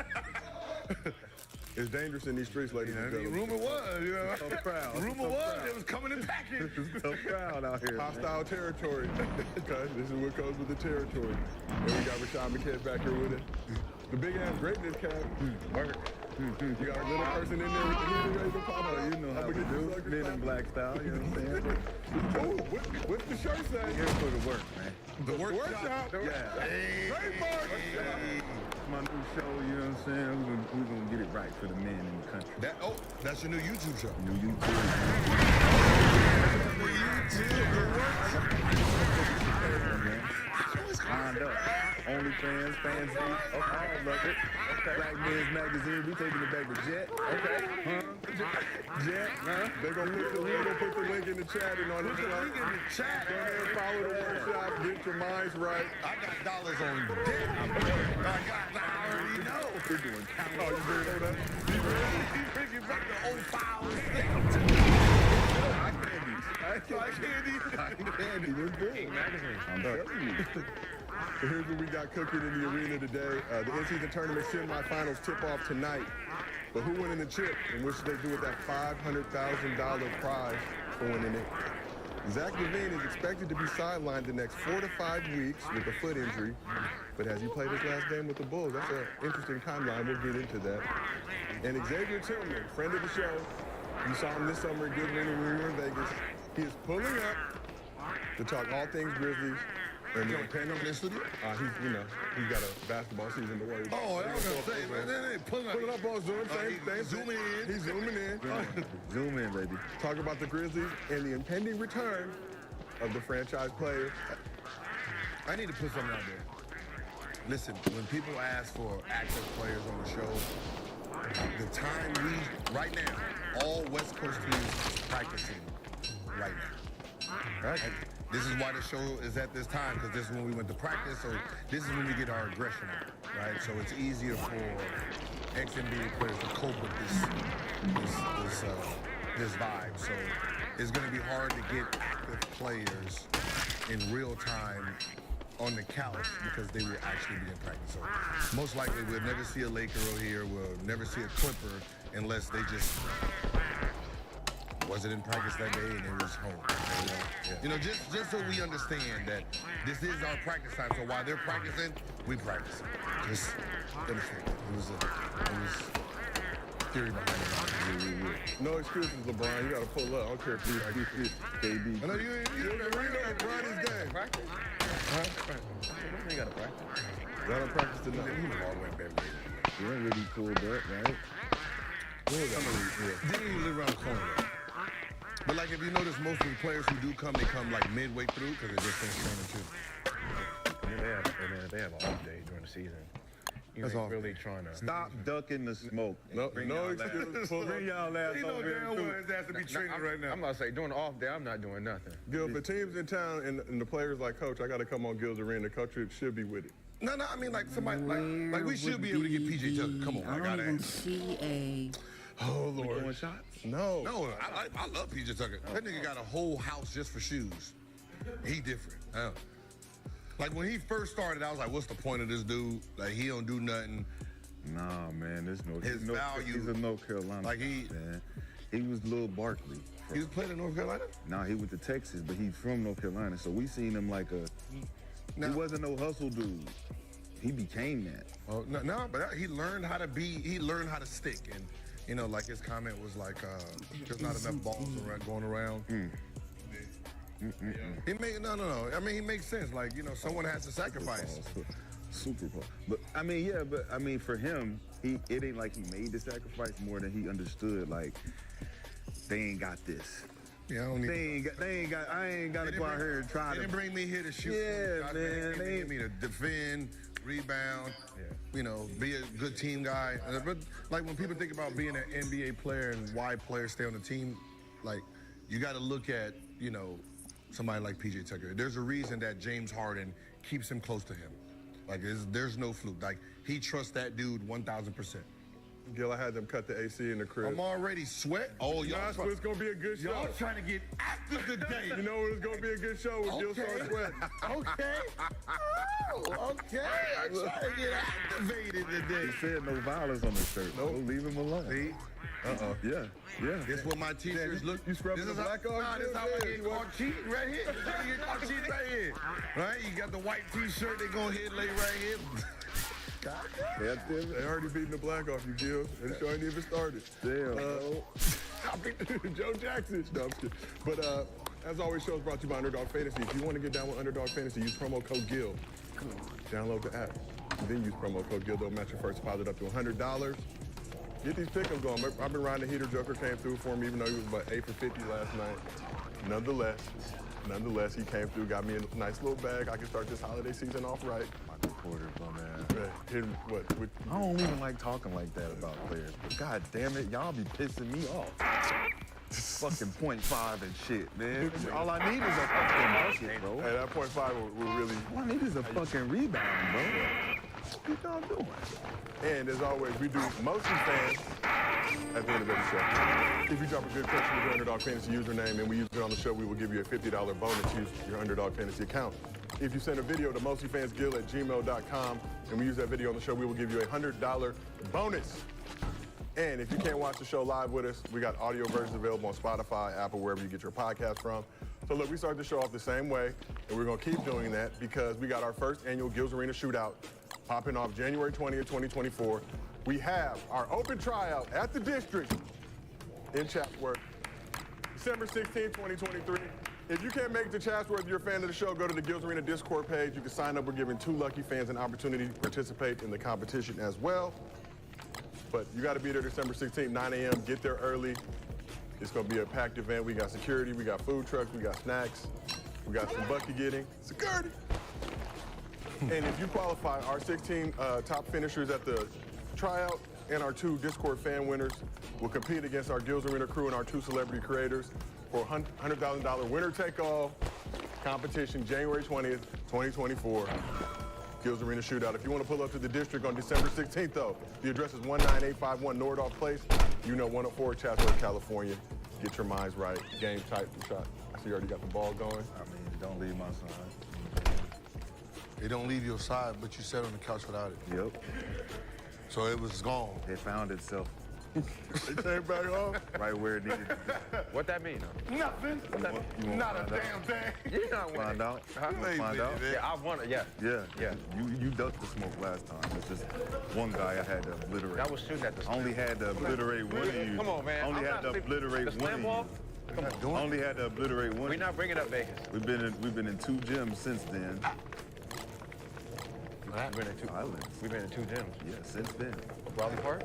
It's dangerous in these streets, ladies and gentlemen. Rumor was, you know. Tough crowd. Rumor was it was coming in package. It's a tough crowd out here. Hostile territory. Okay, this is what comes with the territory. And we got Rashad McKay back here with us. The big ass greatness cap. Work. You got a little person in there with the heater ready to pop up. You know how we do. Men in black style, you know what I'm saying? Oh, what's the shirt say? Here for the work, man. The workshop. Yeah. Hey. Trademark. It's my new show, you know what I'm saying? We're gonna get it right for the men in the country. That's your new YouTube show. New YouTube. Signed up. OnlyFans, Fancy. Okay, I love it. Okay. Black Men's Magazine, we taking it back to Jet. Okay. Jet, they're gonna put the link in the chat and on the show. Link in the chat. Go ahead, follow the workshop, get your minds right. I got dollars on deck. I already know. We're doing count. Oh, you bring it up? He's bringing back the old files. Candy, this big. I'm telling you. So here's what we got cooking in the arena today. The in-season tournament semifinals tip off tonight. But who winning the chip and what should they do with that $500,000 prize for winning it? Zach LaVine is expected to be sidelined the next 4 to 5 weeks with a foot injury. But has he played his last game with the Bulls? That's an interesting timeline. We'll get into that. And Xavier Tillman, friend of the show. You saw him this summer at Good Winning when we were in Vegas. He is pulling up to talk all things Grizzlies. And You gonna pay him in the studio? He's got a basketball season to worry about. Oh, I was gonna say, man, they ain't pulling Put it up on Zoom. Same zooming in. He's zooming in. Zoom in, baby. Talk about the Grizzlies and the impending return of the franchise player. I need to put something out there. Listen, when people ask for active players on the show, the time right now, all West Coast teams practicing right now. Right? This is why the show is at this time, because this is when we went to practice, so this is when we get our aggression out, right? So it's easier for ex-NBA players to cope with this vibe. So it's going to be hard to get active players in real time on the couch because they will actually be in practice. So most likely we'll never see a Laker here, we'll never see a Clipper unless they just wasn't in practice that day and it was home. Just so we understand that this is our practice time. So while they're practicing, we practice. Just understand. It was theory behind it. No excuses, LeBron. You got to pull up. I don't care if you KD. I know you know LeBron's game. Practice? You gotta practice. Y'all don't practice tonight. You know all the way back. You ain't really pulled up, right? Didn't even live around the corner though. But like if you notice, most of the players who do come, they come like midway through because they just finished training too. And then they have an off day during the season. You ain't really trying to Stop ducking the smoke. No excuses. Bring y'all ass He know over damn here. well his ass to be training right now. I'm about to say during the off day, I'm not doing nothing. Gil, for teams in town and the players like Coach, I got to come on Gil's arena. Coach should be with it. No, I mean like somebody like we should be able to get PJ Tucker. Come on, I I don't gotta even ask. see a. Oh Lord. Doing shots? No. No, I love PJ Tucker. That nigga got a whole house just for shoes. He different. Like when he first started, I was like, what's the point of this dude? Like he don't do nothing. Nah, man, there's no. His value. He's a North Carolina. Like he- man. He was Lil Barkley. He was playing in North Carolina? Nah, he went to Texas, but he's from North Carolina, so we seen him like Now- he wasn't no hustle dude. He became that. Oh no, but he learned how to stick, and like his comment was like, there's not enough balls going around. He made no. I mean, he makes sense. Like someone has to sacrifice. Super Bowl. But I mean, for him, it ain't like he made the sacrifice more than he understood. Like they ain't got this. Yeah, I don't need. I ain't got to go out here and try They to. didn't bring me here to shoot. Yeah, man. They need me to defend, rebound. Be a good team guy. But like when people think about being an NBA player and why players stay on the team, like you got to look at somebody like PJ Tucker. There's a reason that James Harden keeps him close to him. Like there's no fluke. Like he trusts that dude 1,000%. Gil, I had them cut the AC in the crib. I'm already sweat. Oh, y'all. So it's gonna be a good show. Y'all trying to get active today. You know it's gonna be a good show when Gil starts sweating. Okay. Oh, okay. I'm trying to get activated today. He said no violence on the shirt. No, leave him alone. See? Yeah. This what my teachers look. You scrubbing This the is black how, off? Nah, this is how I get caught cheating right here. This is how you get caught cheating right here. Right? You got the white t-shirt. They go ahead lay right here. They already beating the black off you, Gil. And the show ain't even started. Damn. Joe Jackson. No, I'm just kidding. But as always, shows brought to you by Underdog Fantasy. If you want to get down with Underdog Fantasy, use promo code GIL. Download the app. Then use promo code GIL. They'll match your first deposit up to $100. Get these pick'ems going. I've been riding the heater. Joker came through for me, even though he was about 8 for 50 last night. Nonetheless, nonetheless, he came through, got me a nice little bag. I can start this holiday season off right. Michael Porter, man. Hit him, what? I don't even like talking like that about players. But God damn it, y'all be pissing me off. Fucking 0.5 and shit, man. All I need is a fucking bucket, bro. Hey, that 0.5 will really... All I need is a fucking rebound, bro. What y'all doing? And as always, we do mostly fans at the end of every show. If you drop a good question with your Underdog Fantasy username and we use it on the show, we will give you a $50 bonus. Use your Underdog Fantasy account. If you send a video to mostlyfansguild@gmail.com and we use that video on the show, we will give you a $100 bonus. And if you can't watch the show live with us, we got audio versions available on Spotify, Apple, wherever you get your podcast from. So look, we started the show off the same way, and we're gonna keep doing that because we got our first annual Gills Arena Shootout popping off January 20th, 2024. We have our open tryout at the District in Chatsworth, December 16th, 2023. If you can't make it to Chatsworth, if you're a fan of the show, go to the Gills Arena Discord page. You can sign up. We're giving 2 lucky fans an opportunity to participate in the competition as well. But you got to be there December 16th, 9 a.m. Get there early. It's going to be a packed event. We got security, we got food trucks, we got snacks, we got some bucket getting. Security! And if you qualify, our 16 top finishers at the tryout and our 2 Discord fan winners will compete against our Gills Arena crew and our 2 celebrity creators for a $100,000 winner-take-all competition January 20th, 2024. Gills Arena Shootout. If you want to pull up to the District on December 16th, though, the address is 19851 Nordhoff Place. You know 104 Chatsworth, California. Get your minds right. Game tight. Shot. I see you already got the ball going. I mean, don't leave my side. It don't leave your side, but you sat on the couch without it. Yep. So it was gone. It found itself It came back off. right where it needed to be. What that mean? Nothing. You want Not a to damn thing. You're not winning. find out? Huh? You wanna find out? Yeah, I want to. Yeah. Yeah. You ducked the smoke last time. It's just one guy I had to obliterate. I was shooting at the I only had to obliterate one of you. Come on, man. Only I'm had not to sleeping. obliterate The one slam of ball? you. Come on. Only had to obliterate one. We're not bringing up Vegas. We've been in 2 gyms since then. We've been in 2 gyms. Yeah, since then. Raleigh Park?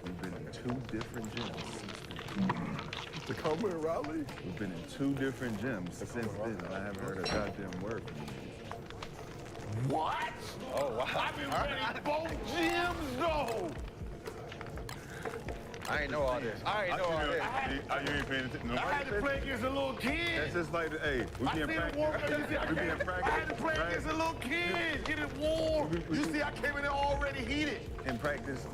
We've been in 2 different gyms since then. Tacoma and Raleigh? We've been in 2 different gyms since then, and I haven't heard a goddamn word from you. What? Oh, wow. I've been ready both gyms, though. I ain't know all this. I ain't know all this. You ain't paying attention. I had to play against a little kid. That's just like, hey, we I be in seen it practice. warm up. You see, We be in practice. I had to play against a little kid. Get it warm. You see, I came in there already heated. In practice,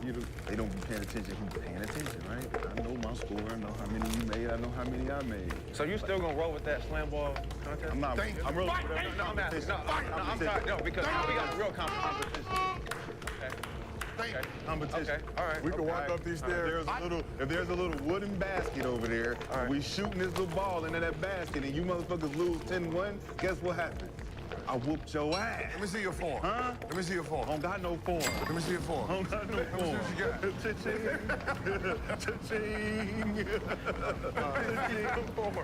they don't be paying attention. Who's paying attention, right? I know my score. I know how many you made. I know how many I made. So you still gonna roll with that slam ball contest? I'm not. I'm rolling with whatever. No, I'm asking. No, I'm tired. No, because now we got a real competition. Okay. Competition. Okay. All right. We can walk up these stairs. If there's a little wooden basket over there, we shooting this little ball into that basket, and you motherfuckers lose 10-1. Guess what happened? I whooped your ass. Let me see your form. Huh? Let me see your form. I don't got no form. Let me see your form. I don't got no form. What you got? Cha-ching.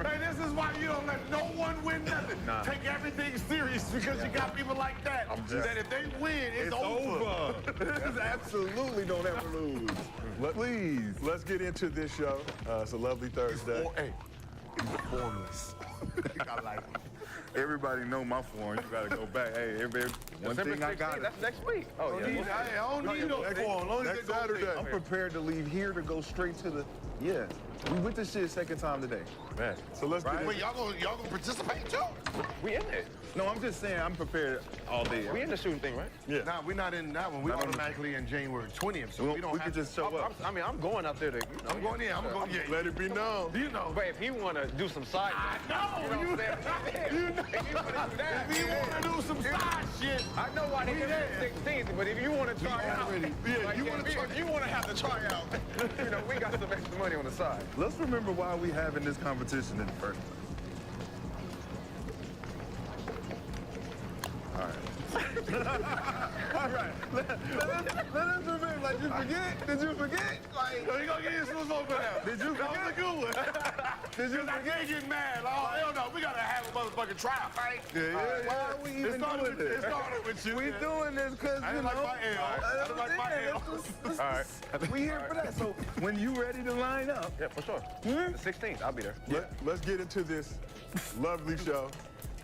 Hey, this is why you don't let no one win nothing. Nah. Take everything serious because you got people like that. That if they win, it's over. It's absolutely don't ever lose. Please. Let's get into this show. It's a lovely Thursday. Hey, formless. I like it. Everybody know my form. You gotta go back. Hey, one December thing I 16th, got. that's next week. Oh, yeah. I don't need no form. Long as Next they go Saturday. I'm prepared to leave here to go straight to the. Yeah, we went to shit second time today. Man. So let's get Wait, y'all gonna participate too? We in it. No, I'm just saying I'm prepared all day. We in the shooting thing, right? Yeah. Nah, we're not in that one. We automatically in January 20th, so we don't we have could just show up. I'm going out there to. I'm going in. I'm going. Yeah. Let it be known. You know. But if he want to do some side, know. you know what I'm saying? You know. If he want to do that, If you want to do some side shit, I know why they give it 16th, but if you want to try out, Yeah, you want to try. You want to have to try out. you know, we got some extra money on the side. Let's remember why we having this competition in the first place. All right. All right. Let us remember. Like, you forget? Did you forget? Like, So you gonna get your smooth over now. did you That was a forget? good one. Did you I forget? can't get mad. Oh, hell no. We gotta have a motherfucking trial, right? Yeah. Why are we even doing this? It started with you. We doing this because, I you didn't like know. my L. I didn't like my L. All right. We here for that. So when you ready to line up, Yeah, for sure. The 16th, I'll be there. Let's get into this lovely show.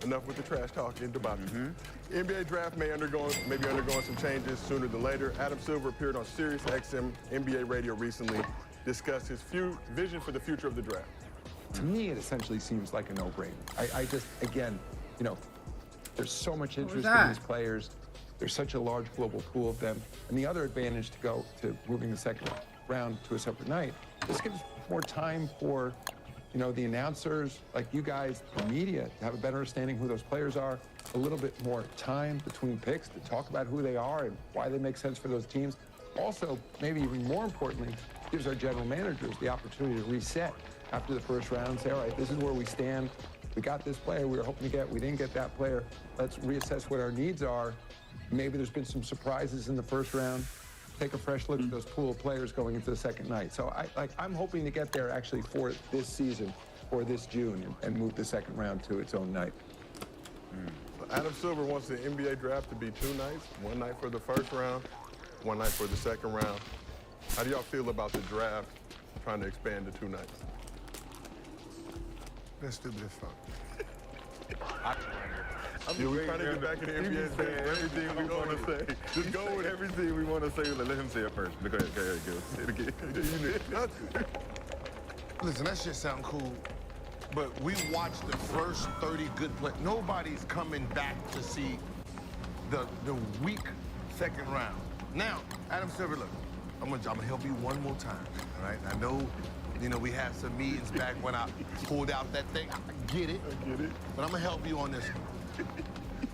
Enough with the trash talk into Bobby. NBA draft may be undergoing some changes sooner than later. Adam Silver appeared on Sirius XM NBA radio recently, discussed his vision for the future of the draft. To me, it essentially seems like a no-brainer. I just, again, you know, there's so much interest in these players. There's such a large global pool of them. And the other advantage to go to moving the second round to a separate night, this gives more time for, you know, the announcers, like you guys, the media, to have a better understanding who those players are, a little bit more time between picks to talk about who they are and why they make sense for those teams. Also, maybe even more importantly, gives our general managers the opportunity to reset after the first round and say, all right, this is where we stand. We got this player we were hoping to get. We didn't get that player. Let's reassess what our needs are. Maybe there's been some surprises in the first round. Take a fresh look at those pool of players going into the second night. So I'm hoping to get there actually for this season, for this June, and move the second round to its own night. Adam Silver wants the NBA draft to be 2 nights, 1 night for the first round, 1 night for the second round. How do y'all feel about the draft trying to expand to 2 nights? That's stupid as fuck. We're trying to get back in the NBA. everything we want to say. Just go with everything we want to say. Let him say it first. Go ahead, go. Say it again. Listen, that shit sound cool, but we watched the first 30 good play. Nobody's coming back to see the weak second round. Now, Adam Silver, look, I'm gonna help you one more time, all right? I know, you know, we had some meetings back when I pulled out that thing. I get it. But I'm gonna help you on this one.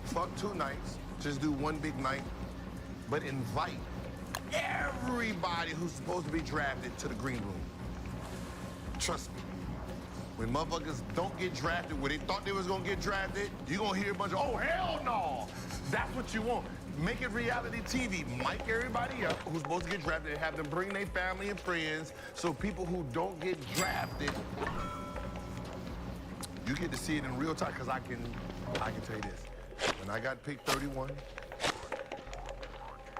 Fuck 2 nights, just do 1 big night, but invite everybody who's supposed to be drafted to the green room. Trust me, when motherfuckers don't get drafted where they thought they was gonna get drafted, you're gonna hear a bunch of, oh, hell no. That's what you want. Make it reality TV. Mic everybody up who's supposed to get drafted and have them bring their family and friends so people who don't get drafted, you get to see it in real time, because I can tell you this. When I got picked 31,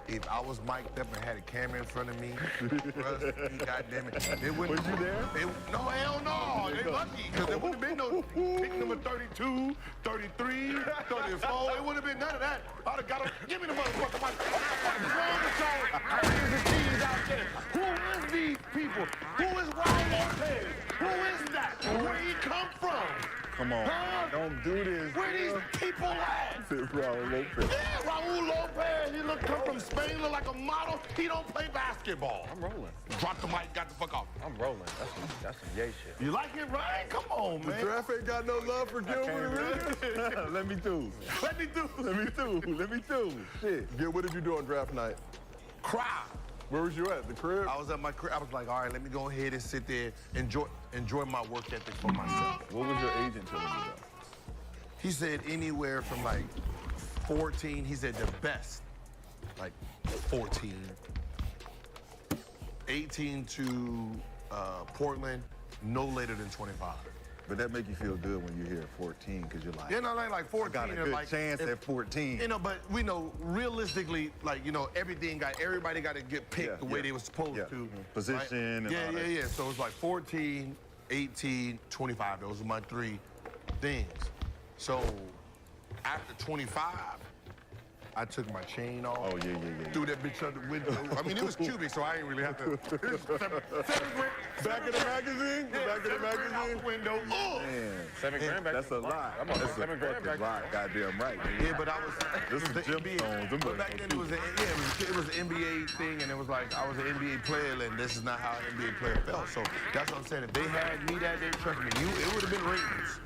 if I was mic'd up and had a camera in front of me, trust me, goddamn it wouldn't. Was you there? No, hell no. They lucky, because there wouldn't have been no pick number 32, 33, 34. It wouldn't have been none of that. I'd have got him. Give me the motherfucker mic. What the fuck is wrong with y'all? Players and teams out there. Who is these people? Who is Raul Lopez? Who is that? Where he come from? Come on. Huh? Don't do this. Where these people at? Raul Lopez. Yeah, Raul Lopez. He come from Spain, look like a model. He don't play basketball. I'm rolling. Drop the mic, got the fuck off. I'm rolling. That's some yay shit. You like it, Ryan? Come on, The man. draft ain't got no love for Gilbert Arenas. Let me do. Let me do. Shit. Gil, what did you do on draft night? Cry. Where was you at? The crib? I was at my crib. I was like, all right, let me go ahead and sit there, enjoy my work ethic for myself. What was your agent telling you about? He said anywhere from like 14. He said the best, like 14. 18 to Portland, no later than 25. But that make you feel good when you hear 14, because you're like, You know, like 14. got a good like, chance at 14. You know, but we know realistically, like, you know, everybody got to get picked the way they were supposed to. Position right? and all that. Yeah. So it's like 14, 18, 25. Those are my 3 things. So after 25, I took my chain off. Oh, yeah. Threw that bitch out the window. I mean, it was cubic, so I didn't really have to. Back of the magazine? Back of the magazine? Window. Man, $7 grand back. that's a lot. I'm on That's a $7 grand fucking back. lot. Goddamn right. Yeah, but I was. This is the gemstones. Them But back then it was it was an NBA thing, and it was like I was an NBA player, and this is not how an NBA player felt. So that's what I'm saying. If they had me that day, trust me, it would have been ratings.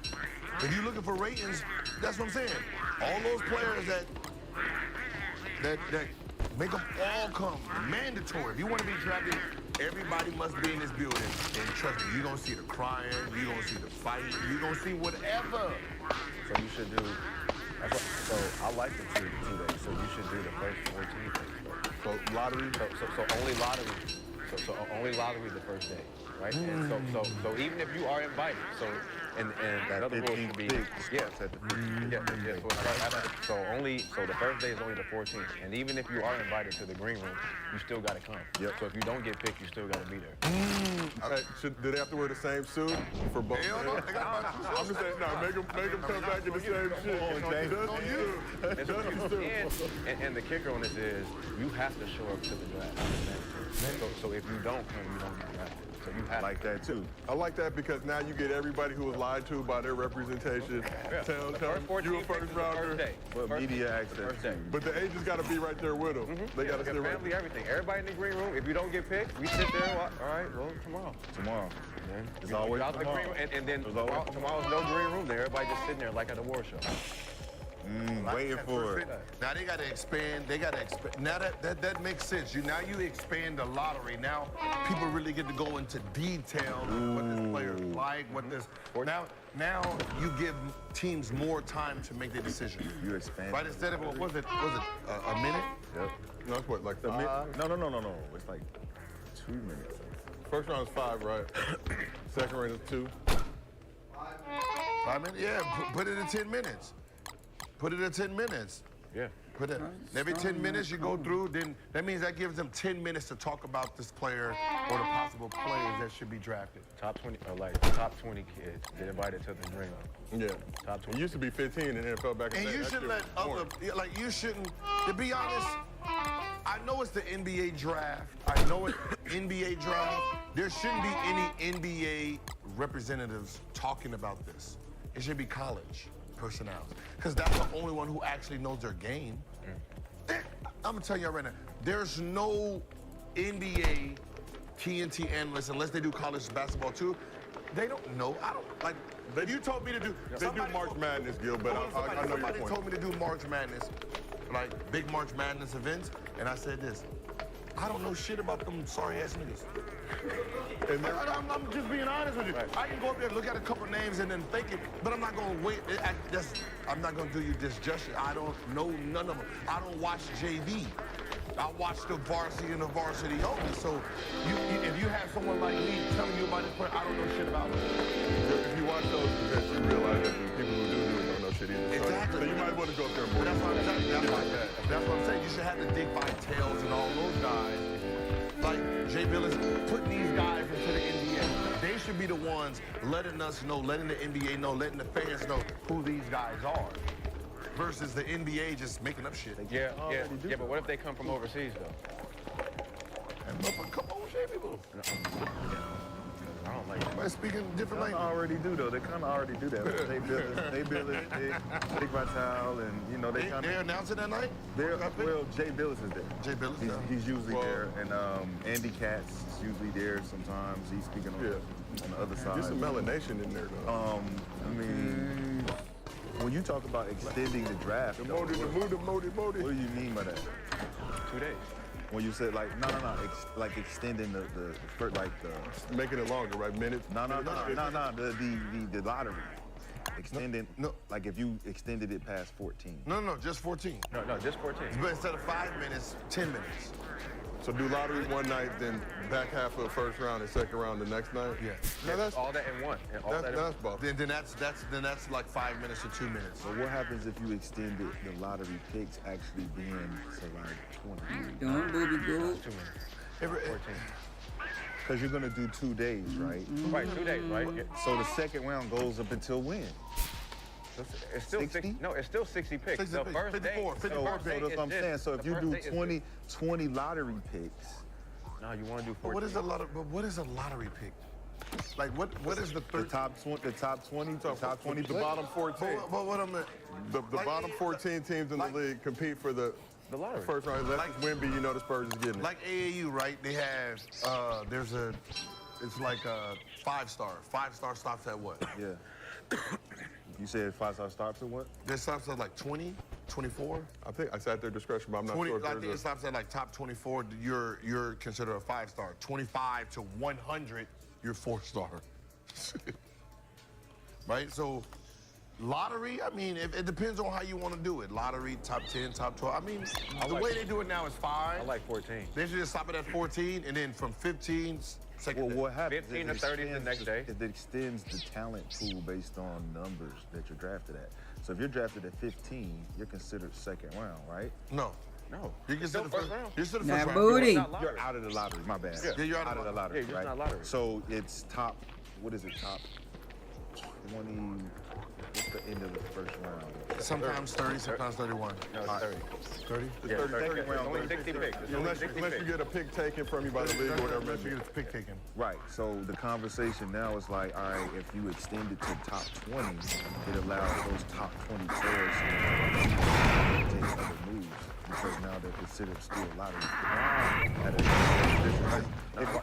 If you're looking for ratings, that's what I'm saying. All those players that make them all come mandatory. If you want to be drafted, everybody must be in this building. And trust me, you're gonna see the crying, you're gonna see the fight, you're gonna see whatever. So you should do So I like the 2 days. So you should do the first 14 days. So lottery. So only lottery. So only lottery the first day, right? And so even if you are invited, and another rule should be so the first day is only the 14th, and even if you are invited to the green room, you still got to come. Yep. So if you don't get picked, you still got to be there. Hey, do they have to wear the same suit for both? Hell no, they got I'm just saying, no, make them come back in the same shit. And the kicker on this is you have to show up to the draft. So if you don't come, you don't get drafted. So you have like that too. I like that because now you get everybody who was lied to by their representation. Tell you a first rounder. But media access. But the agents got to be right there with them. They got to stay right family, everything. Everybody in the green room. If you don't get picked, we sit there. All right, well, tomorrow. Tomorrow. It's always tomorrow. And then tomorrow's no green room there. Everybody just sitting there like at a war show. Waiting for it. Now they got to expand. Now that makes sense. Now you expand the lottery. Now people really get to go into detail what this player's like, what this. Now you give teams more time to make their decision. You expand. Right, instead of what was it a minute? Yep. No, it's what, like No. It's like 2 minutes. First round is 5, right? Second round is 2. 5 minutes? Yeah, put it in 10 minutes. Put it in 10 minutes. Yeah. Put it. Every 10 minutes you go through, then that means that gives them 10 minutes to talk about this player or the possible players that should be drafted. Top 20 kids get invited to the green room. Yeah. Top 20. It used to be 15 in the NFL back in the And day. you should let you shouldn't, to be honest, I know it's the NBA draft. I know it's NBA draft. There shouldn't be any NBA representatives talking about this. It should be college personnel, because that's the only one who actually knows their game. I'm gonna tell you right now, there's no NBA TNT analysts, unless they do college basketball too. They don't know. I don't like. You told me to do. They do March Madness, Gil, but I know your somebody point. told me to do March Madness, like big March Madness events, and I said this. I don't know shit about them sorry ass niggas. And I'm just being honest with you. Right. I can go up there, look at a couple names, and then think it, but I'm not gonna wait. I'm not gonna do you this justice. I don't know none of them. I don't watch JV. I watch the varsity and the varsity only. So if you have someone like me telling you about this player, I don't know shit about him. If you watch those events, you realize that the people who do don't know shit either. Exactly. So you might want to go up there and That's what I'm saying. That's what I'm saying. You should have the Dick Vitales and all those guys. Like Jay Billis putting these guys into the NBA. They should be the ones letting us know, letting the NBA know, letting the fans know who these guys are. Versus the NBA just making up shit. Yeah, but what if they come from overseas though? Come on, shit, people. I don't like that. Speaking different language. Already do though. They kind of already do that. They Billis, Dick Vitale, and you know they announcing that night. Well, Jay Billis is there. Jay Billis. He's usually there, and Andy Katz is usually there. Sometimes he's speaking on the other side. There's some melanation in there though. I mean, when you talk about extending the draft, what do you mean by that? 2 days. When you said like like extending the making it longer, right? Minutes. No. The lottery. Extending. No. Like if you extended it past 14. No, just 14. No, just 14. But instead of 5 minutes, 10 minutes. So do lottery one night, then back half of the first round and second round the next night. Yeah. No, that's all that in one. That's both. Then that's like 5 minutes to 2 minutes. So what happens if you extended the lottery picks actually being to like 20? Don't booby boo. 2 minutes. 14. Because you're gonna do 2 days, right? Right, 2 days, right? So the second round goes up until when? It's still 60? No, it's still 60 picks. 60 the picks. first 54. day, 54 first day that's what I'm is saying. just- So if the you first do day is 20 lottery picks. No, you want to do 14. But what is a lottery pick? Like what is the The top 20. The top 20. The bottom 14. But what I'm the bottom 14 teams in the league compete for the lottery. First round. Unless it's Wemby, you know the Spurs is getting it. Like AAU, right? They have it's like a 5-star. 5-star stops at what? Yeah. You said 5-star stops at what? This stops at like 20, 24. I think I sat there discretion, but I'm not 20, sure. I think it stops at like top 24. You're considered a 5-star. 25 to 100, you're 4-star. Right? So Lottery, I mean, it depends on how you want to do it. Lottery, top 10, top 12. I mean, the way they do it now is fine. I like 14. They should just stop it at 14, and then from 15, Well, what happens 15 is to 30 the next day. It extends the talent pool based on numbers that you're drafted at. So if you're drafted at 15, you're considered second round, right? No. No. You can Still the first round. You're still the Nah, first booty. round. You're out of the lottery, my bad. Yeah, you're out of the lottery, Yeah, you're right? not lottery. So it's top, what is it, top 20, what's the end of the first round? Sometimes 30, sometimes 31. No, it's 30. 30? Yeah, 30. It's round, only 30. 60 picks. It's only Unless 60 you picks. get a pick taken from you by the league or whatever. Unless you get a pick taken. Right, so the conversation now is like, all right, if you extend it to top 20, it allows those top 20 players to take other moves because now they're considered still lottery.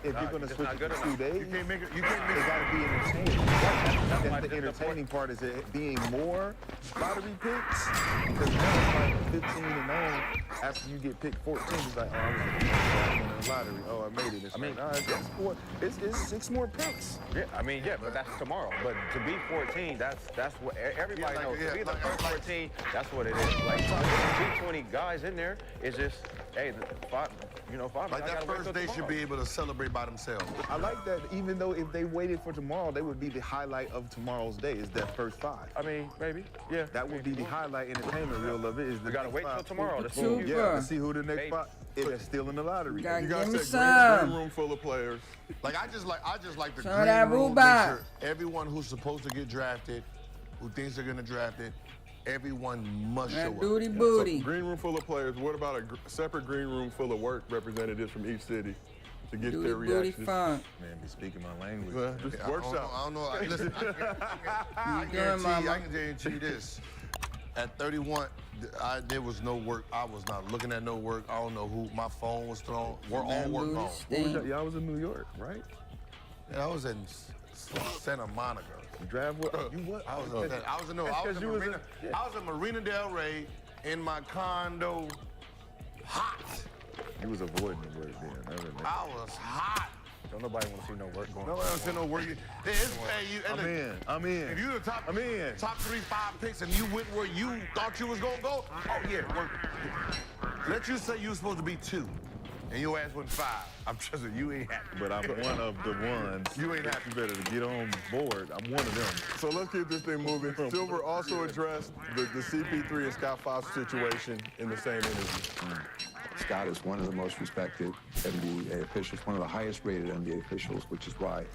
If you're going to switch it to 2 days, You can't make it. You can't make it it. got to be entertaining. That's why And the the entertaining part is it being more lottery picks because now it's like 15 and on. After you get picked 14, it's like, oh, I was in the lottery. Oh, I made it. It's like, it's 6 more picks. Yeah, I mean, yeah, but that's tomorrow. But to be 14, that's what everybody knows. To be the first 14, that's what it is. Like, there's 20 guys in there. It's just, hey, five. Like that first day should be able to celebrate by themselves. I like that even though if they waited for tomorrow, they would be the highlight of tomorrow's day is that first 5. I mean, maybe, yeah. That would be the highlight entertainment reel of it. Is the We gotta next wait 5. till tomorrow. That's Super. what Yeah, to see who the next Maybe. 5 is still in the lottery. Gotta You give guys me said some. green room full of players. Like I just like the Some of green that room. rhubarb. Make sure everyone who's supposed to get drafted, who thinks they're gonna draft it, everyone must show That up. booty booty. So green room full of players. What about a separate green room full of work representatives from each city to get Booty their booty reactions? funk. Man, be speaking my language. Just I workshop. don't know. Listen, I doing, mama? can guarantee you this. At 31, there was no work. I was not looking at no work. I don't know who. My phone was thrown. We're all That work booty on. stink. Y'all was in New York, right? And I was in Santa Monica. You drive what? You what? I was in Marina Del Rey in my condo, hot. You was avoiding the work then. I was hot. Don't nobody want to see no work going on. Nobody else no work. I'm in. If you the top 3, 5 picks and you went where you thought you was gonna go, oh yeah, work. Let's just say you were supposed to be 2, and your ass went 5. I'm trusting you ain't happy. But I'm one of the ones. You ain't happy. You better get on board. I'm one of them. So let's keep this thing moving. Silver also addressed the CP3 and Scott Foster situation in the same interview. Scott is one of the most respected NBA officials, one of the highest rated NBA officials, which is why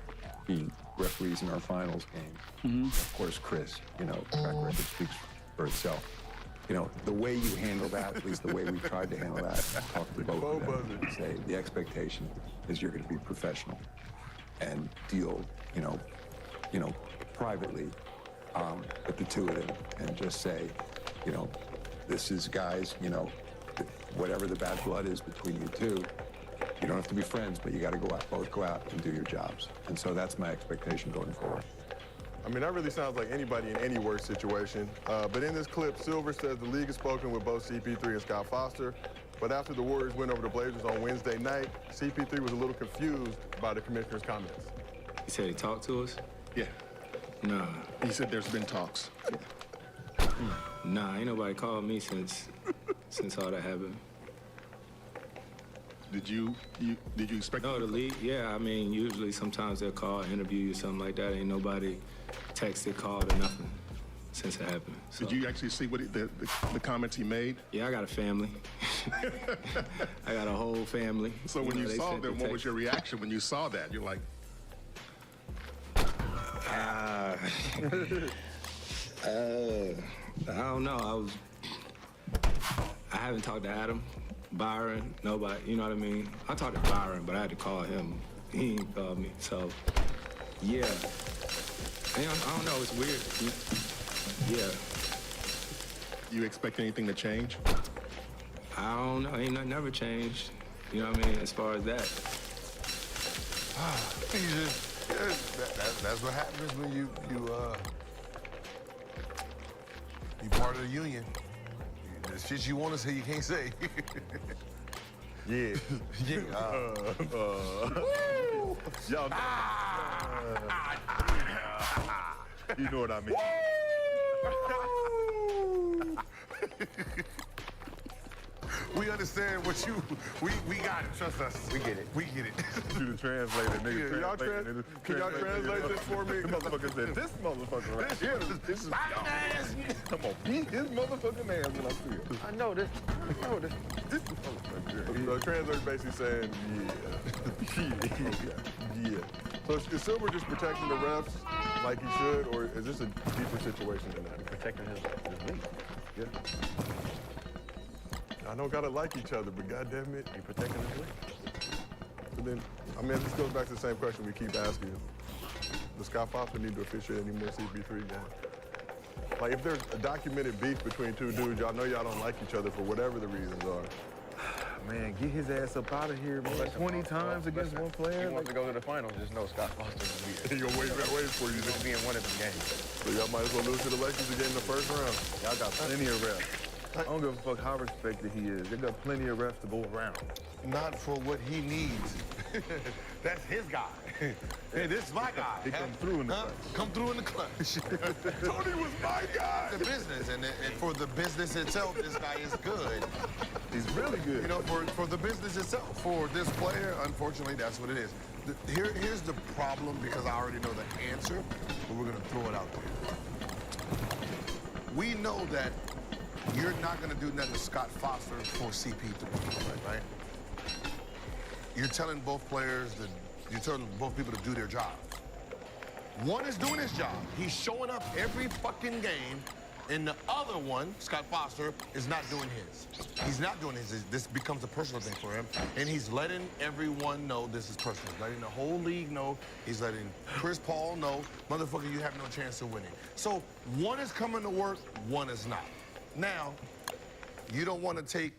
he referees in our finals game. Of course, Chris, track record speaks for itself. The way you handle that, at least the way we tried to handle that, talk to both of them and say the expectation is you're going to be professional and deal, privately with the two of them and just say, this is guys, whatever the bad blood is between you two, you don't have to be friends, but you got to both go out and do your jobs. And so that's my expectation going forward. I mean, that really sounds like anybody in any worse situation. But in this clip, Silver says the league has spoken with both CP3 and Scott Foster. But after the Warriors went over the Blazers on Wednesday night, CP3 was a little confused by the commissioner's comments. He said he talked to us? Yeah. Nah. He said there's been talks. Nah, ain't nobody called me since all that happened. Did you expect? No, the league, yeah, I mean, usually sometimes they'll call, interview you, something like that. Ain't nobody texted, called, or nothing since it happened. So. Did you actually see what the comments he made? Yeah, I got a family. I got a whole family. So when you saw them, what was your reaction when you saw that? You're like, I don't know. I haven't talked to Adam, Byron, nobody, you know what I mean? I talked to Byron, but I had to call him. He didn't call me, so, yeah. I don't know, it's weird. Yeah. You expect anything to change? I don't know, ain't nothing never changed. You know what I mean, as far as that. That's what happens when you part of the union. The shit you want to say, you can't say. Yeah. Y'all you know what I mean. We understand what you. We got it. Trust us. We get it. We get it. You the translator, nigga. Yeah, can y'all translate this for me? The motherfucker said, this motherfucker right here. This is come on, beat his motherfucking ass when I see it. I know this. This motherfucker. The translator basically saying, yeah. So is Silver just protecting the refs like he should, or is this a deeper situation than that? Protecting his league. Yeah. I don't gotta like each other, but goddamn it, He protecting his league. So then, I mean, this goes back to the same question we keep asking. Does Scott Foster need to officiate any more CP3 games? Like, if there's a documented beef between two dudes, y'all know y'all don't like each other for whatever the reasons are. Man, get his ass up out of here, man. 20 times against one player. He wants to go to the finals. Just know Scott Foster will be He gonna wait for you. He's be in one of them games. So y'all might as well lose to the Lakers again in the first round. Y'all got plenty of refs. I don't give a fuck how respected he is. They got plenty of refs to go around. Not for what he needs. That's his guy. Hey, this is my guy. He come through in the clutch. Come through in the clutch. Tony was my guy. The business, and for the business itself, this guy is good. He's really good. You know, for the business itself, for this player, unfortunately, that's what it is. Here's the problem, because I already know the answer, but we're gonna throw it out there. We know that you're not gonna do nothing to Scott Foster for CP3, right? You're telling both players that you're telling both people to do their job. One is doing his job. He's showing up every fucking game, and the other one, Scott Foster, is not doing his. He's not doing his. This becomes a personal thing for him, and he's letting everyone know this is personal. He's letting the whole league know. He's letting Chris Paul know, motherfucker, you have no chance of winning. So one is coming to work, one is not. Now, you don't want to take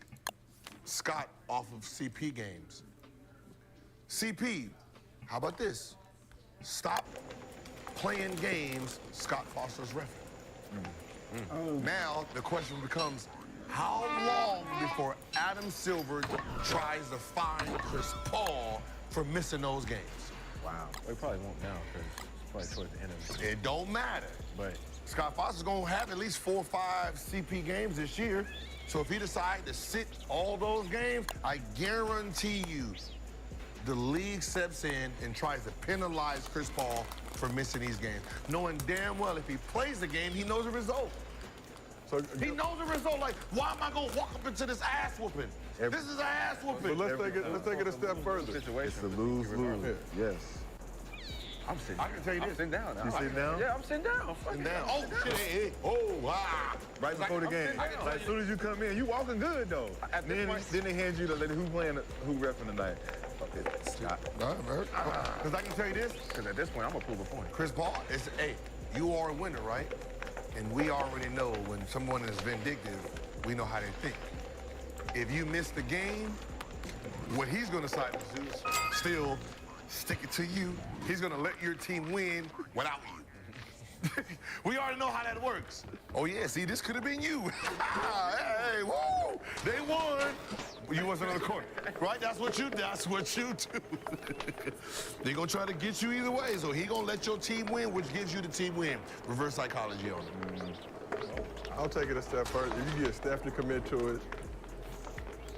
Scott off of CP games. CP, how about this? Stop playing games Scott Foster's reffing. Now, the question becomes, how long before Adam Silver tries to find Chris Paul for missing those games? Wow. Well, he probably won't now, because it's probably towards the end of the It don't matter. But Scott Foster's gonna have at least 4 or 5 CP games this year. So if he decides to sit all those games, I guarantee you the league steps in and tries to penalize Chris Paul for missing these games, knowing damn well if he plays the game, he knows the result. So he knows the result. Like, why am I gonna walk up into this ass whooping? This is an ass whooping. But let's take it a step further. It's a lose-lose. Yes. I'm sitting. I can tell you this. I'm sitting down now. You sitting down? Yeah, I'm sitting down. Sitting down. Oh shit! Hey. Oh wow! Right before the game. Like, as soon as you come in, you walking good though. Then they hand you the lady who reffing tonight. Scott. Because I can tell you this. Because at this point, I'm gonna prove a point. Chris Paul, it's hey, you are a winner, right? And we already know when someone is vindictive, we know how they think. If you miss the game, what he's gonna decide to do is still stick it to you. He's gonna let your team win without you. We already know how that works. Oh yeah, see, this could have been you. Hey, woo! They won. You wasn't on the court, right? That's what you do. They're gonna try to get you either way, so he gonna let your team win, which gives you the team win. Reverse psychology on it. I'll take it a step further. If you get Steph to commit to it.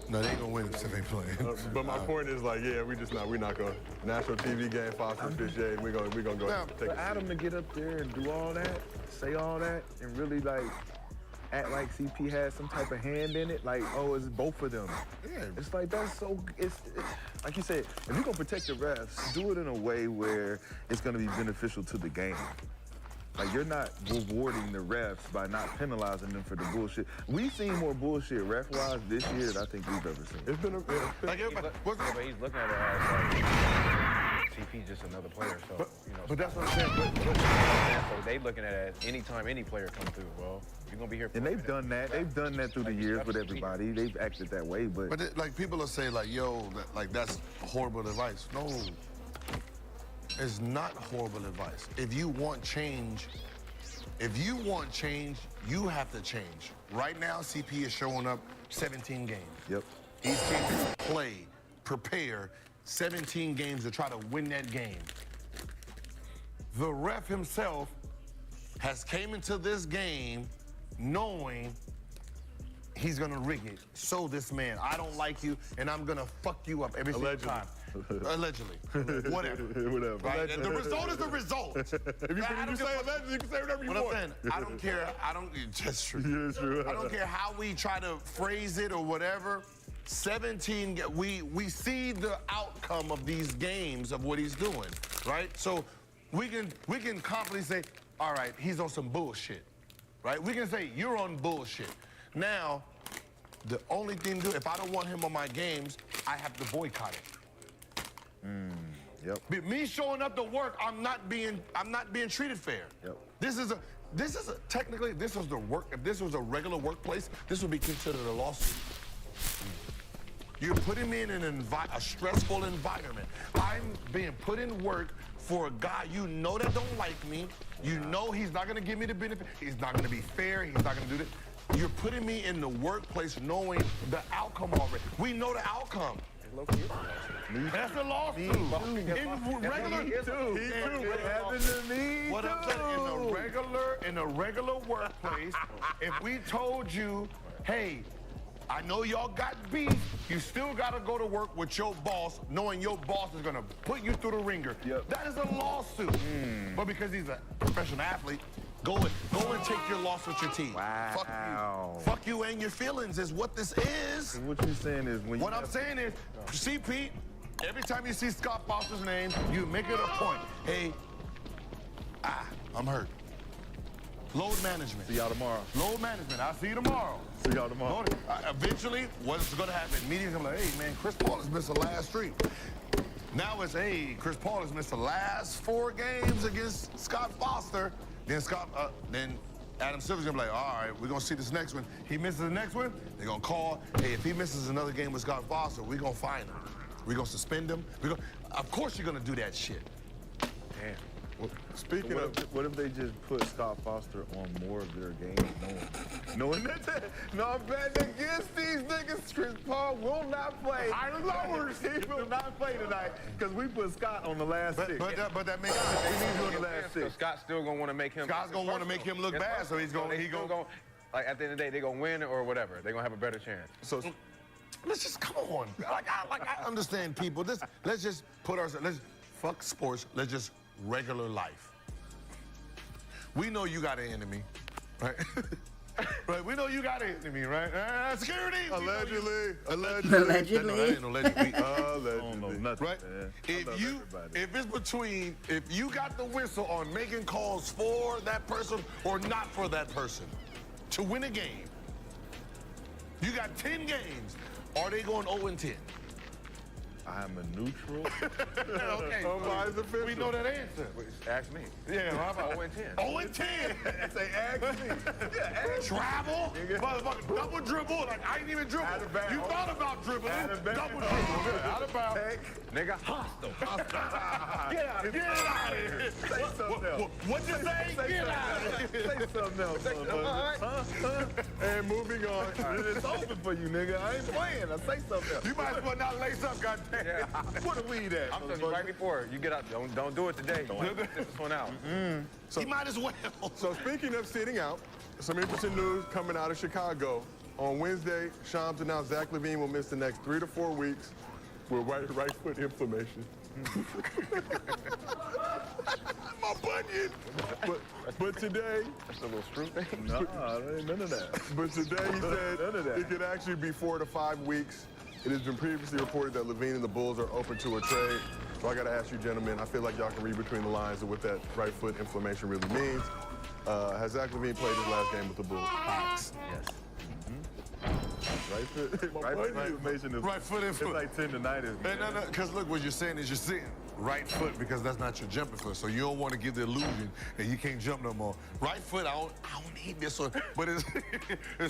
No, they ain't gonna win if Steph ain't playing. But my point is like, yeah, we're not gonna national TV game, Foster officiate. We're gonna go ahead and take For it. Adam to get up there and do all that, say all that, and really like act like CP has some type of hand in it, like, oh, it's both of them. Yeah. It's like, that's so, it's like you said, if you're gonna protect the refs, do it in a way where it's gonna be beneficial to the game. Like, you're not rewarding the refs by not penalizing them for the bullshit. We've seen more bullshit ref-wise this year than I think we've ever seen. It's been like everybody. But he's looking at it as like CP's just another player. So But that's what I'm saying. So they looking at it as anytime any player come through. Well, you're gonna be here. And they've done that. They've done that through the years with everybody. They've acted that way, but Like people will say like, yo, that's horrible advice. No. It's not horrible advice. If you want change, you have to change. Right now, CP is showing up 17 games. Yep. He's capable to play, prepare 17 games to try to win that game. The ref himself has came into this game knowing he's gonna rig it. Show this man, I don't like you, and I'm gonna fuck you up every single time. Allegedly. Whatever. Whatever. Right? The result is the result. If you say allegedly, you can say whatever you what want. I'm saying, I don't care. That's true. Yeah, it's true. I don't care how we try to phrase it or whatever. 17, we see the outcome of these games of what he's doing, right? So we can confidently say, all right, he's on some bullshit, right? We can say, you're on bullshit. Now, the only thing to do, if I don't want him on my games, I have to boycott it. Yep. Me showing up to work, I'm not being treated fair. Yep. This is technically, this was the work, if this was a regular workplace, this would be considered a lawsuit. You're putting me in a stressful environment. I'm being put in work for a guy you know that don't like me. You know he's not gonna give me the benefit. He's not gonna be fair. He's not gonna do this. You're putting me in the workplace knowing the outcome already. We know the outcome. That's a lawsuit. In what I'm saying, in a regular workplace, if we told you, hey, I know y'all got beef, you still gotta go to work with your boss, knowing your boss is gonna put you through the ringer. Yep. That is a lawsuit. But because he's a professional athlete, go and take your loss with your team. Wow. Fuck you and your feelings is what this is. What you're saying is when I'm saying is, see, Pete, every time you see Scott Foster's name, you make it a point. Hey, I'm hurt. Load management. See y'all tomorrow. Load management. I'll see you tomorrow. See y'all tomorrow. Eventually, what's going to happen? Media's going to be like, hey, man, Chris Paul has missed the last 3. Now it's, hey, Chris Paul has missed the last 4 games against Scott Foster. Then then Adam Silver's going to be like, all right, we're going to see this next one. He misses the next one, they're going to call, hey, if he misses another game with Scott Foster, we're going to fine him. We're going to suspend him. Of course you're going to do that shit. Damn. Speaking of, what if they just put Scott Foster on more of their games, knowing that? No, I'm betting against these niggas. Chris Paul will not play. Iron lowers. He will not play tonight because we put Scott on the last 6. But that makes on the last 6. Scott's still gonna want to make him. Scott's gonna want to make him look bad, so he's gonna like at the end of the day, they're gonna win or whatever. They're gonna have a better chance. So let's just come on. I understand people. Let's just put ourselves. Let's fuck sports. Let's just regular life. We know you got an enemy, right? Right, we know you got an enemy, right? Security. Allegedly. Right? If you got the whistle on making calls for that person or not for that person to win a game, you got 10 games. Are they going 0-10? I'm a neutral. Okay. We know that answer. Ask me. Yeah, how about 0-10? 0-10. Say ask me. Yeah, ask Travel. Motherfucker, double dribble. Like, I ain't even dribble. You thought about dribbling. Double dribble. Out of bounds. Nigga, hostile. Get out of here. Say something else. What'd you say? Get out of here. Say something else, motherfucker. And moving on. It's open for you, nigga. I ain't playing. I say something else. You might as well not lace up, goddamn. Yeah. What a weed at? I'm telling you right before you get out. Don't do it today. Don't sit this one out. So, he might as well. So speaking of sitting out, some interesting news coming out of Chicago. On Wednesday, Shams announced Zach LaVine will miss the next 3 to 4 weeks with right foot inflammation. My bunion. But today, that's a little screw thing. No, ain't none of that. But today he said it could actually be 4 to 5 weeks. It has been previously reported that LaVine and the Bulls are open to a trade. So I got to ask you, gentlemen, I feel like y'all can read between the lines of what that right foot inflammation really means. Has Zach LaVine played his last game with the Bulls? Yes. Right foot inflammation is right foot it's like tendonitis. No, because look, what you're saying is you're saying right foot because that's not your jumping foot. So you don't want to give the illusion that you can't jump no more. Right foot, I don't need this one, but it's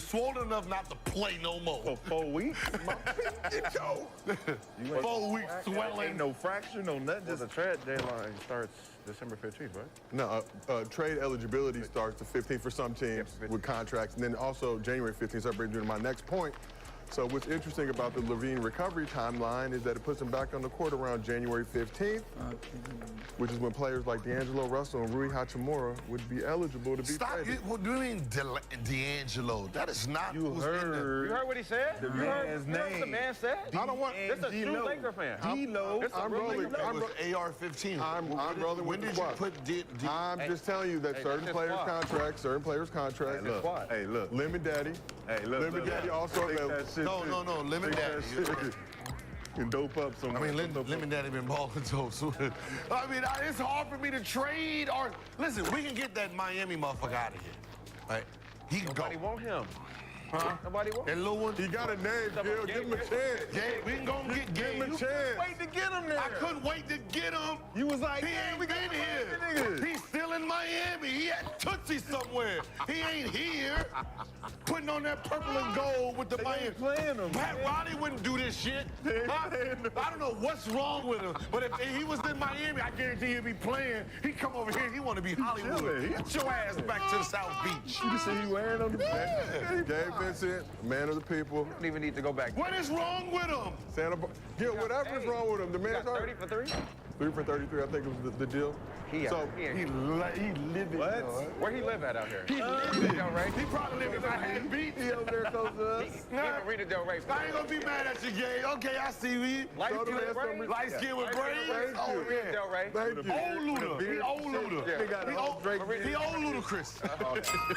swollen enough not to play no more. For 4 weeks? My pinky toe. 4 weeks swelling. Ain't no fracture, no nothing. Just the trade deadline starts December 15th, right? No, trade eligibility starts the 15th for some teams with contracts, and then also January 15th. So that brings me to my next point. So what's interesting about the Levine recovery timeline is that it puts him back on the court around January 15th, which is when players like D'Angelo Russell and Rui Hachimura would be eligible to be traded. What do you mean D'Angelo? That is not You heard what he said? You heard what the man said? I don't want. This is a true Laker fan. I'm rolling. AR-15. I'm rolling with the squad. I'm just telling you that certain players' contracts. Hey, look. Lemon Daddy. Hey, look. Lemon Daddy also available. No, Lemon Daddy. Can dope up some. I mean, Lemon Daddy been balling too. So, I mean, it's hard for me to trade or listen. We can get that Miami motherfucker out of here, right? He can Nobody want him. Huh? Nobody want that little one. He got a name, Gil. Give him a chance. We can go get Give him a chance. Wait to get him there. I couldn't wait to get him. You was like, he ain't been here. He's still in Miami. He at Tootsie somewhere. He ain't here. Putting on that purple and gold with the Miami. Playing him. Pat Riley wouldn't do this shit. I don't know what's wrong with him, but if he was in Miami, I guarantee he'd be playing. He come over here. He want to be Hollywood. Get your ass back to the South Beach. You see he wearing on the back. Gabe Vincent, man of the people. Don't even need to go back. What is wrong with him? Gil, whatever's wrong with him, the man's 30 for 3? 3 for 33, I think it was the deal. He living. What? Where he live at out here? He living Del Rey. He probably live in Manhattan Beach. He over there close to us. He Marina Del Rey. I ain't gonna be mad at you, Gabe. Okay, I see you. Light skin with braids. Light skin with braids. Oh, yeah. Del Rey. Thank you. Old Luda. He old Luda. He old Ludacris.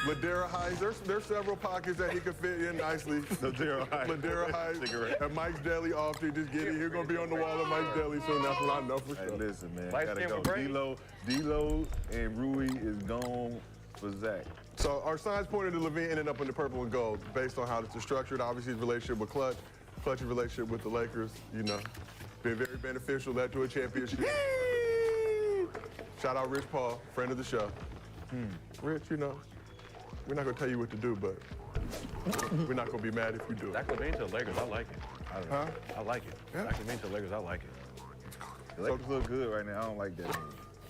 Ladera Heights. There's several pockets that he could fit in nicely. Ladera Heights. At Mike's Deli often. Just get it. He's gonna be on the wall at Mike's Deli soon. That's what I know for sure. Hey, listen, man. Light Gotta skin go. with braids. D-Lo and Rui is gone for Zach. So our signs pointed to Levine ending up in the purple and gold based on how it's structured. Obviously, his relationship with Clutch's relationship with the Lakers, been very beneficial, led to a championship. Shout out Rich Paul, friend of the show. Rich, we're not gonna tell you what to do, but we're not gonna be mad if you do it. That could mean to the Lakers. I like it. I like it. Yeah. That could mean to the Lakers. I like it. The Lakers look good right now. I don't like that.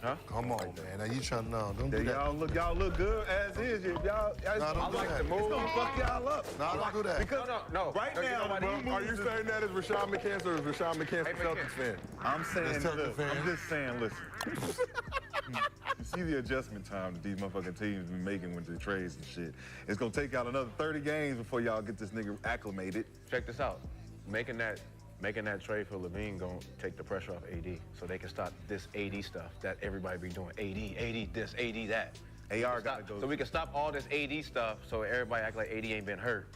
Huh? Come on, man. Now you trying to know. Don't do that. Y'all look good as is. Y'all don't do that. It's gonna fuck y'all up. No, don't do that. Because no. Right now, Are you saying that as Rashad McCants or is Rashad McCants a Celtics fan? I'm saying, Celtics fan. I'm just saying, listen. You see the adjustment time that these motherfucking teams be making with the trades and shit. It's gonna take out another 30 games before y'all get this nigga acclimated. Check this out. Making that trade for Levine gonna take the pressure off AD, so they can stop this AD stuff that everybody be doing. AD this, AD that. AR gotta go. So we can stop all this AD stuff, so everybody act like AD ain't been hurt,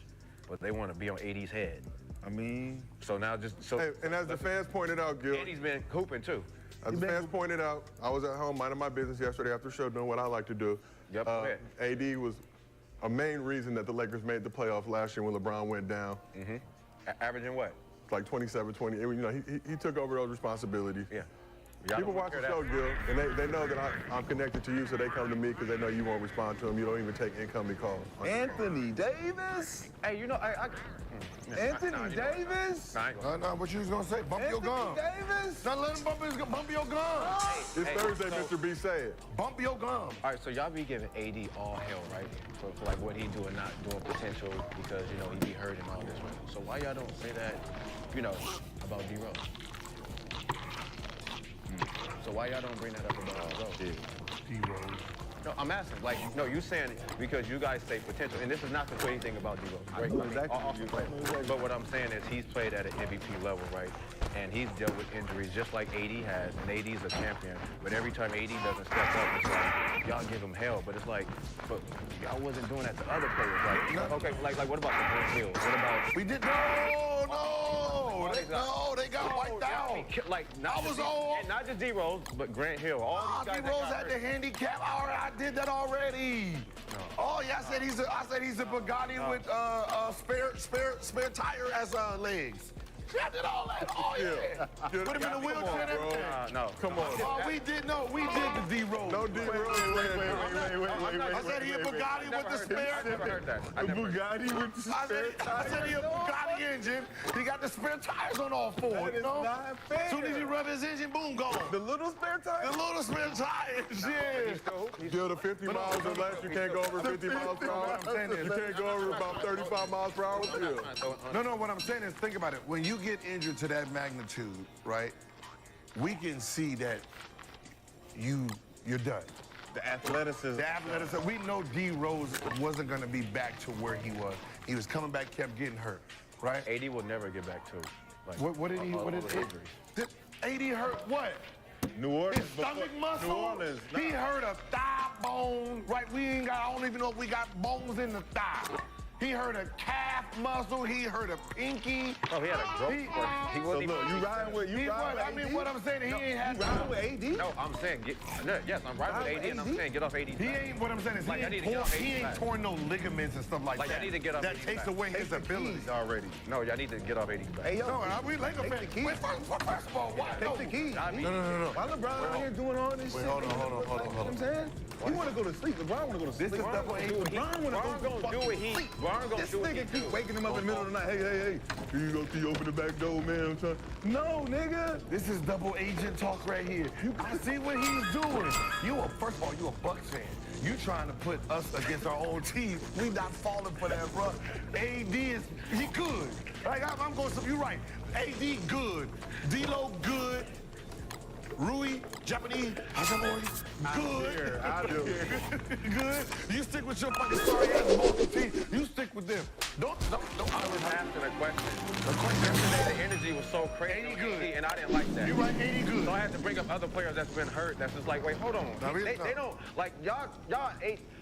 but they want to be on AD's head. I mean, so now just so. Hey, and as the fans pointed out, Gil. AD's been hooping too. As the fans pointed out, I was at home minding my business yesterday after the show, doing what I like to do. Yep. AD was a main reason that the Lakers made the playoffs last year when LeBron went down. Averaging what? Like 27, 20. He took over those responsibilities. Yeah. People watch the show, Gil, and they know that I'm connected to you, so they come to me because they know you won't respond to them. You don't even take incoming calls. Anthony Davis? Hey, Anthony Davis? No, what you was gonna say? Bump your gum. Davis? Now let him bump your gum. It's Thursday, Mr. B. Say it. Bump your gum. All right, so y'all be giving AD all hell, right? For like what he do and not doing potential because, he be hurt and all this, right? So why y'all don't say that, about D-Rose? So why y'all don't bring that up about D-Rose? D-Rose. No, I'm asking. You saying it because you guys say potential, and this is not to put anything about D-Rose. Right? But what I'm saying is he's played at an MVP level, right? And he's dealt with injuries just like AD has, and AD's a champion. But every time AD doesn't step up, it's like, y'all give him hell. But it's like, but y'all wasn't doing that to other players. Like, okay, like what about the Grant Hill? What about... We did, no, they got wiped out. I was on. And not just D-Rose, but Grant Hill. All these guys D-Rose had the handicap. I did that already. No. Oh yeah, I said he's a Bugatti with spare tire as legs. I did all that. Oh, yeah. Put him in the wheelchair and everything. No. Come on. Oh, we did the D-Rose. No D-Rose. I said he a Bugatti with the spare. I never heard that. Bugatti with the spare I said he a Bugatti engine. He got the spare tires on all four, you know? As soon as you rub his engine, boom, gone. The little spare tires? The little spare tires, yeah. Still the 50 miles or less, you can't go over 50 miles per hour. You can't go over about 35 miles per hour still. No, what I'm saying is, think about it. When you get injured to that magnitude, right, we can see that you're done. The athleticism. We know D Rose wasn't going to be back to where he was. He was coming back, kept getting hurt, right? AD will never get back to. Like, What did he? Did AD hurt what? New Orleans. His stomach muscle. New Orleans. He hurt a thigh bone, right? I don't even know if we got bones in the thigh. He hurt a calf muscle. He hurt a pinky. Oh, he had a growth spurt. He wasn't even. You riding with AD? What I'm saying, he ain't had. You riding with AD? No, I'm saying yes, I'm riding with AD, and I'm saying get off AD. He ain't. What I'm saying is he ain't torn no ligaments and stuff like that. I need to get off. That takes away his abilities already. No, y'all need to get off AD. Hey, yo, No, we Laker fans. Wait, first of all, why? take the keys. I mean, No. Why LeBron out here doing all this shit? hold on. You know what I'm saying? He want to go to sleep. LeBron want to go to sleep. This is double A. LeBron want to go to fucking sleep. This nigga keep waking him up in the middle of the night. Hey. Here you go, T. Open the back door, man. I'm trying. No, nigga. This is double agent talk right here. I see what he's doing. First of all, you a Bucks fan. You trying to put us against our own team. We not falling for that, bro. AD he good. Like, I'm going, you right. AD good. D-Lo good. Rui, Japanese, Hashimori, good. Good. You stick with your fucking sorry ass Boston team. You stick with them. Don't. I was asking a question. The question yesterday, the energy was so crazy. 80 good. And I didn't like that. You right, 80 good. So I had to bring up other players that's been hurt. That's just like, wait, hold on. They don't like y'all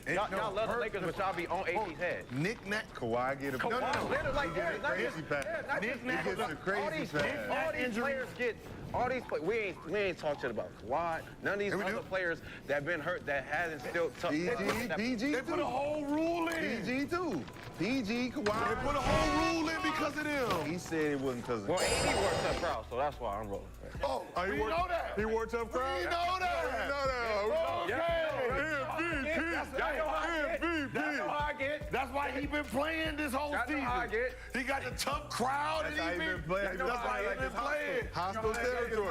love the Lakers, but y'all be on AD's head. Knick-knack. Kawhi get a Literally, like, crazy pass. Knick-knack. He gets a crazy pass. All these players get. All these players, we ain't talk shit about Kawhi. None of these other players that have been hurt that hasn't still tough. PG They put a whole rule in. PG too. PG, Kawhi. They put a whole rule in because of them. He said it wasn't because of Well, AD wore a tough crowd, so that's why I'm rolling. Oh, we know that. He wore a tough crowd? We know that. That's how I get. That's why he been playing this whole season. He got the tough crowd and he been playing. That's why he been playing. Hostile territory.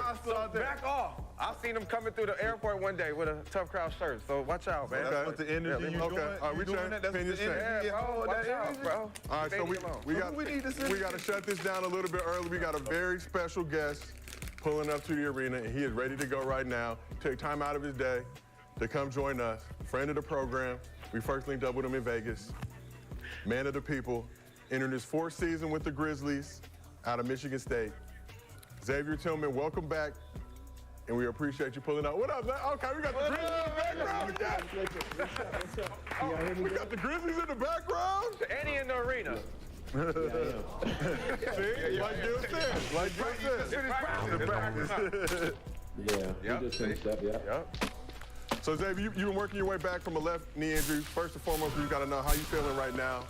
Back off. I seen him coming through the airport one day with a tough crowd shirt, so watch out, man. That's what the energy you doing. All right, we doing that. That's what the energy. Yeah, bro, watch out, bro. All right, so we got to shut this down a little bit early. We got a very special guest pulling up to the arena, and he is ready to go right now. Take time out of his day to come join us. Friend of the program. We first linked up with him in Vegas. Man of the people, entering his fourth season with the Grizzlies out of Michigan State. Xavier Tillman, welcome back, and we appreciate you pulling out. What up, man? Okay, we got the Grizzlies in the background. We got the Grizzlies in the background. And he in the arena. See, like Gil said. Yeah, we just finished up, yeah. So, Xavier, you've been working your way back from a left knee injury. First and foremost, we got to know how you feeling right now.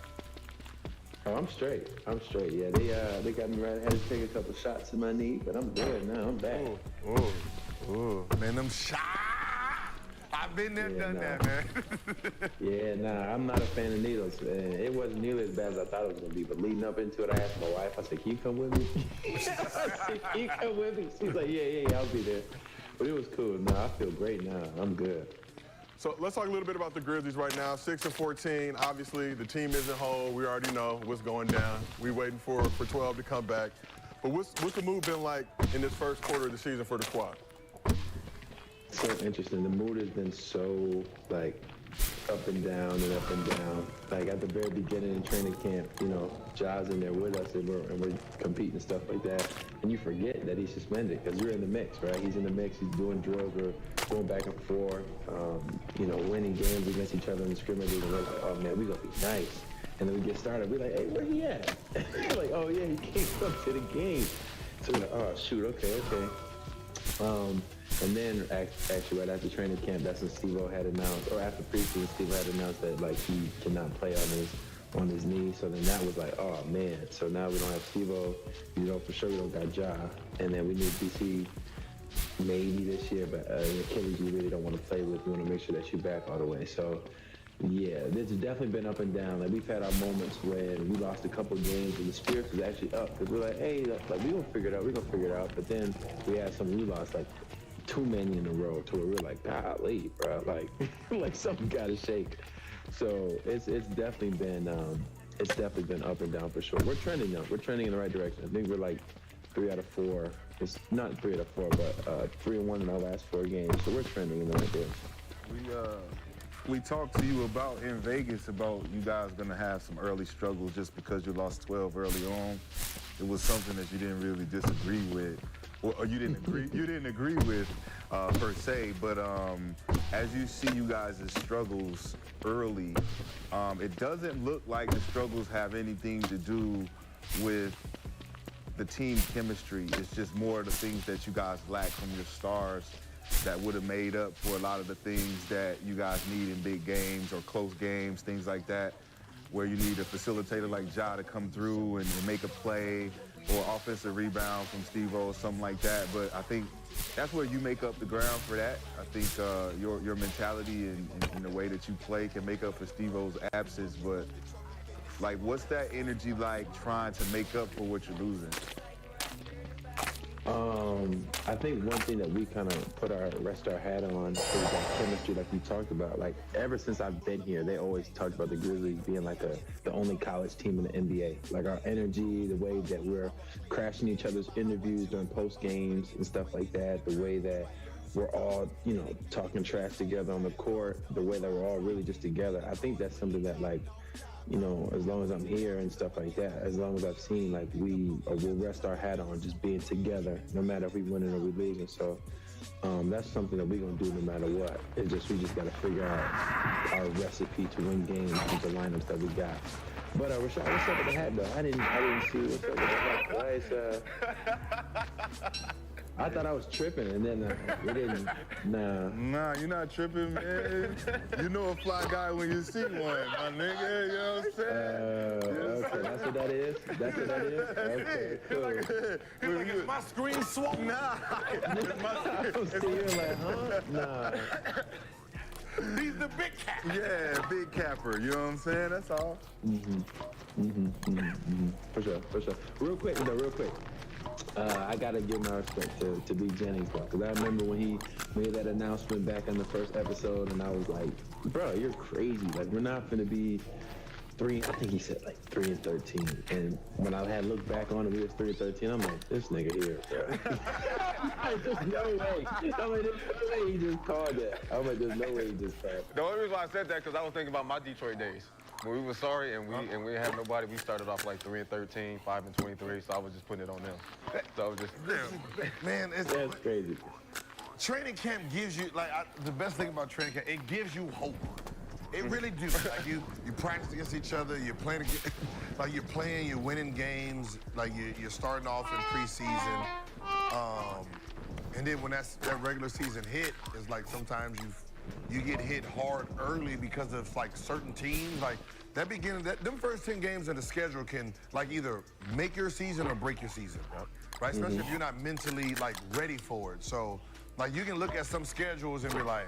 Oh, I'm straight. Yeah, they got me right. I had to take a couple shots in my knee, but I'm good now. I'm back. Man, them shots. I've been there, done that, man. Yeah, nah, I'm not a fan of needles, man. It wasn't nearly as bad as I thought it was gonna be. But leading up into it, I asked my wife. I said, "Can you come with me?" I said, "Can you come with me?" She's like, "Yeah, I'll be there." But it was cool. Nah, I feel great now. I'm good. So let's talk a little bit about the Grizzlies right now. 6-14. Obviously, the team isn't whole. We already know what's going down. We're waiting for 12 to come back. But what's the move been like in this first quarter of the season for the squad? So interesting. The mood has been so, like, up and down and up and down. Like, at the very beginning in training camp, you know, Ja's in there with us and we're competing and stuff like that. And you forget that he's suspended because you're in the mix, right? He's in the mix. He's doing drills. We're going back and forth, you know, winning games against each other in the scrimmages. And we're like, oh, man, we're going to be nice. And then we get started. We're like, hey, where he at? We're like, oh, yeah, he came up to the game. So we're like, oh, shoot, okay. And then actually right after training camp, that's when Steve-O had announced, or after preseason, Steve-O had announced that like he cannot play on his on his knee. So then that was like, oh man. So now we don't have Steve-O. You know, for sure we don't got Ja. And then we need BC maybe this year, but Achilles you really don't want to play with. You want to make sure that you're back all the way. So yeah, it's definitely been up and down. Like we've had our moments when we lost a couple of games and the spirits was actually up because we're like, hey, like we gonna figure it out. But then we had some we lost like too many in a row to where we're like, golly, bro, like something gotta shake. So it's definitely been up and down for sure. We're trending though. We're trending in the right direction. I think we're like 3 out of 4. It's not 3 out of 4, but 3-1 in our last 4 games. So we're trending in the right direction. We talked to you about in Vegas about you guys gonna have some early struggles just because you lost 12 early on. It was something that you didn't really disagree with, or you didn't agree with per se. But as you see you guys' struggles early, it doesn't look like the struggles have anything to do with the team chemistry. It's just more of the things that you guys lack from your stars that would have made up for a lot of the things that you guys need in big games or close games, things like that, where you need a facilitator like Ja to come through and make a play or offensive rebound from Steve-O or something like that. But I think that's where you make up the ground for that. I think your mentality and the way that you play can make up for Steve-O's absence. But like, what's that energy like trying to make up for what you're losing? I think one thing that we kind of rest our hat on is that chemistry, like you talked about. Like ever since I've been here, they always talked about the Grizzlies being like the only college team in the NBA. Like our energy, the way that we're crashing each other's interviews during post games and stuff like that, the way that we're all, you know, talking trash together on the court, the way that we're all really just together. I think that's something that, like, you know, as long as I'm here and stuff like that, as long as I've seen, like, we'll rest our hat on just being together, no matter if we winning or we losing. So that's something that we're going to do no matter what. We just got to figure out our recipe to win games with the lineups that we got. But Rashad, what's up with the hat, though? I didn't see what's up with the hat. Why is, I thought I was tripping, and then it didn't. Nah, you're not tripping, man. You know a fly guy when you see one, my nigga. You know what I'm saying? Okay, that's what that is? That's what that is? Okay, cool. He's like, is my screen swollen? Nah. I was sitting like, huh? Nah. He's the big cap. Yeah, big capper. You know what I'm saying? That's all. For sure. Real quick. I gotta give my respect to B. Jennings, because I remember when he made that announcement back in the first episode, and I was like, bro, you're crazy. Like, we're not gonna be 3, I think he said like 3-13. And when I had looked back on it, we was 3-13. I'm like, this nigga here, bro. There's no way. I'm like, there's no way he just called that. I'm like, there's no way he just called that. The only reason why I said that, because I was thinking about my Detroit days. When we were sorry and we didn't have nobody, we started off like 3-13, 5-23, so I was just putting it on them. So I was just... Man, that's crazy. Training camp gives you, like, the best thing about training camp, it gives you hope. It really do. Like, you practice against each other, you're playing against, like, you're winning games, like, you're starting off in preseason. And then when that regular season hit, it's like sometimes you get hit hard early because of, like, certain teams. Like, them first 10 games of the schedule can, like, either make your season or break your season, right? Especially if you're not mentally, like, ready for it. So, like, you can look at some schedules and be like,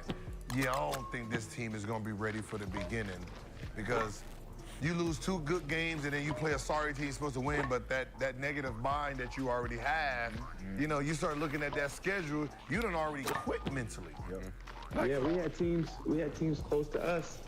yeah, I don't think this team is going to be ready for the beginning, because you lose 2 good games and then you play a sorry team supposed to win, but that negative mind that you already have, you know, you start looking at that schedule, you done already quit mentally. Yeah, we had teams close to us.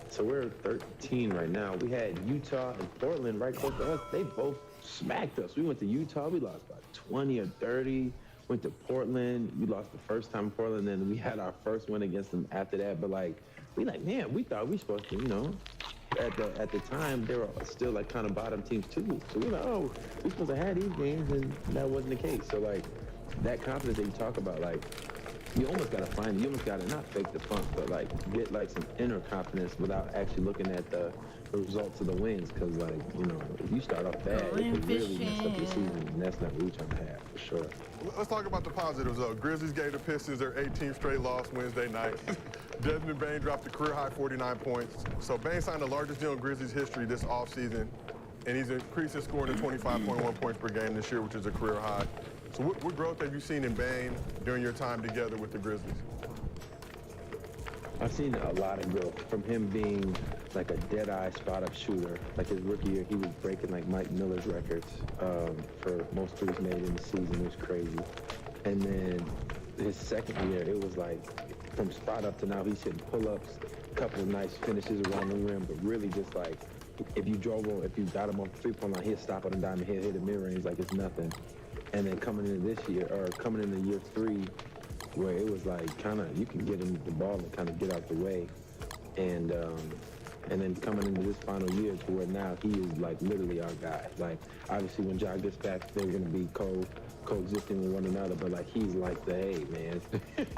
So we're 13 right now. We had Utah and Portland right close to us. They both smacked us. We went to Utah, we lost by 20 or 30. Went to Portland, we lost the first time in Portland, and we had our first win against them after that. But like, man, we thought we supposed to, you know, at the time they were still like kind of bottom teams too. So we were like, oh, we supposed to have these games, and that wasn't the case. So like, that confidence that you talk about, like, you almost gotta find it. You almost gotta not fake the funk, but like get like some inner confidence without actually looking at the results of the wins. Cause like, you know, if you start off bad, it could really mess up the season, and that's not what we're trying to have for sure. Let's talk about the positives though. Grizzlies gave the Pistons their 18th straight loss Wednesday night. Desmond Bane dropped a career-high 49 points. So Bane signed the largest deal in Grizzlies history this offseason, and he's increased his scoring to 25.1 points per game this year, which is a career high. So what growth have you seen in Bane during your time together with the Grizzlies? I've seen a lot of growth from him being like a dead-eye spot-up shooter. Like his rookie year, he was breaking like Mike Miller's records for most threes made in the season. It was crazy. And then his second year, it was like from spot-up to now, he's hitting pull-ups, a couple of nice finishes around the rim, but really just like if you got him off the three-point line, he'll stop on a dime and he'll hit a mid-range like it's nothing. And then coming into this year, or coming into year 3, where it was like kind of, you can get him the ball and kind of get out the way. And then coming into this final year to where now he is like literally our guy. Like obviously when Ja gets back, they're gonna be coexisting with one another, but like he's like the, hey man,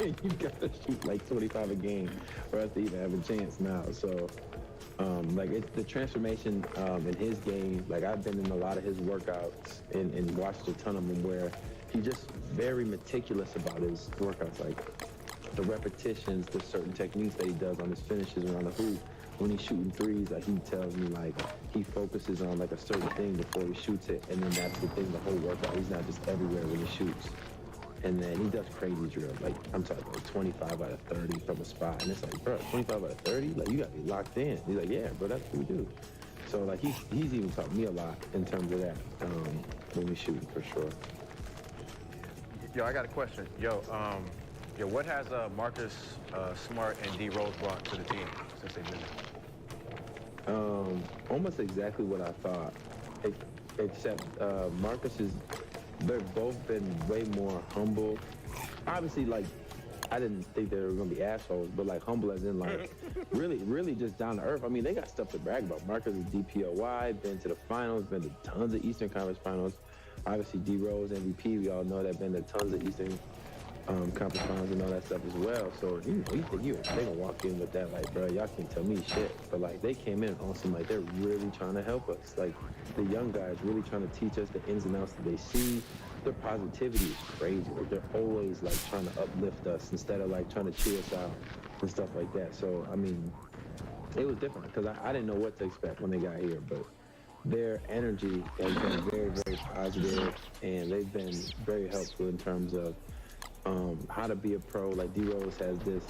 you gotta shoot like 25 a game for us to even have a chance now. So like it's the transformation in his game. Like I've been in a lot of his workouts and watched a ton of them where he's just very meticulous about his workouts, like the repetitions, the certain techniques that he does on his finishes around the hoop. When he's shooting threes, like he tells me like he focuses on like a certain thing before he shoots it, and then that's the thing the whole workout. He's not just everywhere when he shoots. And then he does crazy drills. Like I'm talking like 25 out of 30 from a spot, and it's like, bro, 25 out of 30? Like you gotta be locked in. He's like, yeah, bro, that's what we do. So like he's even taught me a lot in terms of that when we shoot for sure. Yo, I got a question. Yo, what has Marcus Smart and D Rose brought to the team since they've been there? Almost exactly what I thought, except Marcus they've both been way more humble. Obviously, like, I didn't think they were gonna be assholes, but like humble as in like really just down to earth. I mean, they got stuff to brag about. Marcus is DPOY, been to the finals, been to tons of Eastern Conference finals. Obviously, D Rose MVP, we all know that, been to tons of Eastern Conference finals and all that stuff as well. So you think they gonna walk in with that like, bro, y'all can't tell me shit. But like they came in on some like they're really trying to help us. Like the young guys really trying to teach us the ins and outs that they see. Their positivity is crazy. Like they're always like trying to uplift us instead of like trying to cheer us out and stuff like that. So I mean, it was different because I didn't know what to expect when they got here, but their energy has been very, very positive, and they've been very helpful in terms of how to be a pro. Like D-Rose has this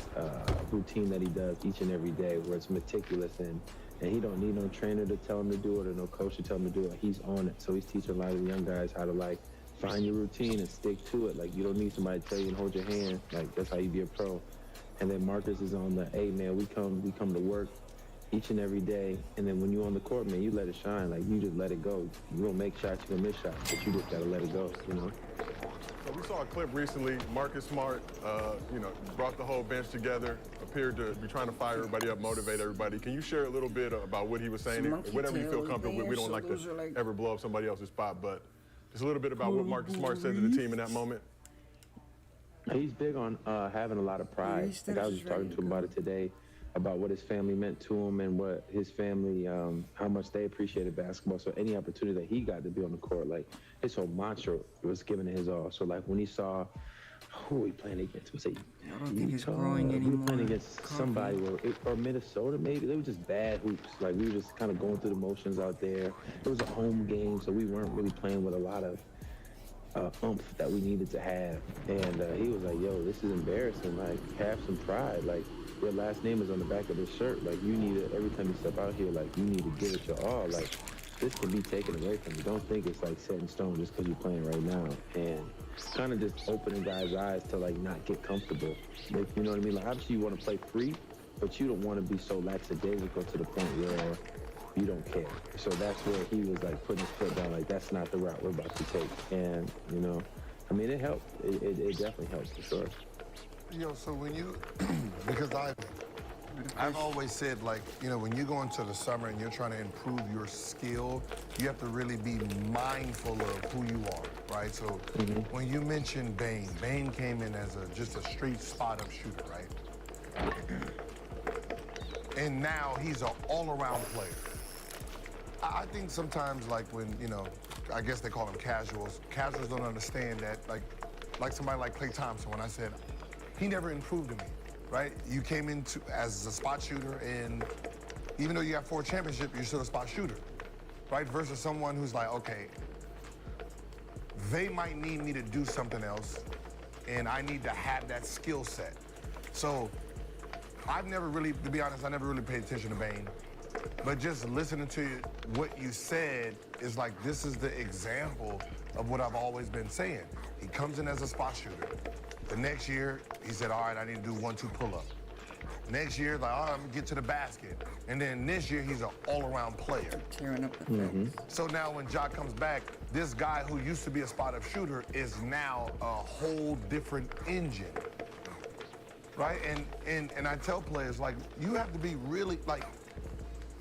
routine that he does each and every day where it's meticulous, and he don't need no trainer to tell him to do it or no coach to tell him to do it. Like, he's on it. So he's teaching a lot of the young guys how to like find your routine and stick to it. Like you don't need somebody to tell you and hold your hand. Like that's how you be a pro. And then Marcus is on the, hey man, we come to work each and every day, and then when you're on the court, man, you let it shine. Like you just let it go. You gonna make shots, you gonna miss shots, but you just gotta let it go, you know? So we saw a clip recently. Marcus Smart, brought the whole bench together, appeared to be trying to fire everybody up, motivate everybody. Can you share a little bit about what he was saying? Whatever you feel comfortable with. We don't like to ever blow up somebody else's spot, but just a little bit about what Marcus Smart said to the team in that moment. He's big on having a lot of pride. Like I was just talking to him about it today, about what his family meant to him and what his family, how much they appreciated basketball. So any opportunity that he got to be on the court, like his whole mantra was given his all. So like when he saw who we playing against, was it I don't think it's growing anymore. We were playing against somebody or Minnesota maybe. They were just bad hoops. Like we were just kind of going through the motions out there. It was a home game, so we weren't really playing with a lot of oomph that we needed to have. And he was like, yo, this is embarrassing. Like have some pride. Like your last name is on the back of this shirt. Like you need it every time you step out here. Like you need to give it your all. Like this can be taken away from you. Don't think it's like set in stone just because you're playing right now. And kind of just opening guys' eyes to like not get comfortable. Like, you know what I mean? Like obviously you want to play free, but you don't want to be so lackadaisical to the point where you don't care. So that's where he was like putting his foot down. Like that's not the route we're about to take. And you know, I mean, it helped. It definitely helps for sure. Yo, so when you, because I've always said, like, you know, when you go into the summer and you're trying to improve your skill, you have to really be mindful of who you are, right? So when you mentioned Bane, Bane came in as just a straight spot-up shooter, right? And now he's an all-around player. I think sometimes, like when, you know, I guess they call them casuals. Casuals don't understand that, like somebody like Klay Thompson, when I said, he never improved to me, right? You came into as a spot shooter, and even though you got 4 championships, you're still a spot shooter, right? Versus someone who's like, okay, they might need me to do something else, and I need to have that skill set. So I've never really, to be honest, I never really paid attention to Bane. But just listening to what you said is like, this is the example of what I've always been saying. He comes in as a spot shooter. The next year, he said, all right, I need to do 1-2 pull-up. Next year, like, all right, I'm gonna get to the basket. And then this year, he's an all-around player. Tearing up the fence. So now when Ja comes back, this guy who used to be a spot-up shooter is now a whole different engine. Right? And I tell players, like, you have to be really, like,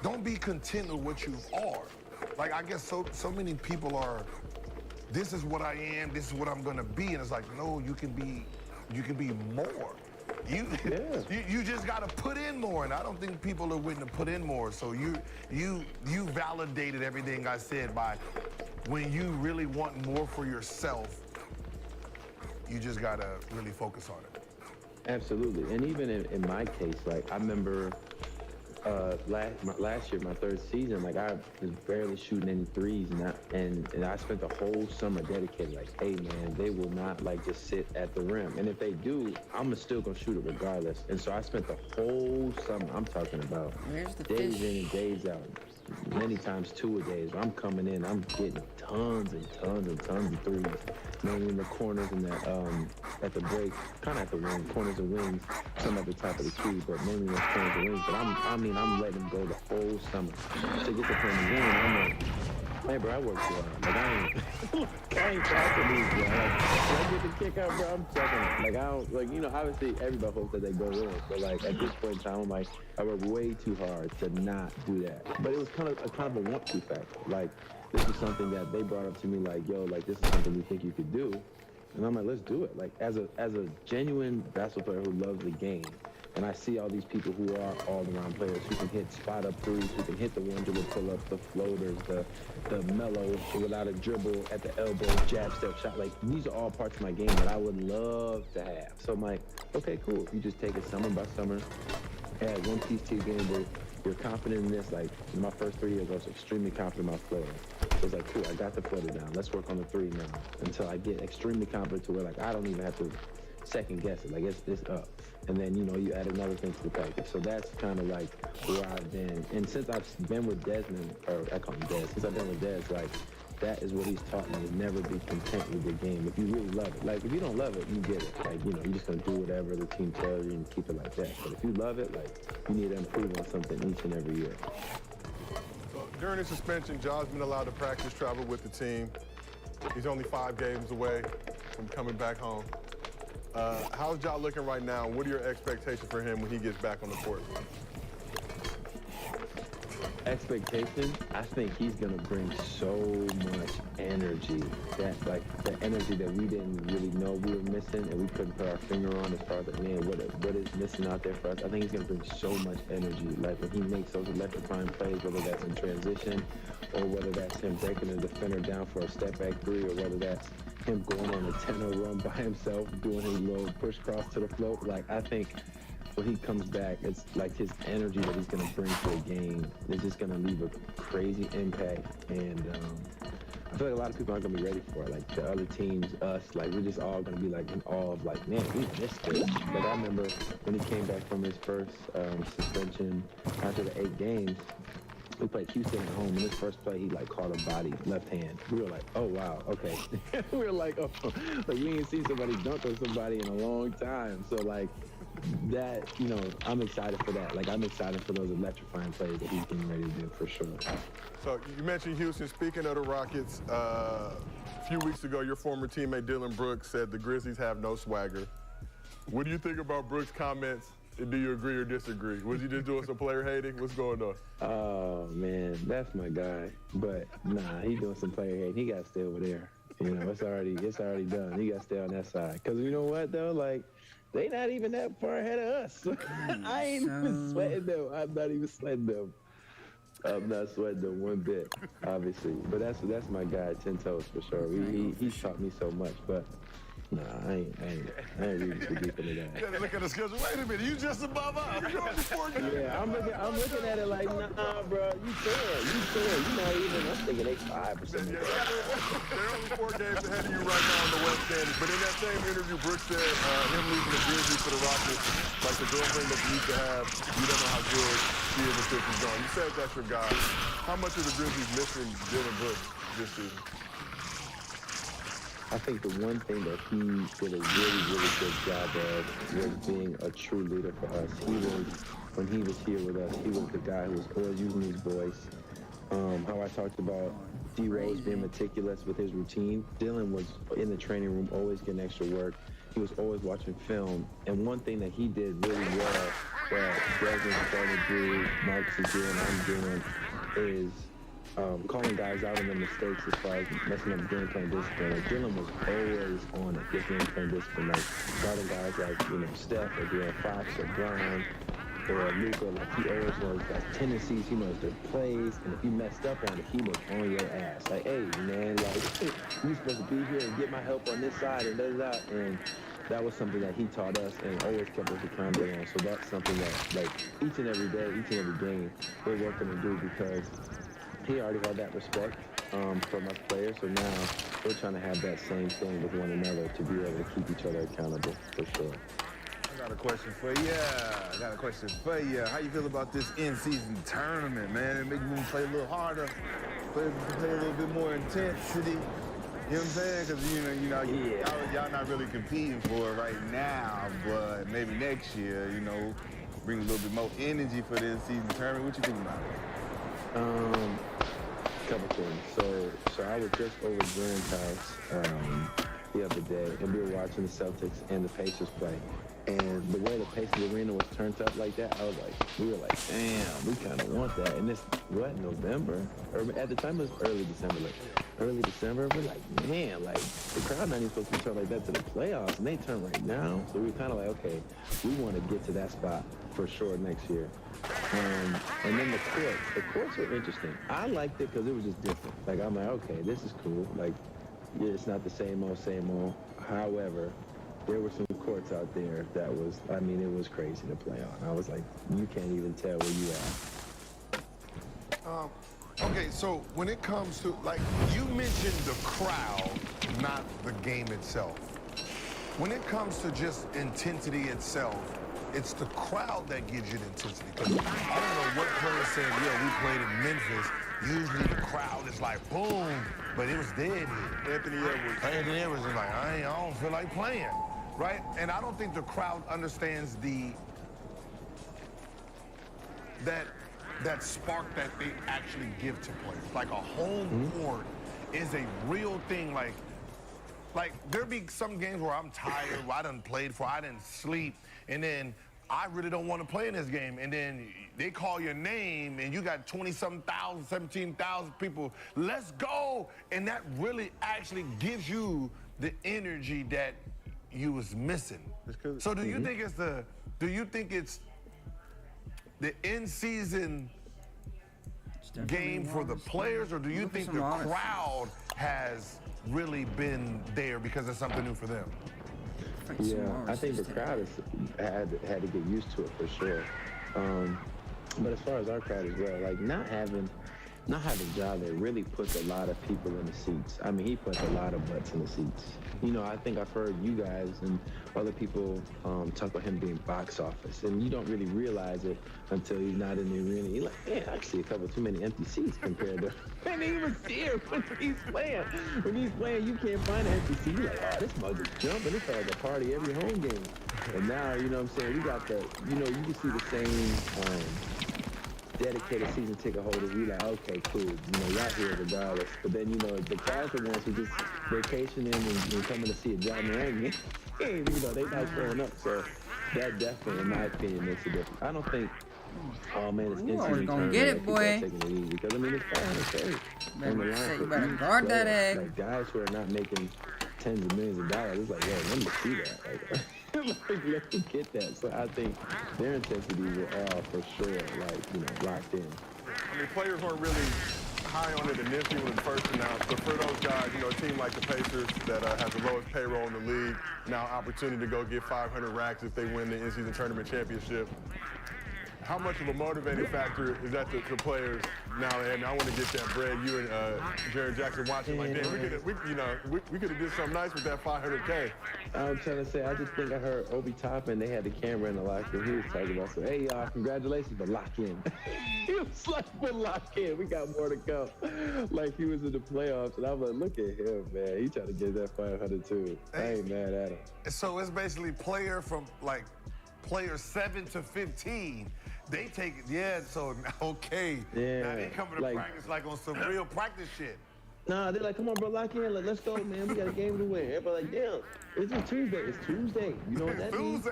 don't be content with what you are. Like, I guess so many people are, this is what I am, this is what I'm gonna be, and it's like, no, you can be more. You just gotta put in more, and I don't think people are willing to put in more. So you validated everything I said by when you really want more for yourself, you just gotta really focus on it. Absolutely, and even in my case, like I remember last year, my 3rd season, like I was barely shooting any threes, and I spent the whole summer dedicated, like, hey man, they will not like just sit at the rim, and if they do, I'm still gonna shoot it regardless. And so I spent the whole summer, I'm talking about days in and days out, many times 2 a days. I'm coming in, I'm getting tons and tons and tons of threes, mainly in the corners and at the break, kind of at the wing, corners and wings, some at the top of the key, but mainly those corners and wings. But I'm letting them go the whole summer. To get to playing the game, I'm like, hey bro, I worked too hard. Like I ain't talking these, bro. Like, when I get the kick out, bro, I'm checking it. Like I don't, like, you know, obviously everybody hopes that they go in, but like at this point in time, I'm like, I worked way too hard to not do that. But it was kind of a want-to factor. Like, this is something that they brought up to me, like, yo, like this is something we think you could do. And I'm like, let's do it. Like, as a genuine basketball player who loves the game, and I see all these people who are all-around players who can hit spot-up threes, who can hit the one-dribble pull-up, the floaters, the mellow without a dribble at the elbow, jab step shot. Like, these are all parts of my game that I would love to have. So I'm like, okay, cool. You just take it summer by summer, add one piece to your game where you're confident in this. Like, in my first 3 years, I was extremely confident in my floater. So it's like, cool, I got the floater down. Let's work on the 3 now until I get extremely confident to where, like, I don't even have to second guess it. Like, it's up. And then, you know, you add another thing to the package. So that's kind of like where I've been. And since I've been with Desmond, or I call him Des, since I've been with Des, like, that is what he's taught me, is never be content with your game. If you really love it. Like, if you don't love it, you get it. Like, you know, you're just going to do whatever the team tells you and keep it like that. But if you love it, like, you need to improve on something each and every year. So, during the suspension, Ja's been allowed to practice travel with the team. He's only 5 games away from coming back home. How's Ja looking right now? What are your expectations for him when he gets back on the court? Expectation, I think he's gonna bring so much energy, that like the energy that we didn't really know we were missing and we couldn't put our finger on as far as like, man, what is missing out there for us. I think he's gonna bring so much energy, like when he makes those electrifying plays, whether that's in transition or whether that's him breaking the defender down for a step back 3, or whether that's him going on a 10-0 run by himself, doing his little push cross to the float. Like, I think when he comes back, it's like his energy that he's going to bring to a game is just going to leave a crazy impact. And I feel like a lot of people aren't going to be ready for it. Like, the other teams, us, like, we're just all going to be, like, in awe of, like, man, we missed this. Like, I remember when he came back from his first suspension after the 8 games, we played Houston at home, and his first play, he, like, caught a body left hand. We were like, oh, wow, okay. We were like, oh, like, we ain't seen somebody dunk on somebody in a long time. So, like, that, you know, I'm excited for that. Like, I'm excited for those electrifying plays that he's getting ready to do, for sure. So, you mentioned Houston. Speaking of the Rockets, a few weeks ago, your former teammate Dillon Brooks said the Grizzlies have no swagger. What do you think about Brooks' comments? Do you agree or disagree? Was he just doing some player hating? What's going on? Oh, man, that's my guy. But, nah, he's doing some player hating. He got to stay over there. You know, it's already done. You got to stay on that side. Because you know what, though? Like, they not even that far ahead of us. I ain't even sweating them. I'm not even sweating them. I'm not sweating them one bit, obviously. But that's my guy, 10 Toes, for sure. He taught me so much. But nah, I ain't reading too deep into that. You gotta look at the schedule. Wait a minute, you just above us. You're only 4 games. Yeah, I'm looking at it like, nah, bro, you fair. You not even. I'm thinking they 5 or something. They're only 4 games ahead of you right now in the West Standings. But in that same interview, Brooks said him leaving the Grizzlies for the Rockets, like the girlfriend that you used to have, you don't know how good she is and Fishin's gone. You said that's your guy. How much are the Grizzlies missing Dylan Brooks this season? I think the one thing that he did a really, really good job of was being a true leader for us. When he was here with us, he was the guy who was always using his voice. How I talked about D-Rose being meticulous with his routine. Dylan was in the training room, always getting extra work. He was always watching film. And one thing that he did really well, that Desmond's starting to do, Marcus is doing, I'm doing, is calling guys out on their mistakes as far as messing up game plan discipline. Like, Dylan was always on it with game plan discipline, like guarding guys like, you know, Steph or De'Aaron Fox or Brown or Luka. Like, he always knows like tendencies, he knows their plays, and if you messed up on it, he was on your ass. Like, hey man, like you supposed to be here and get my help on this side and da. And that was something that he taught us and always kept us accountable on. So that's something that, like, each and every day, each and every game, we're working to do, because he already had that respect from us players, so now we're trying to have that same thing with one another to be able to keep each other accountable, for sure. I got a question for you. How you feel about this in-season tournament, man? It makes me play a little harder, play a little bit more intensity. You know what I'm saying? Because, y'all not really competing for it right now, but maybe next year, you know, bring a little bit more energy for the in-season tournament. What you think about it? Couple things. So I was just over Glenn's house the other day, and we were watching the Celtics and the Pacers play. And the way the Pacers arena was turned up like that, we were like, damn, we kind of want that. And this, November? Or at the time it was early December. Early December, we're like, man, like, the crowd not even supposed to turn like that to the playoffs, and they turn right now. So we're kind of like, okay, we want to get to that spot for sure next year. And then the courts are interesting. I liked it because it was just different. Like, I'm like, okay, this is cool. Like, yeah, it's not the same old. However, there were some courts out there that was, I mean, it was crazy to play on. I was like, you can't even tell where you are. Okay, so when it comes to, like, you mentioned the crowd, not the game itself. When it comes to just intensity itself, it's the crowd that gives you the intensity. Because I don't know what player said, we played in Memphis. Usually the crowd is like, boom, but it was dead here. Anthony Edwards is like, I don't feel like playing, right? And I don't think the crowd understands that spark that they actually give to players. Like, a home court is a real thing. Like there be some games where I'm tired, where I done played for, I didn't sleep, and then I really don't want to play in this game. And then they call your name, and you got 20-something thousand, 17,000 people. Let's go! And that really actually gives you the energy that you was missing. So do you think it's the in-season game for the players, or do you think the crowd has really been there because it's something new for them? Yeah, I think the crowd had to get used to it for sure. But as far as our crowd as well, like, not having Ja there really puts a lot of people in the seats. I mean, he puts a lot of butts in the seats. You know, I think I've heard you guys and other people talk about him being box office, and you don't really realize it until he's not in the arena. You're like, man, I see a couple too many empty seats compared to when he was here when he's playing. When he's playing, you can't find an empty seat. You're like, oh, this mug is jumping. It's like a party every home game. And now, you know what I'm saying, we got the, you know, you can see the same dedicated season ticket holders. We like, okay, cool, you know, y'all here regardless. But then, you know, the casual ones who just vacationing and coming to see a Ja Morant game, you know, they not showing up. So that definitely, in my opinion, makes a difference. I don't think Oh man, it's Ooh, I was gonna get it, boy. taking it easy because I mean it's 500K. You better guard that egg. Like guys who are not making tens of millions of dollars, it's like, yo, let me see that. Like, let me get that. So I think their intensities are all for sure, like, you know, locked in. I mean, players weren't really high on it initially when it first announced, but for those guys, you know, a team like the Pacers that has the lowest payroll in the league, now opportunity to go get 500 racks if they win the in-season tournament championship. How much of a motivating factor is that to players now? And I want to get that bread. You and Jared Jackson watching like, damn, we could have did something nice with that 500K. I'm trying to say, I just think I heard Obi Toppin, they had the camera in the locker room. He was talking about, so, hey, y'all, congratulations, but lock in. He was like, but lock in. We got more to go. Like, he was in the playoffs, and I was like, look at him, man. He trying to get that 500 too. I ain't mad at him. So it's basically player 7 to 15. They take it, yeah, so, okay. Yeah. Now they coming to practice like on some real practice shit. Nah, they're like, come on, bro, lock in. Like, let's go, man. We got a game to win. Everybody like, damn, it's just Tuesday. It's Tuesday. You know what that means?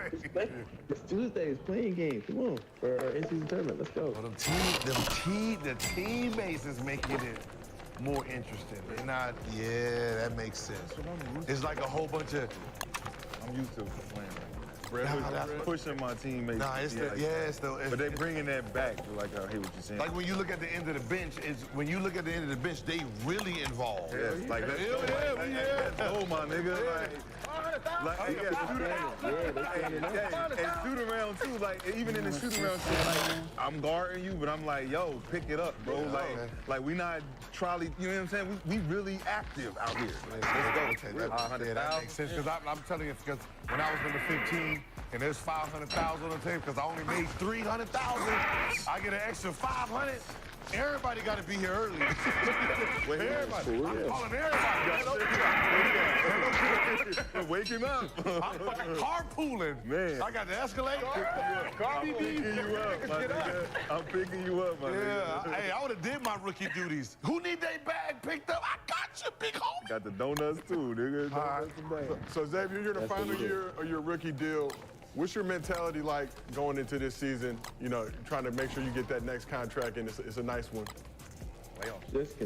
It's Tuesday. It's playing games. Come on, for our in-season tournament. Let's go. Well, the teammates is making it more interesting. They're not, yeah, that makes sense. It's like a whole bunch of... I'm used to playing pushing my teammates. Nah, it's but they bringing that back. Like I hear what you're saying. Like when you look at the end of the bench, they really involved. Yeah, like oh my nigga, and shoot around too. Like even in the shoot around shit, like I'm guarding you, but I'm like, yo, pick it up, bro. Like we not trolley. You know what I'm saying? We really active out here. Let's go. That makes sense because I'm telling you, because when I was number 15. And there's 500,000 on the table because I only made 300,000. I get an extra 500. Everybody got to be here early. Everybody. I'm calling everybody. Waking up. I'm fucking carpooling. Man. I got the Escalade. I'm picking you up, my nigga. I'm picking you up, my nigga. Hey, I would have did my rookie duties. Who need their bag picked up? I got you, big homie. Got the donuts too, nigga. So Xavier, you're in the final year of your rookie deal. What's your mentality like going into this season, you know, trying to make sure you get that next contract, and it's a nice one? Just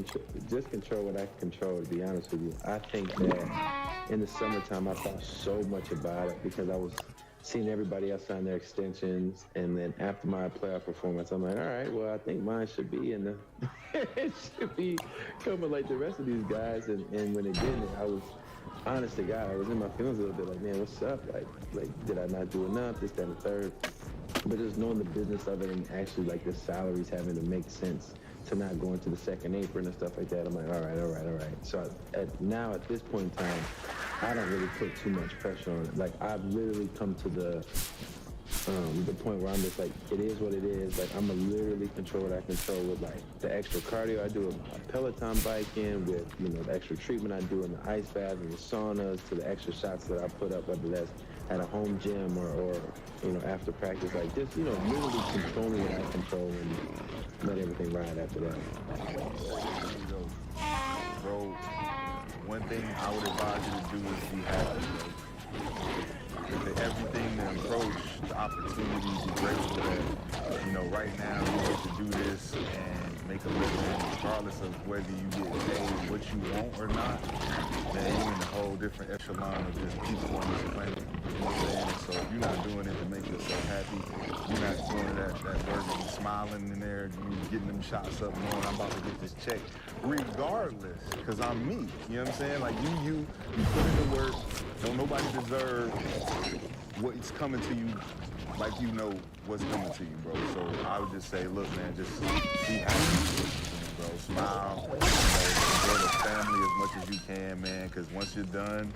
control what I can control, to be honest with you. I think that in the summertime, I thought so much about it because I was seeing everybody else sign their extensions, and then after my playoff performance, I'm like, all right, well, I think mine should be in the, it should be coming like the rest of these guys, and when it didn't, I was, honest to God, I was in my feelings a little bit like, man, what's up? Like, did I not do enough? This, that, and the third. But just knowing the business of it and actually like the salaries having to make sense to not go into the second apron and stuff like that, I'm like, all right. So now at this point in time, I don't really put too much pressure on it. Like I've literally come to the point where I'm just like, it is what it is. Like I'm gonna literally control what I control with like the extra cardio I do with my Peloton biking, with the extra treatment I do in the ice baths and the saunas, to the extra shots that I put up, whether that's at a home gym or after practice, like just literally controlling what I control and let everything ride after that. Bro, one thing I would advise you to do is be happy, bro. Everything, the approach, the opportunities, you're grateful that, right now you get to do this and make a living, regardless of whether you get paid what you want or not. Then you're in a whole different echelon of just people on this planet. You know what I'm saying? So if you're not doing it to make yourself happy, you're not doing that work and smiling in there, getting them shots up, knowing I'm about to get this check, regardless, because I'm me. You know what I'm saying? Like you put in the work. Don't nobody deserve what's coming to you like you know what's coming to you, bro. So I would just say, look, man, just be happy, bro. Smile, enjoy the family as much as you can, man, because once you're done,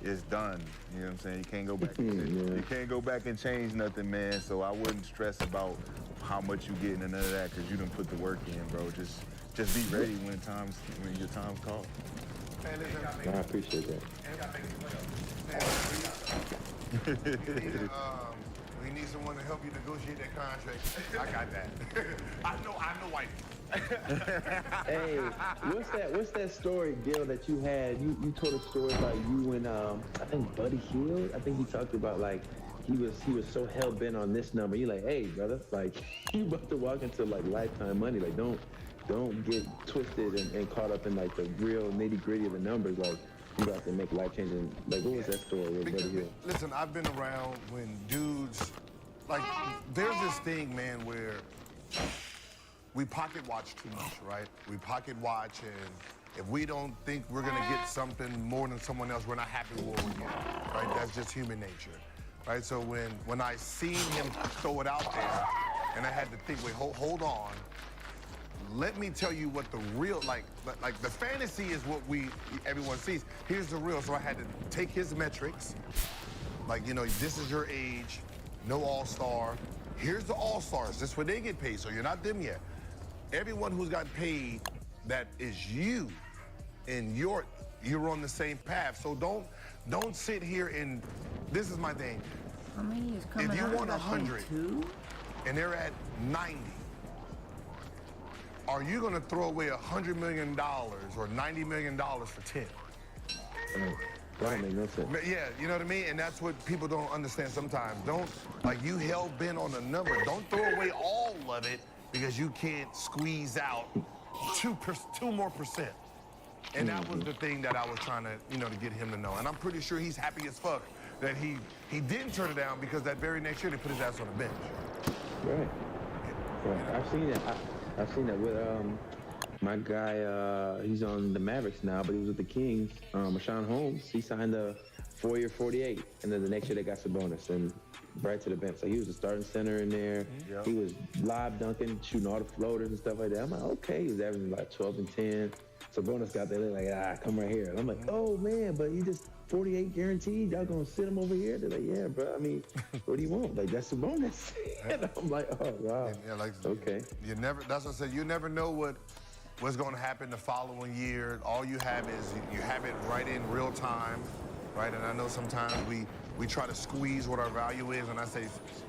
it's done. You know what I'm saying? You can't go back. You can't go back and change nothing, man. So I wouldn't stress about how much you getting and none of that, because you done put the work in, bro. Just be ready when your time's called. I appreciate that. We need someone to help you negotiate that contract. I got that. I know white people. Hey, what's that story, Gil, that you had? You told a story about you and I think Buddy Hield. I think he talked about like he was so hell bent on this number. You're like, hey, brother, like you about to walk into like lifetime money. Like don't get twisted and caught up in like the real nitty gritty of the numbers. Like you about to make life changing. Like what was that story with Buddy Hield? Listen, I've been around when dudes like there's this thing, man, where we pocket watch too much, right? We pocket watch, and if we don't think we're gonna get something more than someone else, we're not happy with what we get, right? That's just human nature, right? So when I seen him throw it out there, and I had to think, wait, hold on. Let me tell you what the real, like the fantasy is what everyone sees. Here's the real, so I had to take his metrics, like, you know, this is your age, no all-star. Here's the all-stars, this is where they get paid, so you're not them yet. Everyone who's got paid, that is you, and you're on the same path. So don't sit here and, this is my thing. How many is coming If you out? want 100 and they're at 90, are you gonna throw away $100 million or $90 million for 10? That make no sense. Yeah, you know what I mean? And that's what people don't understand sometimes. Don't, like you hell-bent on a number. Don't throw away all of it because you can't squeeze out 2 more percent. And that was the thing that I was trying to, you know, to get him to know. And I'm pretty sure he's happy as fuck that he didn't turn it down because that very next year they put his ass on the bench. Right. Right. I've seen that. I've seen that with my guy. He's on the Mavericks now, but he was with the Kings. Rashawn Holmes. He signed a 4-year, 48, and then the next year they got Sabonis and right to the bench. So he was a starting center in there. Yep. He was live dunking, shooting all the floaters and stuff like that. I'm like, okay. He was averaging like 12 and 10. Sabonis got there like, come right here. And I'm like, oh man, but he just 48 guaranteed. Y'all gonna sit him over here? They're like, yeah, bro. I mean, what do you want? Like that's Sabonis. And I'm like, oh wow. Yeah, like, okay. You never. That's what I said. You never know what's going to happen the following year. All you have is you have it right in real time, right? And I know sometimes we try to squeeze what our value is, and I say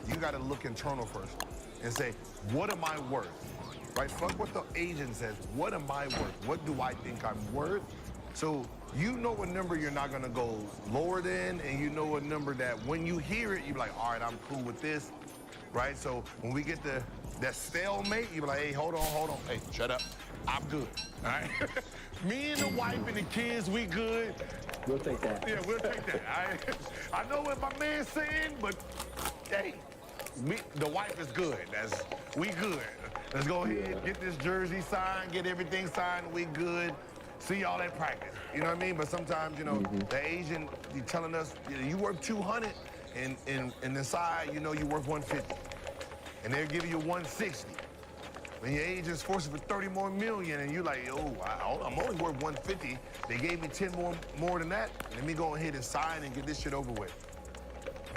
you got to look internal first and say, what am I worth? Right? Fuck what the agent says. What am I worth? What do I think I'm worth? So you know a number you're not going to go lower than, and you know a number that when you hear it, you're like, all right, I'm cool with this, right? So when we get that stalemate, you're like, hey, hold on. Hey, shut up. I'm good, all right? Me and the wife and the kids, we good. We'll take that. Yeah, we'll take that. I know what my man's saying, but hey, the wife is good. We good. Let's go ahead, get this jersey signed, get everything signed, we good. See y'all at practice. You know what I mean? But sometimes, you know, the agent, you telling us, you worth 200, and inside, you know, you worth 150. And they're giving you 160. When your agent's forcing for 30 more million, and you're like, oh, I'm only worth 150. They gave me 10 more than that. Let me go ahead and sign and get this shit over with.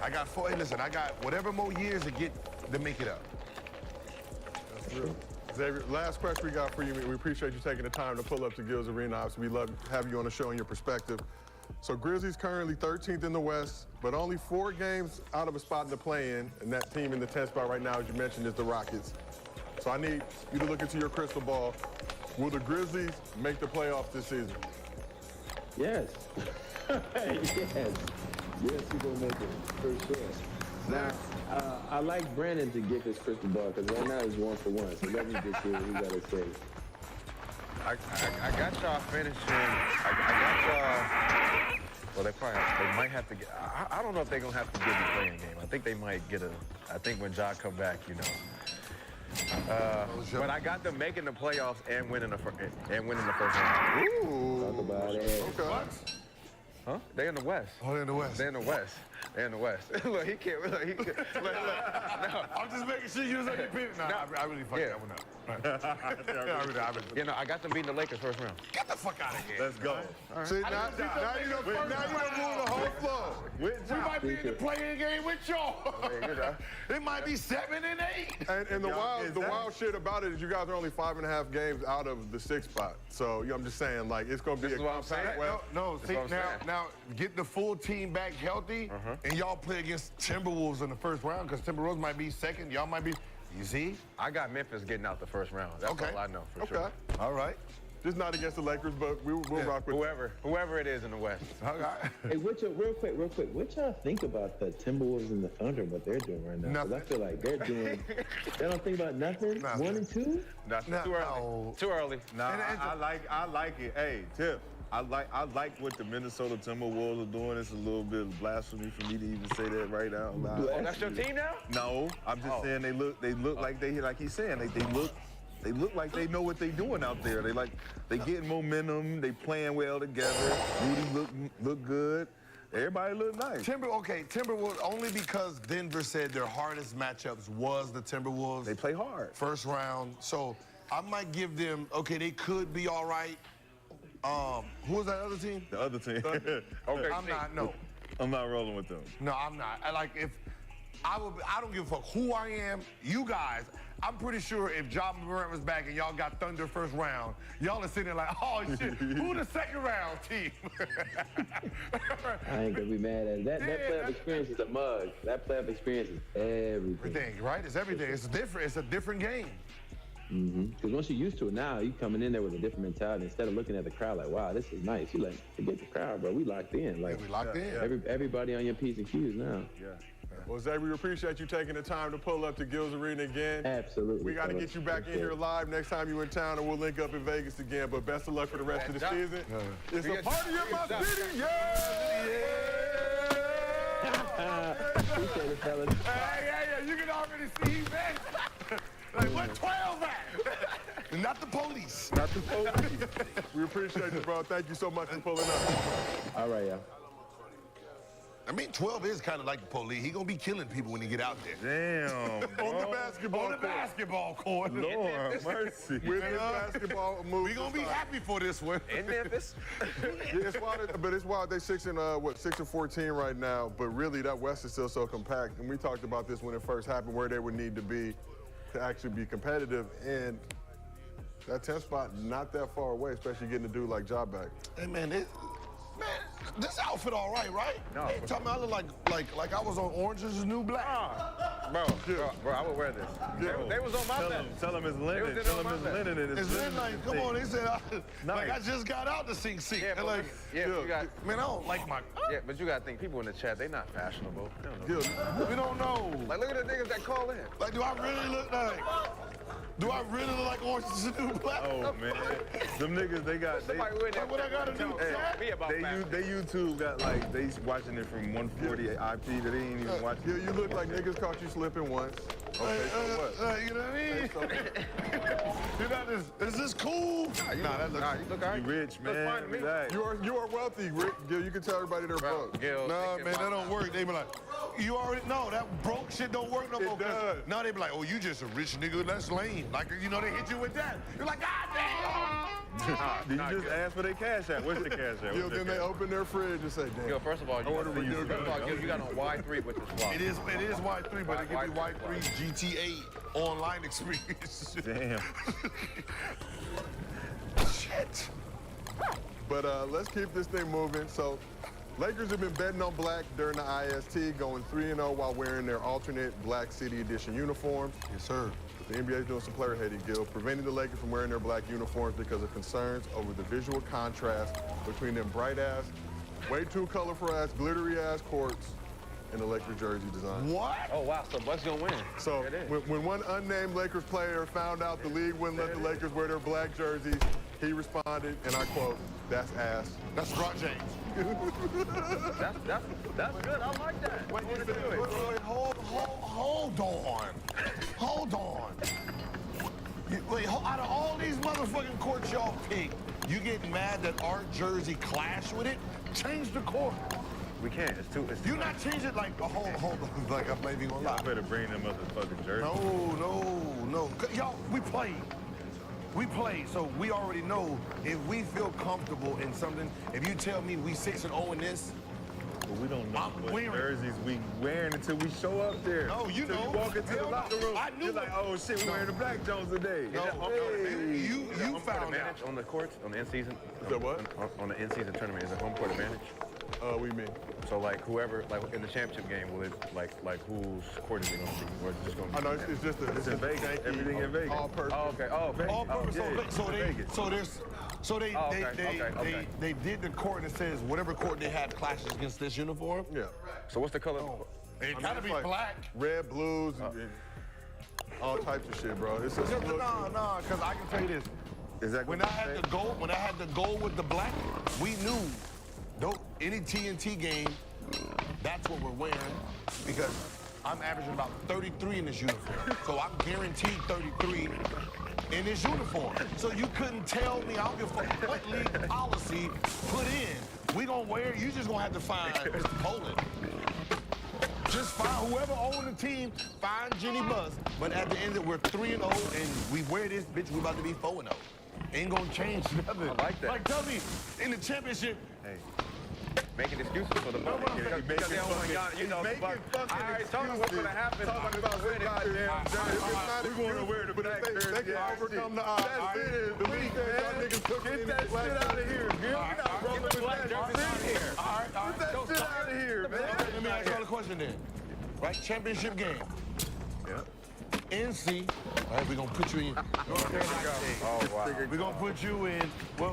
I got I got whatever more years to make it up. That's real. Xavier, last question we got for you. We appreciate you taking the time to pull up to Gil's Arena. Obviously, we love to have you on the show and your perspective. So Grizzlies currently 13th in the West, but only 4 games out of a spot in the play-in, and that team in the 10th spot right now, as you mentioned, is the Rockets. So I need you to look into your crystal ball. Will the Grizzlies make the playoffs this season? Yes. Yes, he's gonna make it, for sure. Now, I like Brandon to give his crystal ball, because right now he's 1 for 1, so let me just hear what he got to say. I got y'all finishing. I got y'all. Well, they might have to get. I don't know if they're gonna have to get the playing game. I think they might get I think when Ja come back, you know. But I got them making the playoffs and winning the first round. Ooh. Talk about it. Okay. Huh? They in the West. Oh, they're in the West. They're in the West. They're in the West. Look, he can't. Look. No. I'm just making sure you was on your pin. No, I really fucked that one up. I really. You know, I got them beating the Lakers first round. Get the fuck out of here. Let's go. Right. See, now you done rule the whole floor. We might be in the playing game with y'all. It might be 7 and 8. And the wild shit about it is you guys are only 5.5 games out of the 6th spot. So I'm just saying, like, it's gonna be a compact. See, now get the full team back healthy, and y'all play against Timberwolves in the first round, because Timberwolves might be second, y'all might be. You see? I got Memphis getting out the first round. That's all I know for sure. All right. Just not against the Lakers, but we'll rock with whoever it is in the West. Hey, real quick, what y'all think about the Timberwolves and the Thunder, what they're doing right now? Because I feel like they're doing, they don't think about nothing? 1 and 2? Too early. Too early. Nah, I like it. Hey, Tip, I like what the Minnesota Timberwolves are doing. It's a little bit of blasphemy for me to even say that right now. Oh, that's your team now? No, I'm just saying they look like like he's saying, they look like they know what they're doing out there. They getting momentum. They playing well together. Rudy look good. Everybody look nice. Timberwolves only because Denver said their hardest matchups was the Timberwolves. They play hard. First round. So I might give them, they could be all right. Who was that other team? The other team. I'm not rolling with them. No, I'm not. I don't give a fuck who I am. You guys, I'm pretty sure if John Morant was back and y'all got Thunder first round, y'all are sitting there like, oh shit, who the second round team? I ain't gonna be mad at it. That playoff experience is a mug. That playoff experience is everything. Everything, right? It's everything. It's different. It's a different game. Because once you're used to it now, you coming in there with a different mentality. Instead of looking at the crowd like, wow, this is nice. You like, forget the crowd, bro. We locked in. Like, we locked in. Everybody on your P's and Q's now. Yeah. Well, Zay, we appreciate you taking the time to pull up to Gills Arena again. Absolutely. We got to get you back in here live next time you're in town, and we'll link up in Vegas again. But best of luck for the rest of the season. It's a party in my city, Appreciate it, fellas. Hey, you can already see man. Like, what 12 at? Not the police. Not the police. We appreciate you, bro. Thank you so much for pulling up. All right, y'all. I mean, 12 is kind of like the police. He gonna be killing people when he get out there. Damn. On the basketball court. Lord mercy. With this basketball move. We gonna be happy for this one. In Memphis. It's wild. They 6 and 14 right now. But really, that West is still so compact. And we talked about this when it first happened, where they would need to be to actually be competitive. And that 10th spot, not that far away, especially getting a dude like Ja back. Hey, man, this outfit all right? No. Hey, tell me I look like I was on Orange is the New Black. Bro, I would wear this. They was on my bed. Tell them it's linen. Tell them it's linen. It's linen. Like, come on, they said like I just got out the sink seat. Yeah, like, man, I don't like my. Yeah, but you gotta think people in the chat, they not fashionable. They don't know. We don't know. Like, look at the niggas that call in. Like, do I really look like? Do I really look like Orange is the New Black? Oh man, them niggas what I gotta do? They YouTube got they watching it from 140 IP that they ain't even watching. Yeah, you look like niggas caught you slipping once. Okay, so what? You know what I mean? You know, is this cool? Nah, that looks. You look all right. You rich, man. You are wealthy, Rick. Gil, you can tell everybody they're broke. Nah, man, that don't work. They be like, you already know that broke shit don't work no more. Now they be like, oh, you just a rich nigga. That's lame. Like, you know, they hit you with that. You're like, God damn. Did you just ask for their cash app? What's the cash app? Yo, then they open their fridge and say, damn. Yo, first of all, you got on Y3 with this watch. It is Y3, but it gives you Y3 GTA online experience. Damn. Shit. But let's keep this thing moving. So, Lakers have been betting on black during the IST, going 3-0 while wearing their alternate Black City Edition uniforms. Yes, sir. The NBA is doing some player hating, Gil, preventing the Lakers from wearing their black uniforms because of concerns over the visual contrast between them bright-ass, way too colorful-ass, glittery-ass courts and the Lakers jersey design. What? Oh, wow, so Bucks gonna win. So when one unnamed Lakers player found out the league wouldn't let the Lakers wear their black jerseys, he responded, and I quote, "That's ass." That's LeBron James. That's good. I like that. Wait, hold on. Wait, out of all these motherfucking courts y'all pick, you getting mad that our jersey clash with it? Change the court. We can't. It's too. You not change it like hold on. Like I'm maybe gonna lie. I better bring them motherfucking jerseys. No. Y'all, we played, so we already know if we feel comfortable in something. If you tell me we 6-0 in this, But we don't know what wearing. jerseys we wearing until we show up there. No, you Until know. you walk into the Hell no. locker room, I knew you're like, oh shit, we're wearing the black Jones today. No, you found out. Advantage on the courts, on the in-season? Is that what? On the in-season tournament, is it home court advantage? What do you mean? So like whoever, like in the championship game, will it like whose court is it going to be? Or is it just going to I be? know it's just It's in Vegas. Everything in Vegas. all purpose. Oh, okay. Oh, Vegas. All purpose. They did the court and it says whatever court they had clashes against this uniform. Yeah. So what's the color? It gotta be like black. Red, blues, and all types of shit, bro. It's just No, because I can tell you this. Is that When I had the goal with the black, we knew any TNT game, that's what we're wearing because I'm averaging about 33 in this uniform. So I'm guaranteed 33 in this uniform. So you couldn't tell me, I don't give a fuck what league policy put in. We gonna wear it, you just gonna have to find Mr. Poland. Just find whoever owned the team, find Jenny Buzz. But at the end of it, we're 3-0 and we wear this bitch, we about to be 4-0. Ain't gonna change nothing. I like that. Like tell me, in the championship, Hey, making excuses for the moment. Because they don't want to, you know, but all right, tell me what's going to happen. Talking about what goddamn jersey. We're going to wear the black jersey. they can overcome the odds. That's it. The week, man. Get that shit out of here, Gil. You're not rolling with that. You're here. All right. Get that shit out of here, man. Let me ask y'all a question then. Right, championship game. Yeah. NC, all right, we're gonna put you in. Oh, wow. We're gonna put you in, we're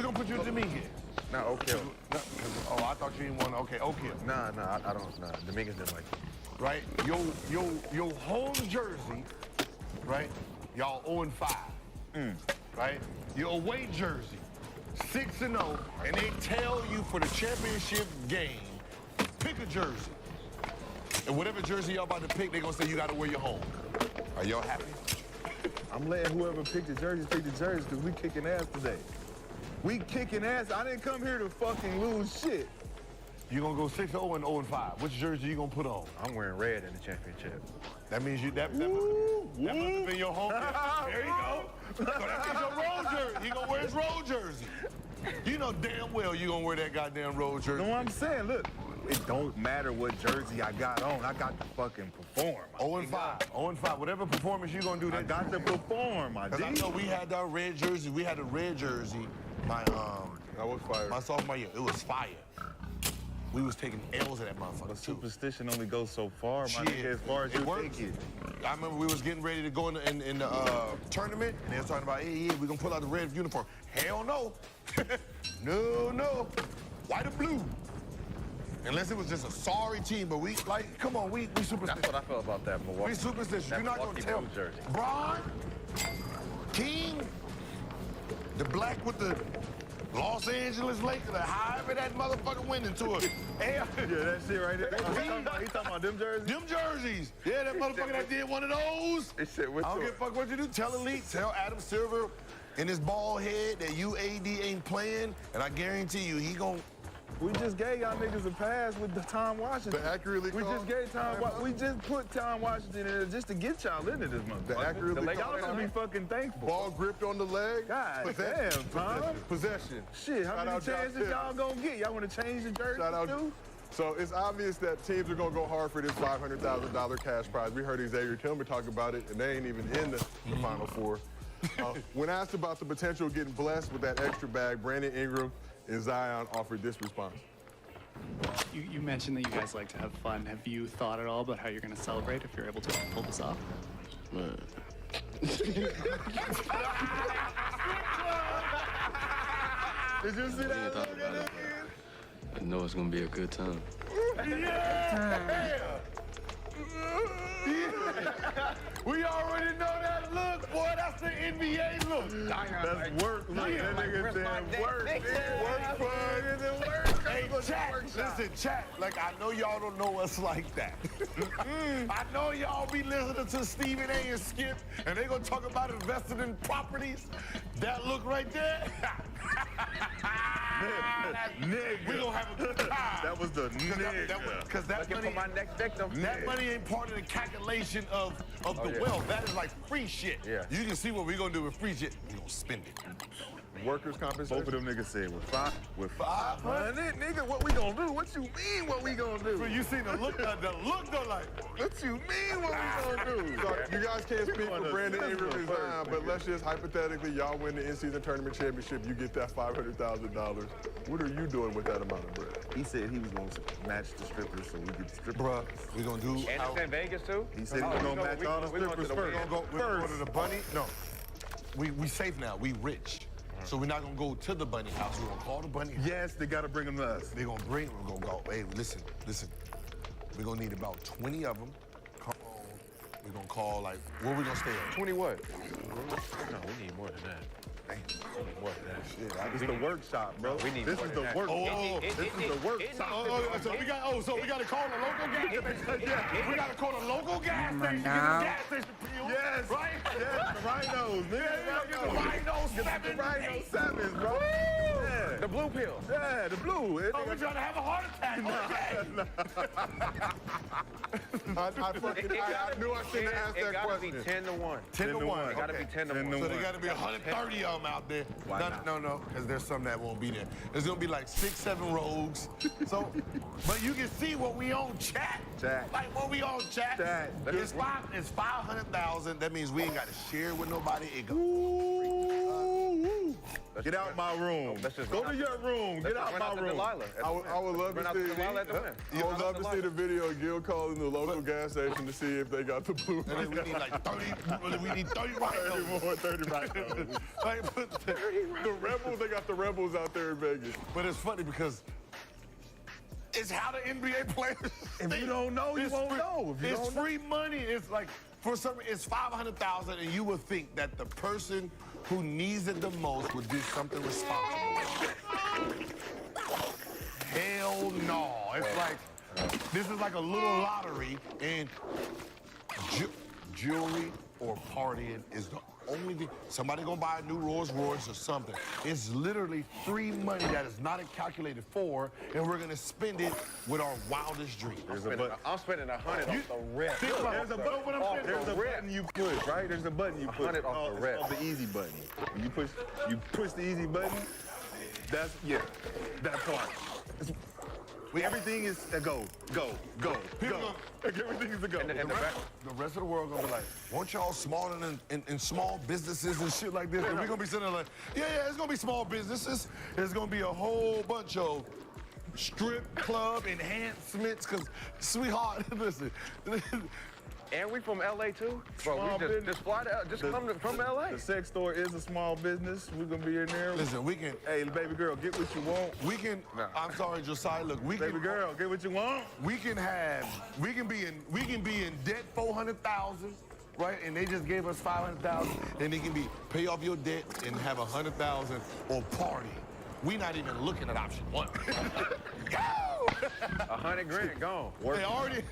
gonna put you in Dominguez. No, okay. Oh, I thought you didn't want to, okay, okay. Nah, I don't, nah. Dominguez didn't like it. Right, your home jersey, right, y'all 0-5, right? Your away jersey, 6-0, and they tell you for the championship game, pick a jersey. And whatever jersey y'all about to pick, they're gonna say you gotta wear your home. Are y'all happy? I'm letting whoever pick the jerseys because we kicking ass today. We kicking ass. I didn't come here to fucking lose shit. You gonna go 6-0 and 0-5. Which jersey you gonna put on? I'm wearing red in the championship. That means that must have been your home jersey. There you go. So that means your road jersey. He gonna wear his road jersey. You know damn well you gonna wear that goddamn road jersey. You know what I'm saying? Look, it don't matter what jersey I got on. I got to fucking perform. 0-5. 0-5. Whatever performance you gonna do, I got to perform, my Cause I know we had our red jersey. We had a red jersey. I was fired. My sophomore year, it was fire. We was taking L's at that motherfucker too. Superstition only goes so far, my nigga, as far as you take it. I remember we was getting ready to go in the tournament, and they was talking about, hey, we gonna pull out the red uniform. Hell no. No. White or blue. Unless it was just a sorry team, but we, like, come on, we superstitious. That's what I felt about that Milwaukee. We superstitious. You're not gonna tell me. Jersey. Braun, King, the black with the Los Angeles Lakers, however that motherfucker went into it. Yeah, that shit right there. He talking about them jerseys? Them jerseys. Yeah, that motherfucker that did one of those. It said, I don't give a fuck what you do. Tell Elite, tell Adam Silver in his bald head that UAD ain't playing, and I guarantee you he gon'. We just gave y'all niggas a pass with the Tom Washington. The accurately we just gave we just put Tom Washington in there just to get y'all into this motherfucker. The accurately Y'all should be fucking thankful. Ball gripped on the leg. God damn, Tom. Possession. Shit, how many chances y'all gonna get? Y'all wanna change the jersey too? So it's obvious that teams are gonna go hard for this $500,000 cash prize. We heard Xavier Tillman talk about it, and they ain't even in the Final Four. When asked about the potential of getting blessed with that extra bag, Brandon Ingram and Zion offered this response. You mentioned that you guys like to have fun. Have you thought at all about how you're going to celebrate if you're able to pull this off? Did you see that look at it? I know it's going to be a good time. Yeah! We already know that look, boy. That's the NBA look. That's work look. That nigga said work. Work fun. Hey, chat, listen, chat. Like, I know y'all don't know us like that. I know y'all be listening to Stephen A. and Skip, and they gonna talk about investing in properties. That look right there. Nigga. We gonna have a good time. That was the nigga. Because that money, for my next victim. That money ain't part of the calculation of the wealth. That is like free shit. Yeah. You can see what we're gonna do with free shit. We gonna spend it. workers' compensation. Both of them niggas said with 500, nigga. What we gonna do? What you mean? What we gonna do? So you seen the look though, like, what you mean? What we gonna do? So you guys can't speak for Brandon Ingram is dying, but let's just hypothetically, y'all win the in-season tournament championship, you get that $500,000. What are you doing with that amount of bread? He said he was gonna match the strippers, so we get the strippers. Bruh, we gonna do. And it's in Vegas too? He said he was gonna match all the strippers We're first. gonna go to the bunny. No, we safe now. We rich. So we're not gonna go to the bunny house. We're gonna call the bunny house. Yes, they gotta bring them to us. We're gonna go. Hey, listen. We're gonna need about 20 of them. Come on. We're gonna call, like, where we gonna stay at? 20 what? No, we need more than that. What? This is the workshop, bro. We need this more is than the that. work. This is the workshop. So we gotta call the local gas station. Yeah, we gotta call the local gas station. Get the gas station peeled. Yes, right. Yes, the rhinos, nigga. Get the rhino Get the rhino sevens, bro. Yeah. The blue pill. Yeah, the blue. Oh, we're trying to have a heart attack. I knew I shouldn't have asked that question. It gotta be 10 to 1. 10 to 1. It gotta be 10 to 1. So there gotta be 130 of them out there. Why not? No, because there's some that won't be there. There's gonna be like 6, 7 rogues. So, but you can see what we on chat. Like what we on chat. It's 500,000. That means we ain't gotta share with nobody. It Get out my room. Go to your room. Get out my room. I would love to see. I would love to see the video of Gil calling the local gas station to see if they got the blue. And then we need like 30. We need 30 rhinos. 30 rhinos. Like, the rebels, they got the rebels out there in Vegas. But it's funny because it's how the NBA players. If you don't know, you won't know. If you It's don't know. free money. It's like for some, it's 500,000, and you would think that the person who needs it the most would do something responsible. Hell no. It's like this is like a little lottery, and jewelry or partying is the only thing. Somebody gonna buy a new Rolls Royce or something. It's literally free money that is not calculated for, and we're gonna spend it with our wildest dreams. I'm spending 100 off the rip. There's a button you push, right? There's a button you push. 100 off the rip. It's called the easy button. You push the easy button. That's that part. Everything is a go. Everything is a go. The rest of the world gonna be like, won't y'all smaller in small businesses and shit like this? And we're gonna be sitting there like, yeah, it's gonna be small businesses. There's gonna be a whole bunch of strip club enhancements, cause sweetheart, listen. And we from LA too? Bro, we just fly to, from LA. The sex store is a small business. We're gonna be in there. Listen, we can. Hey, baby girl, get what you want. We can. I'm sorry, Josiah. Look, we baby can. girl, get what you want. We can be in debt 400,000, right? And they just gave us 500,000, and they can pay off your debt and have 100,000 or party. We not even looking at option 1. Go! 100 grand gone. They already.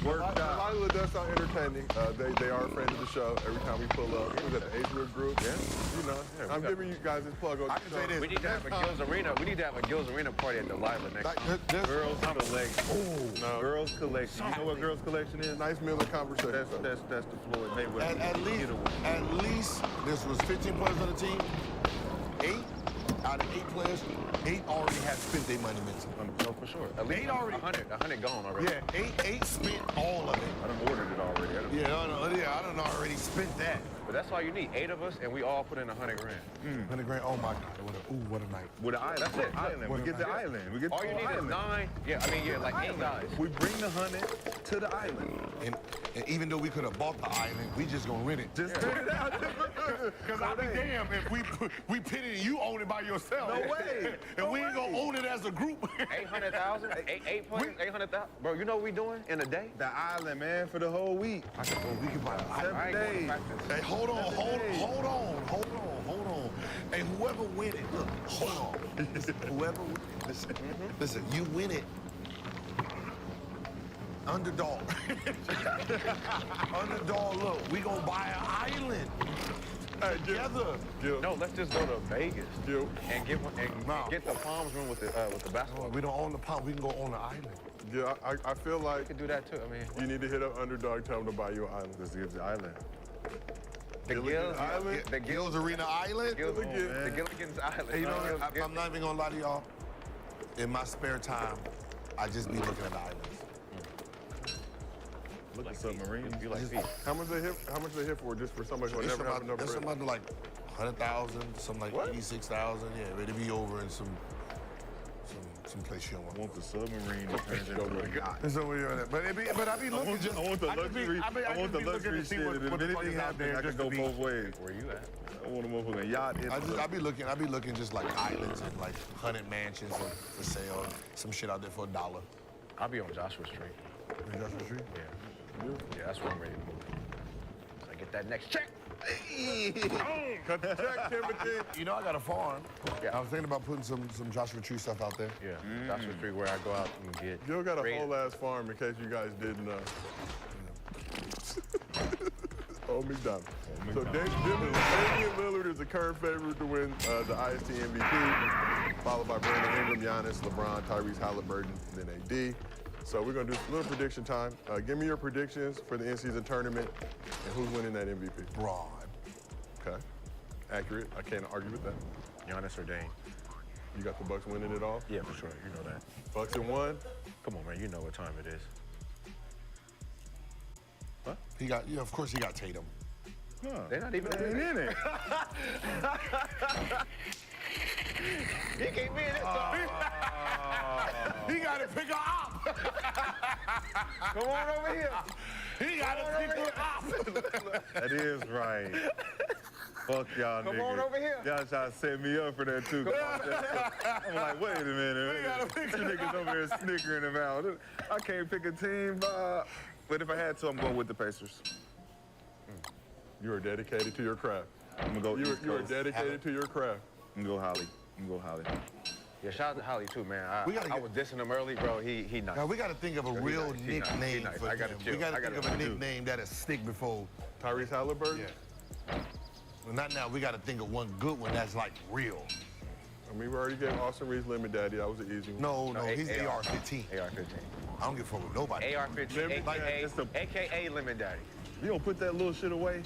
Lila does sound entertaining. They are friends of the show. Every time we pull up, we got the age group. Yeah. You know, I'm giving you guys this plug on. I can say this. We need to have a Gills Arena. We need to have a Gills Arena party at the Lila next time. Girls collection. No. Girls collection. You know what girls collection is? Nice meal and conversation. That's the Floyd Mayweather. At least this was 15 players on the team. 8 out of 8 players, 8 already have spent their money mentally. No, for sure. At least 100 gone already. Yeah, 8 spent all of it. I done ordered it already. I done already spent that. But that's all you need. 8 of us, and we all put in 100 grand. 100 grand. Oh my God! What a night. With the island. That's it. Island. We get the island. We get all you need is 9. Yeah, I mean, like 8 guys. We bring the 100 to the island. And even though we could have bought the island, we just gonna rent it. Just rent it out. Because I'll be damned if we pit it and you own it by yourself. No way. And we ain't gonna own it as a group. 800,000. 8 players. 800,000. Bro, you know what we doing in a day? The island, man, for the whole week. We can buy the island. 7 days. Hey, hold on. Hey, whoever win it, look, hold on. Whoever win it, listen, you win it. Underdog. Underdog, look, we gonna buy an island. Together. No, let's just go to Vegas and get one and get the Palms room with the basketball. We don't own the Palms, we can go on the island. Yeah, I feel like we could do that too. I mean, you need to hit up Underdog, tell them to buy you an island. Let's get the island. The Gills Arena Island? The Gilligan's Island. Hey, you know, I'm not even gonna lie to y'all. In my spare time, I just be looking at the islands. Look at submarines. You like feet. How much they hit for just for somebody who never have enough There's bread? something like 100,000, some like 86,000. Yeah, ready to be over in some place you don't want the submarine to turn into a yacht. So but I be looking. I want the luxury. I want the luxury shit. If anything happens, I can go both ways. Where you at? I want a motherfucking yacht. I be looking just like islands and like 100 mansions for sale. Some shit out there for $1. I'll be on Joshua Street. Joshua Street? Yeah. Yeah, that's where I'm ready to move. So I get that next check. Cut the check, Timothy. You know I got a farm. Yeah. I was thinking about putting some Joshua Tree stuff out there. Yeah, Joshua Tree where I go out and get. Gil got a raided. whole ass farm in case you guys didn't know. Old McDonald. So Damian Lillard is the current favorite to win the IST MVP, followed by Brandon Ingram, Giannis, LeBron, Tyrese Halliburton, and then AD. So we're gonna do a little prediction time. Give me your predictions for the in-season tournament and who's winning that MVP. Broad. Okay. Accurate. I can't argue with that. Giannis or Dame? You got the Bucks winning it all? Yeah, for sure. You know that. Bucks in 1. Come on, man. You know what time it is. What? Of course he got Tatum. Huh. They're not even in it. He can't be in it. He got to pick her up. Come on over here. He got to pick her up. That is right. Fuck y'all niggas. Come on over here. Y'all trying to set me up for that too. I'm like, wait a minute. You niggas over here snickering them out. I can't pick a team, but if I had to, I'm going with the Pacers. You are dedicated to your craft. I'm gonna go. You are dedicated to your craft. I'm gonna go Holly. Yeah, shout out to Holly too, man. I was dissing him early, bro. He nice. Now we got to think of a real nickname nice. for him. We got to think of a nickname that'll stick before. Tyrese Halliburton? Yeah. Well, not now. We got to think of one good one that's like real. I mean, we already gave Austin Reeves Lemon Daddy. That was an easy one. No, he's AR-15. AR-15. I don't give a fuck with nobody. AR-15, AKA Lemon Daddy. You don't put that little shit away?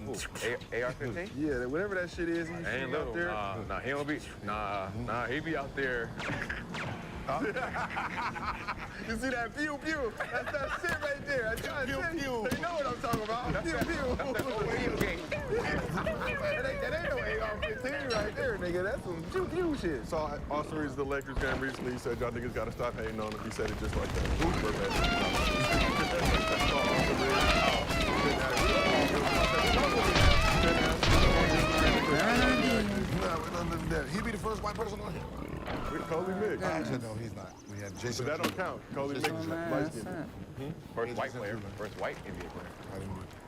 AR-15? Yeah, whatever that shit is, he's ain't out there. Nah, he don't be. Nah, he be out there. You see that pew pew? That's that shit right there. I try to tell you. They know what I'm talking about. Pew pew. That ain't no AR-15 right there, nigga. That's some pew pew shit. So Austin Reeves the Lakers game recently. He said y'all niggas gotta stop hating on him. He said it just like that. He'd be the first white person on here. With Coley Mick. Actually, no, he's not. We have Jason. But that don't count. Coley Mick is light skinned. First white player. First white NBA player.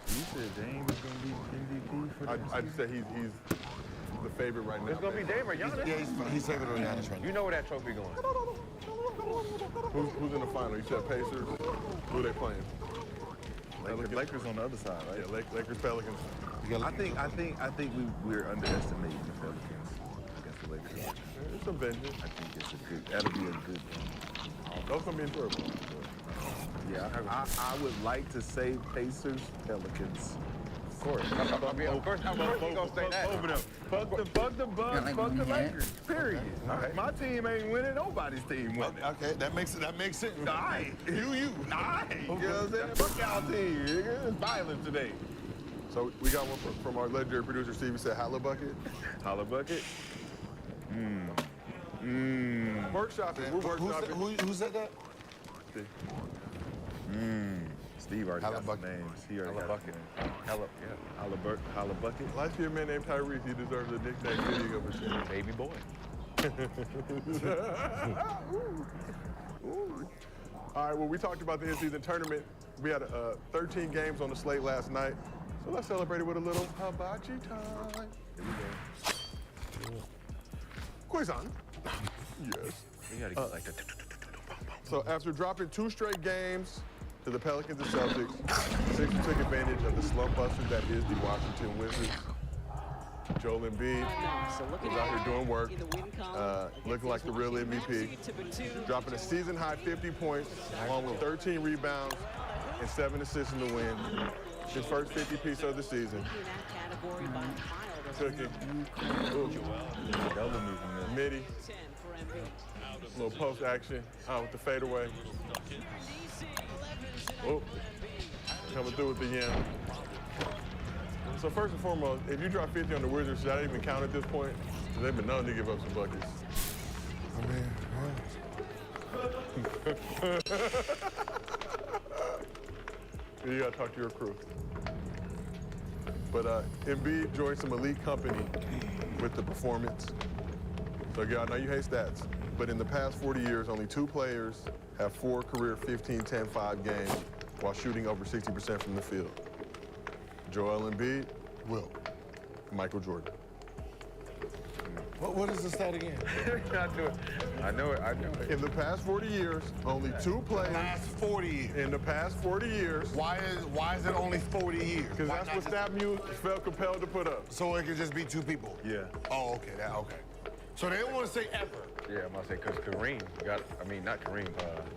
You said Dame is going to be MVP for that? I'd say he's the favorite right now. It's going to be Dame or Giannis. Yeah, he's favorite on Giannis right now. You know where that trophy going. Who's in the final? You said Pacers. Who are they playing? Lakers on the other side, right? Yeah, Lakers, Pelicans. I think we're underestimating the Pelicans against the Lakers. It's a vengeance. I think that'll be a good game. Those gonna be enjoyable. Yeah, I would like to say Pacers, Pelicans. Of course. Of course, we're gonna say that. Over them. Fuck the Bucks, fuck the Lakers. Period. Okay. My team ain't winning. Nobody's team winning. Okay, that makes sense. Aight. You. Aight. You know what I'm saying? Fuck y'all team, nigga. It's violent today. So we got one from our legendary producer Steve. He said Hallibucket. Hallibucket. Workshopping. We're workshopping. Who said that? Steve already got some names. He already got Hallibucket. Light-skinned man named Tyrese. He deserves a nickname fitting of a shit. Baby boy. All right, well, we talked about the in-season tournament. We had 13 games on the slate last night. So let's celebrate it with a little hibachi time. Here we go. Quizon. Yes. We gotta get like that. So after dropping 2 straight games to the Pelicans and Celtics, Sixers took advantage of the slump buster that is the Washington Wizards. Joel Embiid was out here doing work, looking like the real MVP, dropping a season-high 50 points, along with 13 rebounds and 7 assists in the win. His first 50-piece of the season. Took it. Midi. Little post action with the fadeaway. Oh, coming through with the yam. So first and foremost, if you drop 50 on the Wizards, should that even count at this point? They've been known to give up some buckets. You gotta talk to your crew. But Embiid joined some elite company with the performance. So I know you hate stats, but in the past 40 years, only 2 players have 4 career 15-10-5 games while shooting over 60% from the field. Joel Embiid, Michael Jordan. What is the stat again? I know it. In the past 40 years, only 2 players. Last 40 years. In the past 40 years. Why is it only 40 years? Because that's what StatMuse felt compelled to put up. So it could just be 2 people? Yeah. Oh, okay, okay. So they don't want to say ever. Yeah, I'm gonna say because Kareem not Kareem,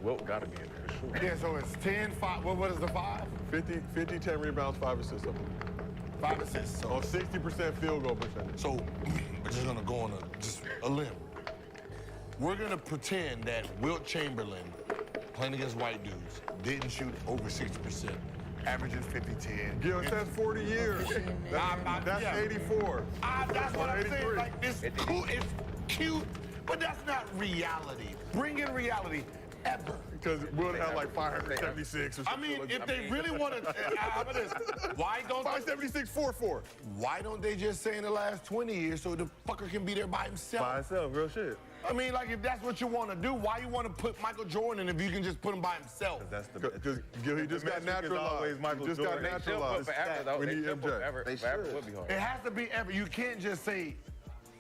Wilt gotta be in there. Yeah, so it's 10, 5, what is the 5? 50, 10 rebounds, 5 assists. 5 assists. So 60% field goal percentage. So we're just gonna go on a limb. We're gonna pretend that Wilt Chamberlain, playing against white dudes, didn't shoot over 60%, averaging 50-10. Gil, that's 40 years. That's 84. That's what I'm saying. Like, it's cool, it's cute, but that's not reality. Bring in reality. Ever. Because Wilt had like 576 or something. I mean, if they really want to, how about this? Why don't 576, 4-4. Why don't they just say in the last 20 years so the fucker can be there by himself? By himself, real shit. I mean, like, if that's what you want to do, why you want to put Michael Jordan if you can just put him by himself? Because Gil, he just got naturalized. Michael just got naturalized. We need MJ. It has to be ever. You can't just say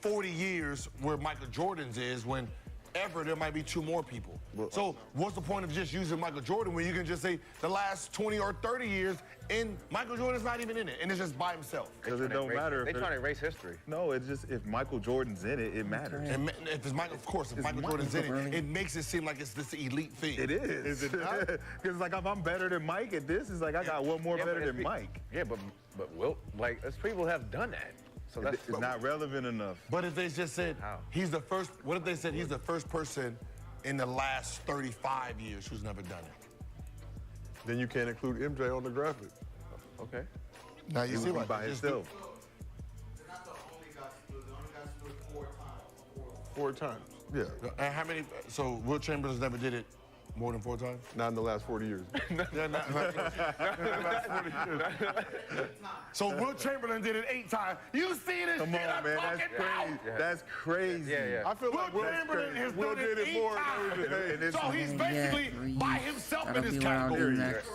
40 years where Michael Jordan's is when ever there might be 2 more people. So what's the point of just using Michael Jordan when you can just say the last 20 or 30 years and Michael Jordan's not even in it and it's just by himself? Because it don't matter. They're trying to erase history. No, it's just if Michael Jordan's in it, it matters. And if it's Michael, of course, if Michael Jordan's in it, it makes it seem like it's this elite thing. It is. Is it not? Because like if I'm better than Mike at this, it's like I got one more better than Mike. Yeah, but Wilt, like, people have done that. So that's it's not relevant enough. But if they just said he's the first, what if they said he's the first person in the last 35 years who's never done it? Then you can't include MJ on the graphic. Okay. Now you see what by himself. Four times. Yeah. And how many? So Wilt Chamberlain never did it more than 4 times? Not in the last 40 years. Yeah, not in the last 40 years. So Wilt Chamberlain did it 8 times. You see this Come shit on, I'm man, talking that's crazy. about? That's crazy. Yeah. I feel like Wilt Chamberlain has done it 8 times. So he's basically by himself in That'll this be what I'll do category. next.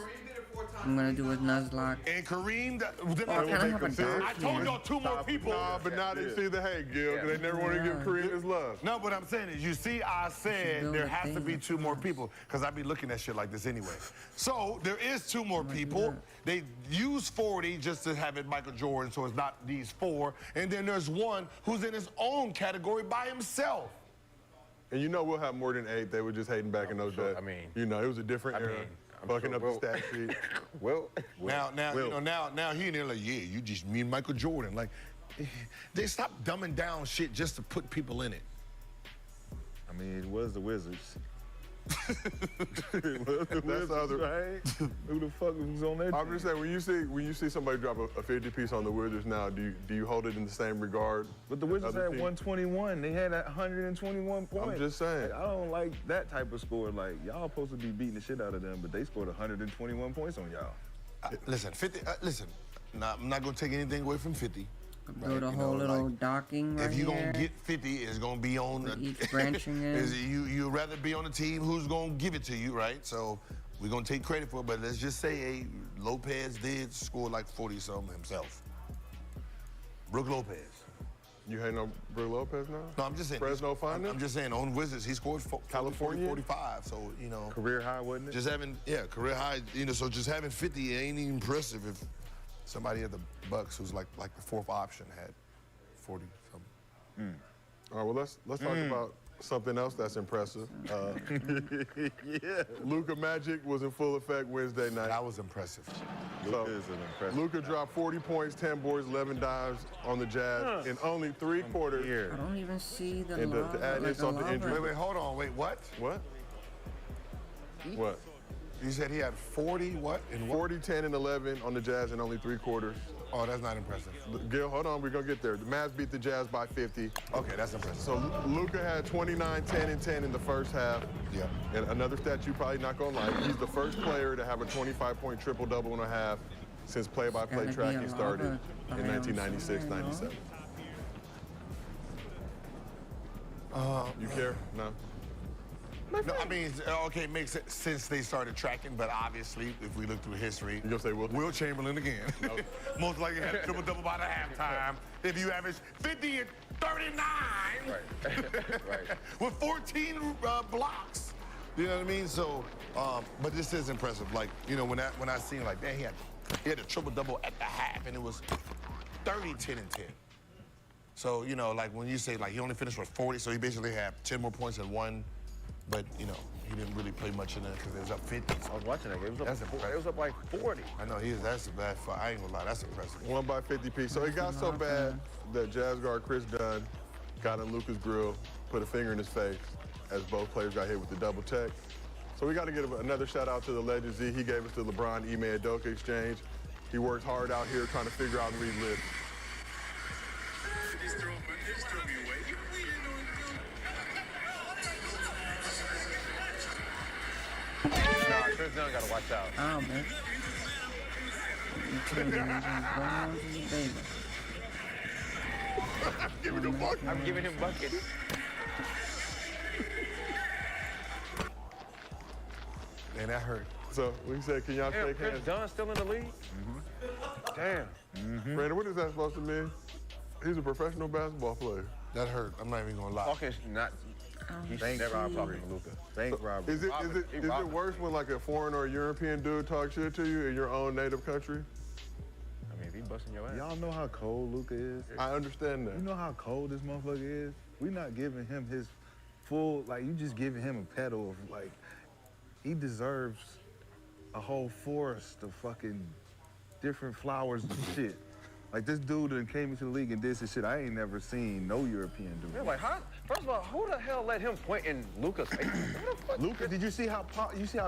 I'm gonna do with Nuzlocke. And Kareem, then Oh, can I have a dog I told here? y'all 2 more people. Nah, but now they see the hate, Gil, because they never want to give Kareem his love. No, what I'm saying is, you see, I said there has to be 2 more people, because I be looking at shit like this anyway. So there is 2 more people. They use 40 just to have it Michael Jordan, so it's not these 4. And then there's 1 who's in his own category by himself. And you know we'll have more than 8. They were just hating back in those days. I mean, you know, it was a different era. Fucking up the stat sheet. Now he in there like, yeah, you just me and Michael Jordan. Like, they stop dumbing down shit just to put people in it. I mean, it was the Wizards. That's other. Right? Who the fuck was on that? I'm just saying, when you see somebody drop a 50-piece on the Wizards now, do you hold it in the same regard? But the Wizards had 121. They had 121 points. I'm just saying. Like, I don't like that type of score. Like, y'all supposed to be beating the shit out of them, but they scored 121 points on y'all. Listen, 50. Listen, I'm not gonna take anything away from 50. Build a whole little docking right If you're here. gonna get 50, it's gonna be on each branching in. You'd rather be on the team who's gonna give it to you, right? So we're gonna take credit for it, but let's just say Lopez did score like 40-something himself. Brook Lopez. You hating on Brook Lopez now? No, I'm just saying. Fresno finest? I'm just saying, on Wizards, he scored California 45. So, you know. Career high, wasn't it? Just having, career high. You know, so just having 50 ain't even impressive if somebody at the Bucks who's like the 4th option had 40 something. All right, well let's talk about Something else that's impressive. Yeah. Luka Magic was in full effect Wednesday night. That was impressive. So, Luka is an impressive. Luka dropped 40 points, 10 boards, 11 dives on the Jazz in only 3 quarters. I don't even see the And lava, to add like insult to injury. Wait, hold on. Wait, what? What? What? You said he had 40 what? And what? 40, 10, and 11 on the Jazz in only 3 quarters. Oh, that's not impressive. Gil, hold on, we're gonna get there. The Mavs beat the Jazz by 50. Okay, that's impressive. So Luka had 29, 10, and 10 in the first half. Yeah. And another stat you probably not gonna like, he's the first player to have a 25-point triple-double and a half since play-by-play tracking started in 1996-97. You care? No? No, I mean, okay, it makes sense since they started tracking, but obviously, if we look through history, you'll say Will Chamberlain again. Most likely had a triple-double by the halftime. If you average 50 and 39 with 14 blocks. You know what I mean? So, but this is impressive. Like, you know, when I seen like, man, he had a triple-double at the half, and it was 30, 10, and 10. So, you know, like when you say like he only finished with 40, so he basically had 10 more points than one. But, you know, he didn't really play much in it because it was up 50. I was watching that game. It was up like 40. I know, that's a bad fight. I ain't gonna lie, that's impressive. 1 by 50 piece. So it got so bad that Jazz guard Chris Dunn got in Luka's grill, put a finger in his face as both players got hit with the double tech. So we got to give another shout out to the legend Z. He gave us the LeBron Ime Udoka exchange. He works hard out here trying to figure out and read lips. Nah, Chris Dunn gotta watch out. Oh, man. I'm giving him buckets. Man, that hurt. So we said, can y'all shake Chris hands? Dunn still in the league? Damn. Brandon, what is that supposed to mean? He's a professional basketball player. That hurt. I'm not even gonna lie. Okay, not. He's never out talking to Luka. Bank robbery. Is it worse when like a foreign or a European dude talks shit to you in your own native country? I mean, if he busting your ass. Y'all know how cold Luka is? I understand that. You know how cold this motherfucker is? We not giving him his full, like, you just giving him a pedal of, like, he deserves a whole forest of fucking different flowers and shit. Like, this dude that came into the league and did some shit I ain't never seen no European do. Yeah, like, how? First of all, who the hell let him point in Luka's face? Luka, did you see how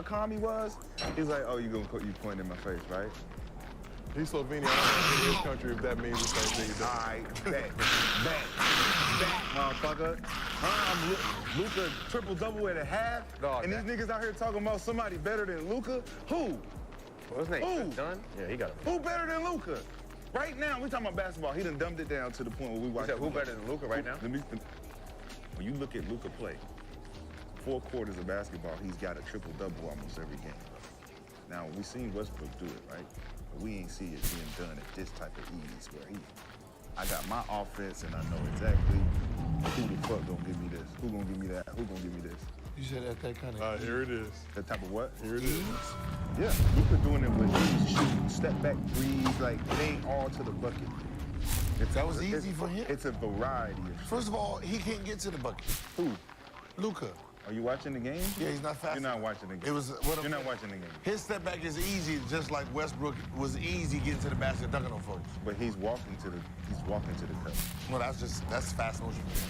calm he was? He's like, oh, you pointing in my face, right? He's Slovenian. I don't know in his country if that means the same thing. All right, bet, motherfucker. Luka triple-double at a half, and these niggas out here talking about somebody better than Luka? Who? What's his name? Who? Chris Dunn? Yeah, he got it. Who better than Luka? Right now, we talking about basketball. He done dumbed it down to the point where we watch. Who better than Luka right now? When you look at Luka play, 4 quarters of basketball, he's got a triple-double almost every game. Now, we seen Westbrook do it, right? But we ain't see it being done at this type of ease where I got my offense and I know exactly who the fuck gonna give me this, who gonna give me that, who gonna give me this. You said that kind of. Here it is. That type of what? Here it is. Yeah, Luka doing it with ease, shooting, step back threes, like it ain't all to the bucket. That was easy for him. It's a variety of shit. First of all, he can't get to the bucket. Who? Luka. Are you watching the game? Yeah, he's not fast. You're not watching the game. It was. You're not watching the game. His step back is easy, just like Westbrook was easy getting to the basket, dunking on folks. But he's walking to the cup. Well, that's fast motion for him.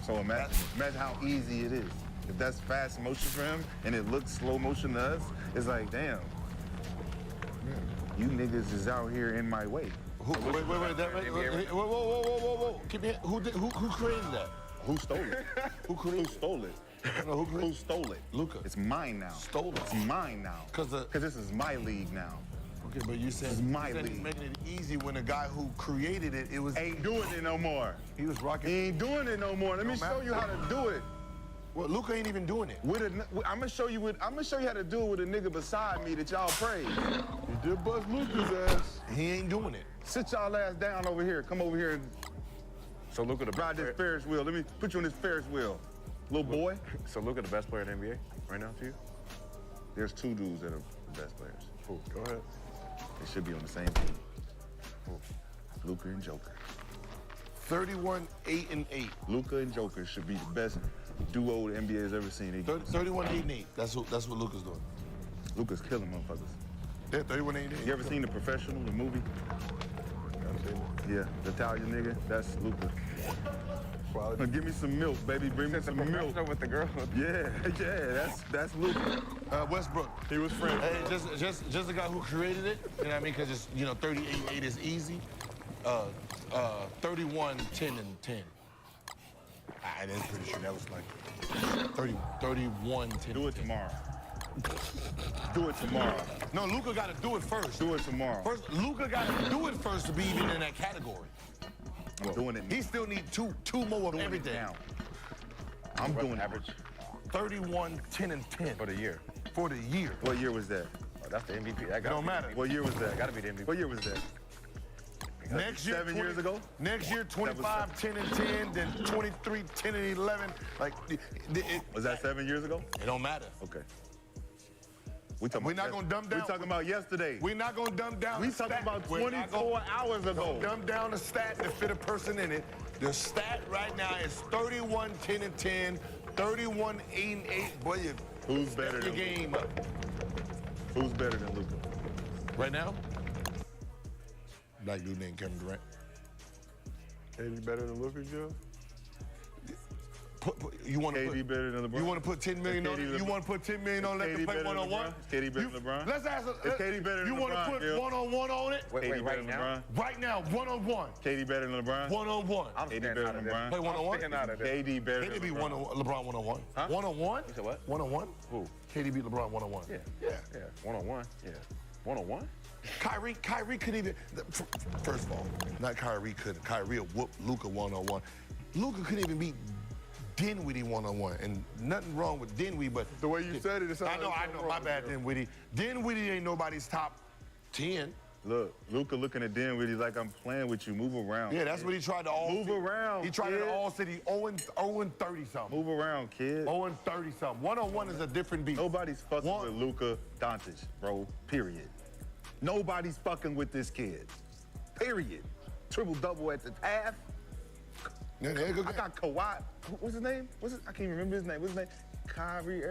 So imagine how easy it is. If that's fast motion for him and it looks slow motion to us, it's like, damn, you niggas is out here in my way. Wait, whoa. Who created that? Who stole it? Who created? Who stole it? No, who stole it? Luka. It's mine now. Stole it. It's mine now. Because this is my league now. Okay, but you said, this is my league. He's making it easy when the guy who created it, ain't doing it no more. He was rocking. He ain't doing it no more. Let me show you how to do it. Well, Luka ain't even doing it. I'm gonna show you how to do it with a nigga beside me that y'all praise. He did bust Luka's ass. He ain't doing it. Sit y'all ass down over here. Come over here and So Luka the ride this Ferris wheel. Let me put you on this Ferris wheel, little boy. So Luka the best player in the NBA right now to you? There's 2 dudes that are the best players. Cool. Go ahead. They should be on the same team. Luka and Joker. 31, 8, and 8. Luka and Joker should be the best duo the NBA has ever seen. 31-8-8. That's what Luka's doing. Luka's killing motherfuckers. Yeah, 31-8-8. You ever seen The Professional, the movie? Yeah, the Italian nigga. That's Luka. Give me some milk, baby. Bring me some milk. With the girl. Yeah, that's Luka. Westbrook. He was friends. Hey, just the guy who created it. You know what I mean? Because it's 38-8 is easy. 31-10-10. I'm pretty sure that was like 31-10. Do it tomorrow. Do it tomorrow. No, Luka got to do it first. Do it tomorrow. First, Luka got to do it first to be even in that category. I'm doing it. He still needs two more of everything. Now. I'm doing average 31-10-10 for the year. For the year. What year was that? Oh, that's the MVP. It don't matter. What year was that? Got to be the MVP. What year was that? Next year, 7 years ago? Next year, 25-10-10, then 23-10-11. Like, was that 7 years ago? It don't matter. Okay. We're not going to dumb down. We're talking about yesterday. We're not going to dumb down. We're talking about 24 hours ago. Dumb down the stat to fit a person in it. The stat right now is 31-10-10, 31-8-8. Boy, who's better than Luka? Game up. Who's better than Luka? Right now? Black dude named Kevin Durant. KD better than Luka, Joe? You want to KD put better than LeBron? You want to put 10 million on it? You want to put 10 million on let them play one-on-one? KD better than LeBron? Let's ask. Is KD better than You want to LeBron, put Gil? one-on-one on it? Wait, right now? Right now, one-on-one. KD better than LeBron? One-on-one. KD better than LeBron? Play one-on-one? KD better than KD beat LeBron? LeBron one-on-one. Huh? One-on-one? You said what? One-on-one? Who? KD beat LeBron one-on-one. Yeah. One-on-one. Yeah. One-on-one? Kyrie couldn't even. First of all, not Kyrie couldn't. Kyrie whoop Luka one-on-one. Luka couldn't even beat Dinwiddie one-on-one, and nothing wrong with Dinwiddie, but the way you said it, I know. My bad, Dinwiddie. Dinwiddie ain't nobody's top 10. Look, Luka looking at Dinwiddie like I'm playing with you. Move around. Yeah, that's what he tried to all. Move around. He tried kid. to all city 0-30 something. Move around, kid. 0-30 something. One-on-one is a different beat. Nobody's fucking with Luka Doncic, bro. Period. Nobody's fucking with this kid. Period. Triple-double at the half. I got Kawhi. What's his name? I can't even remember his name. What's his name? Kyrie